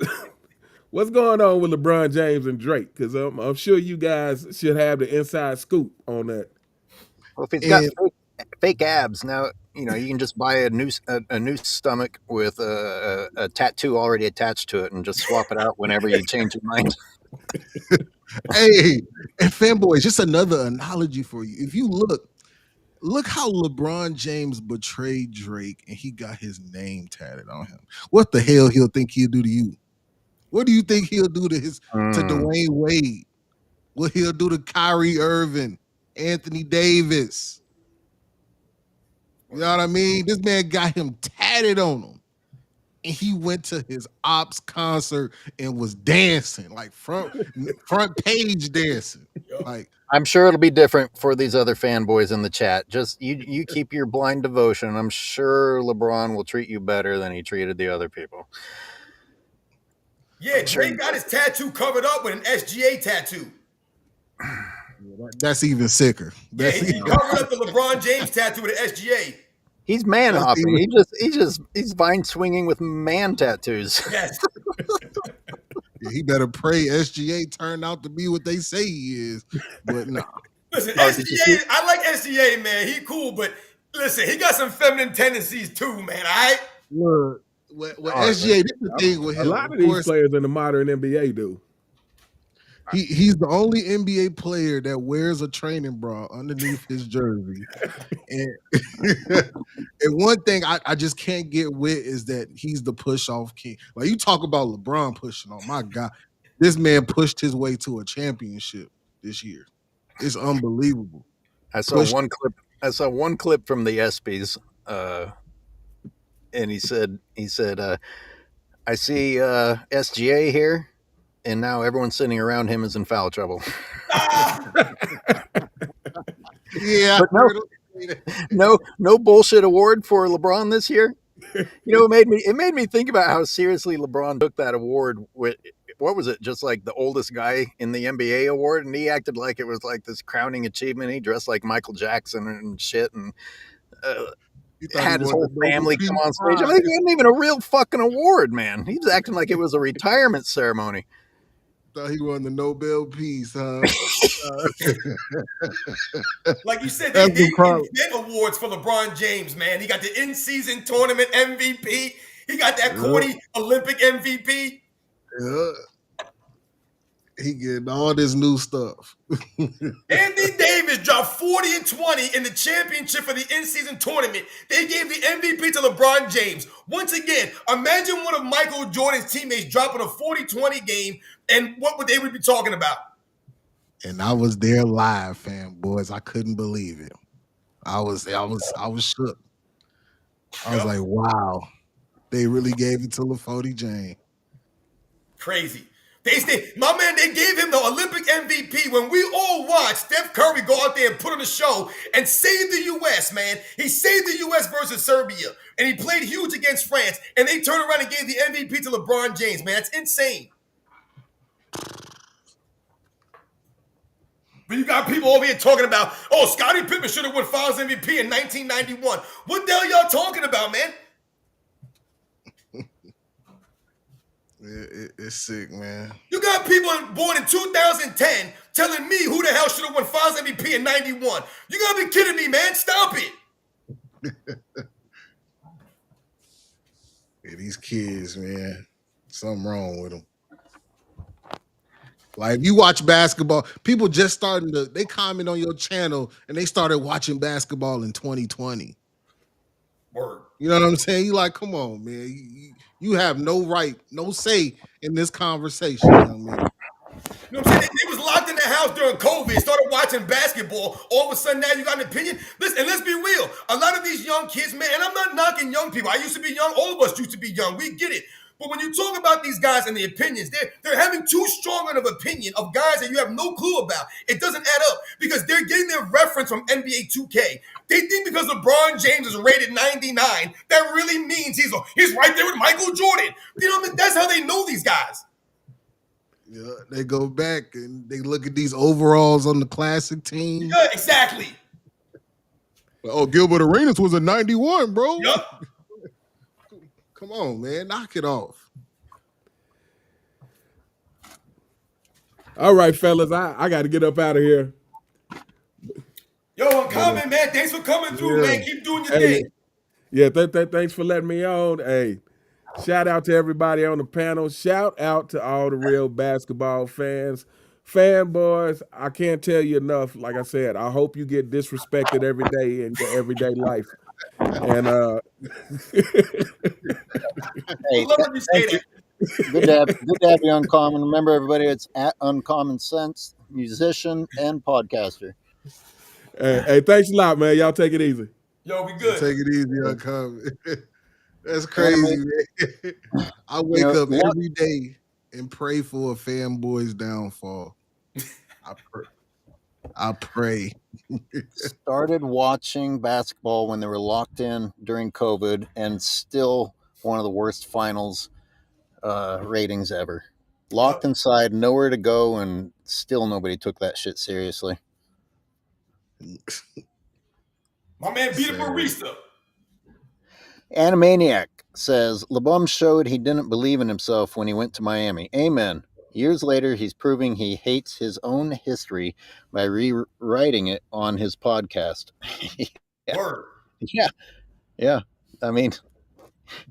what's going on with LeBron James and Drake? Because I'm sure you guys should have the inside scoop on that. Well, if he's got fake abs, now you can just buy a new stomach with a tattoo already attached to it and just swap it out whenever you change your mind. Hey, and fanboys, just another analogy for you. If you look how LeBron James betrayed Drake and he got his name tatted on him. What the hell he'll think he'll do to you? What do you think he'll do to Dwayne Wade? What he'll do to Kyrie Irving, Anthony Davis? You know what I mean? This man got him tatted on him. And he went to his ops concert and was dancing, like front page dancing. Like, I'm sure it'll be different for these other fanboys in the chat. Just you keep your blind devotion. I'm sure LeBron will treat you better than he treated the other people. Yeah, Drake got his tattoo covered up with an SGA tattoo. That's even sicker. Yeah, he covered up the LeBron James tattoo with an SGA. He's man hopping. He's vine swinging with man tattoos. Yes. Yeah, he better pray SGA turned out to be what they say he is. But no. Listen, SGA, I like SGA, man. He cool, but listen, he got some feminine tendencies too, man. All right. Look, SGA, this is the thing with him. A lot of these players in the modern NBA do. He's the only NBA player that wears a training bra underneath his jersey. And one thing I just can't get with is that he's the push-off king. Like, you talk about LeBron pushing on, my God. This man pushed his way to a championship this year. It's unbelievable. I saw one clip from the ESPYs, and he said, I see SGA here. And now everyone sitting around him is in foul trouble. Yeah. No bullshit award for LeBron this year. It made me think about how seriously LeBron took that award with, what was it? Just like the oldest guy in the NBA award. And he acted like it was like this crowning achievement. He dressed like Michael Jackson and shit. And had his whole family come on stage. I mean, it wasn't even a real fucking award, man. He was acting like it was a retirement ceremony. Thought he won the Nobel Peace, huh? Like you said, they gave awards for LeBron James, man. He got the in-season tournament MVP. He got that corny Olympic MVP. Yeah. He getting all this new stuff. Anthony Davis dropped 40 and 20 in the championship for the in-season tournament. They gave the MVP to LeBron James. Once again, imagine one of Michael Jordan's teammates dropping a 40-20 game, and what would they be talking about? And I was there live, fanboys. I couldn't believe it. I was shook. I was like, wow, they really gave it to LaFody James. Crazy. They gave him the Olympic MVP when we all watched Steph Curry go out there and put on a show and save the U.S., man. He saved the U.S. versus Serbia, and he played huge against France, and they turned around and gave the MVP to LeBron James, man. That's insane. But you got people over here talking about, oh, Scottie Pippen should have won Finals MVP in 1991. What the hell y'all talking about, man? It's sick, man. You got people born in 2010 telling me who the hell should have won Finals MVP in 91. You gotta be kidding me, man. Stop it. Yeah, these kids, man. Something wrong with them. Like, if you watch basketball, people just they comment on your channel and they started watching basketball in 2020. Word. You know what I'm saying? You like, come on, man. You have no right, no say in this conversation, young man. You know what I'm saying? They was locked in their house during COVID, started watching basketball. All of a sudden now you got an opinion. Listen, and let's be real. A lot of these young kids, man, and I'm not knocking young people. I used to be young. All of us used to be young. We get it. But when you talk about these guys and the opinions, they're having too strong of an opinion of guys that you have no clue about. It doesn't add up because they're getting their reference from NBA 2K. They think because LeBron James is rated 99, that really means he's right there with Michael Jordan. You know what I mean? That's how they know these guys. Yeah, they go back and they look at these overalls on the classic team. Yeah, exactly. Oh, Gilbert Arenas was a 91, bro. Yep. Come on, man. Knock it off. All right, fellas, I got to get up out of here. Yo, I'm coming, man. Thanks for coming through, man. Keep doing your thing. Yeah, thanks for letting me on. Hey, shout out to everybody on the panel. Shout out to all the real basketball fans. Fanboys, I can't tell you enough. Like I said, I hope you get disrespected every day in your everyday life. And Hey, thank you. Good to have you, Uncommon. Remember, everybody, it's at Uncommon Sense, musician and podcaster. Hey, thanks a lot, man. Y'all take it easy. Yo, we good. Take it easy, Uncommon. That's crazy, man. I wake up every day and pray for a fanboy's downfall. I pray. Started watching basketball when they were locked in during COVID, and still one of the worst finals ratings ever. Locked inside, nowhere to go, and still nobody took that shit seriously. My man beat a barista. Animaniac says, LeBron showed he didn't believe in himself when he went to Miami. Amen. Years later, he's proving he hates his own history by rewriting it on his podcast. Word. Yeah. I mean,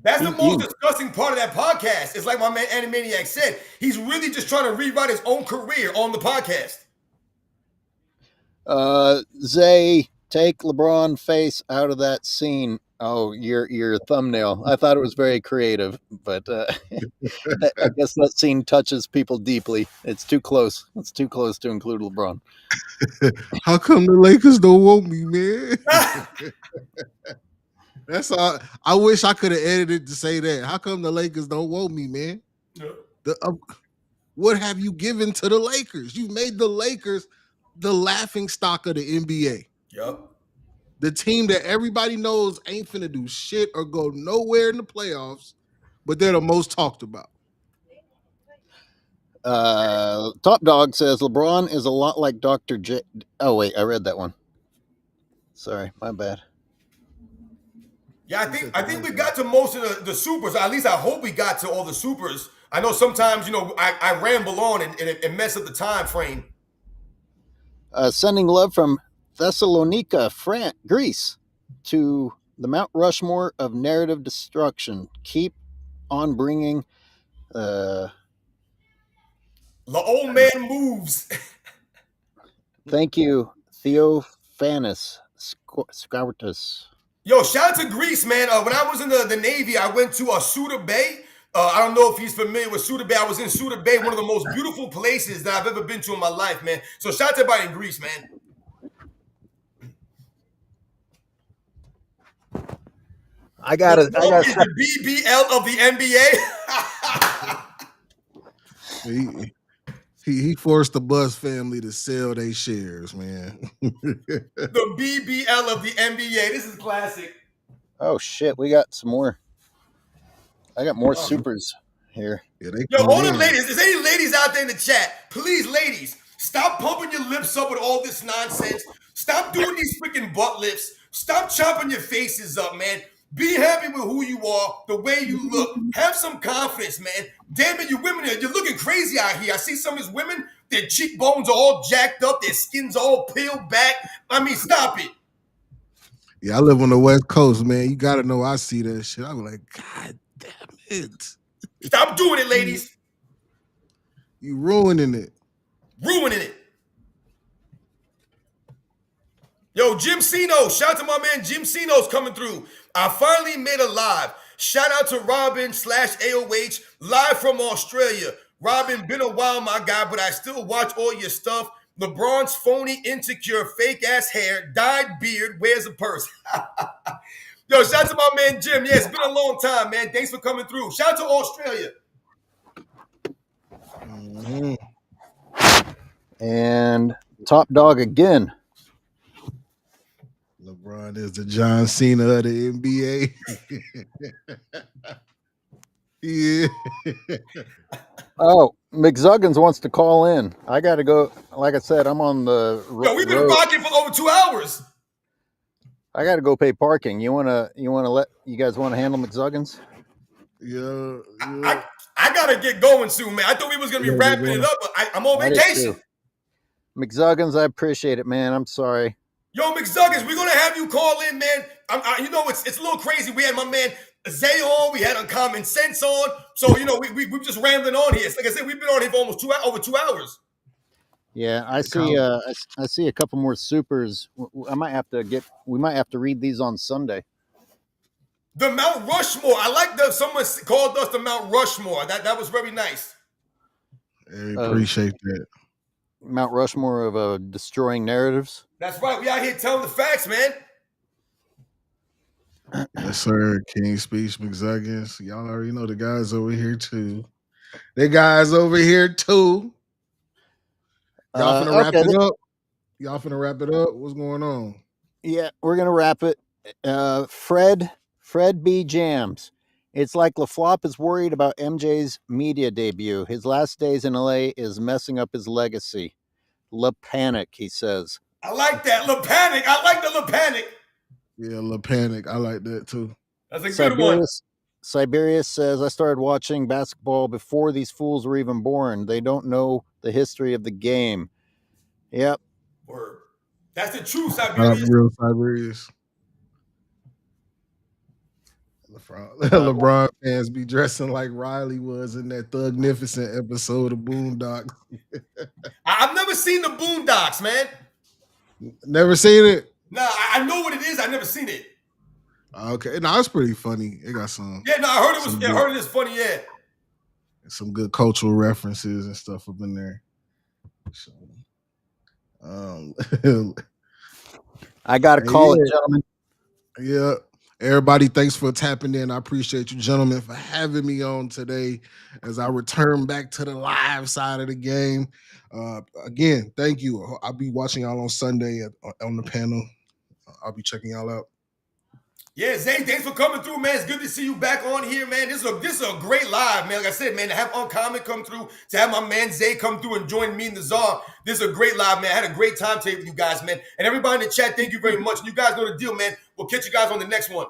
that's the most disgusting part of that podcast. It's like my man Animaniac said. He's really just trying to rewrite his own career on the podcast. Zay, take LeBron face out of that scene. Oh, your thumbnail. I thought it was very creative, but I guess that scene touches people deeply. It's too close. It's too close to include LeBron. How come the Lakers don't want me, man? That's all. I wish I could have edited to say that. How come the Lakers don't want me, man? Yeah. What have you given to the Lakers? You've made the Lakers the laughing stock of the NBA. Yep. The team that everybody knows ain't finna do shit or go nowhere in the playoffs, but they're the most talked about. Top Dog says LeBron is a lot like Dr. J. Oh, wait, I read that one. Sorry, my bad. Yeah, I think we got to most of the supers. At least I hope we got to all the supers. I know sometimes, I ramble on and mess up the time frame. Sending love from Thessalonica, Greece, to the Mount Rushmore of narrative destruction. Keep on bringing. The old man moves. Thank you, Theophanis Scourtus. Yo, shout out to Greece, man. When I was in the Navy, I went to Suda Bay. I don't know if he's familiar with Suda Bay. I was in Suda Bay, one of the most beautiful places that I've ever been to in my life, man. So shout out to everybody in Greece, man. I got the BBL of the NBA. He forced the Buzz family to sell their shares, man. The BBL of the NBA. This is classic. Oh shit, we got some more. I got more supers here. Yeah, all the ladies. Is there any ladies out there in the chat? Please, ladies, stop pumping your lips up with all this nonsense. Stop doing these freaking butt lifts. Stop chopping your faces up, man. Be happy with who you are, the way you look. Have some confidence, man. Damn it, you women, you're looking crazy out here. I see some of these women, their cheekbones are all jacked up, their skin's all peeled back. I mean, stop it. Yeah, I live on the West Coast, man. You got to know I see that shit. I'm like, God damn it. Stop doing it, ladies. You ruining it. Ruining it. Yo, Jim Sino. Shout out to my man Jim Sino's coming through. I finally made a live. Shout out to Robin / AOH live from Australia. Robin, been a while, my guy, but I still watch all your stuff. LeBron's phony, insecure, fake ass hair, dyed beard, wears a purse. Yo, shout out to my man Jim. Yeah, it's been a long time, man. Thanks for coming through. Shout out to Australia. Mhm. And top dog again. LeBron is the John Cena of the NBA. Yeah. Oh, McZuggins wants to call in. I got to go. Like I said, I'm on the Yo, we've been road. rocking for over 2 hours. I got to go pay parking. You guys want to handle McZuggins? Yeah. I gotta get going soon, man. I thought we was gonna be Yeah, wrapping we're it going. up, but I'm on That is vacation. true. McZuggins, I appreciate it, man. I'm sorry. Yo, McZuggins, we're gonna have you call in, man. You know, it's a little crazy. We had my man Zay on, we had Uncommon Sense on. So, you know, we just rambling on here. Like I said, we've been on here for almost over 2 hours. Yeah, I see. I see a couple more supers. We might have to read these on Sunday. The Mount Rushmore. I like someone called us the Mount Rushmore. That was very nice. I appreciate that. Mount Rushmore of destroying narratives. That's right. We out here telling the facts, man. Yes, sir. King Speech, McZuggins. Y'all already know the guys over here too. The guys over here too. Y'all finna wrap it up. Y'all finna wrap it up. What's going on? Yeah, we're gonna wrap it. Fred B. Jams. It's like LaFlop is worried about MJ's media debut. His last days in LA is messing up his legacy. Le Panic, he says. I like that. Le Panic. I like the Le Panic. Yeah, Le Panic. I like that too. That's a good one. Siberius says, I started watching basketball before these fools were even born. They don't know the history of the game. Yep. Word. That's the truth, Siberius. Real Siberius. LeBron fans be dressing like Riley was in that Thugnificent episode of Boondocks. I've never seen the Boondocks, man. Never seen it? Nah, I know what it is. I've never seen it. Okay, no, it's pretty funny. It got some. Yeah, no, I heard it was. I heard it is funny. Yeah, some good cultural references and stuff up in there. So, I gotta call it, gentlemen. Yeah. Everybody, thanks for tapping in. I appreciate you, gentlemen, for having me on today as I return back to the live side of the game. Again, thank you. I'll be watching y'all on Sunday on the panel. I'll be checking y'all out. Yeah, Zay, thanks for coming through, man. It's good to see you back on here, man. This is a great live, man. Like I said, man, to have Uncommon come through, to have my man Zay come through and join me and the Czar. This is a great live, man. I had a great time today with you guys, man. And everybody in the chat, thank you very much. And you guys know the deal, man. We'll catch you guys on the next one.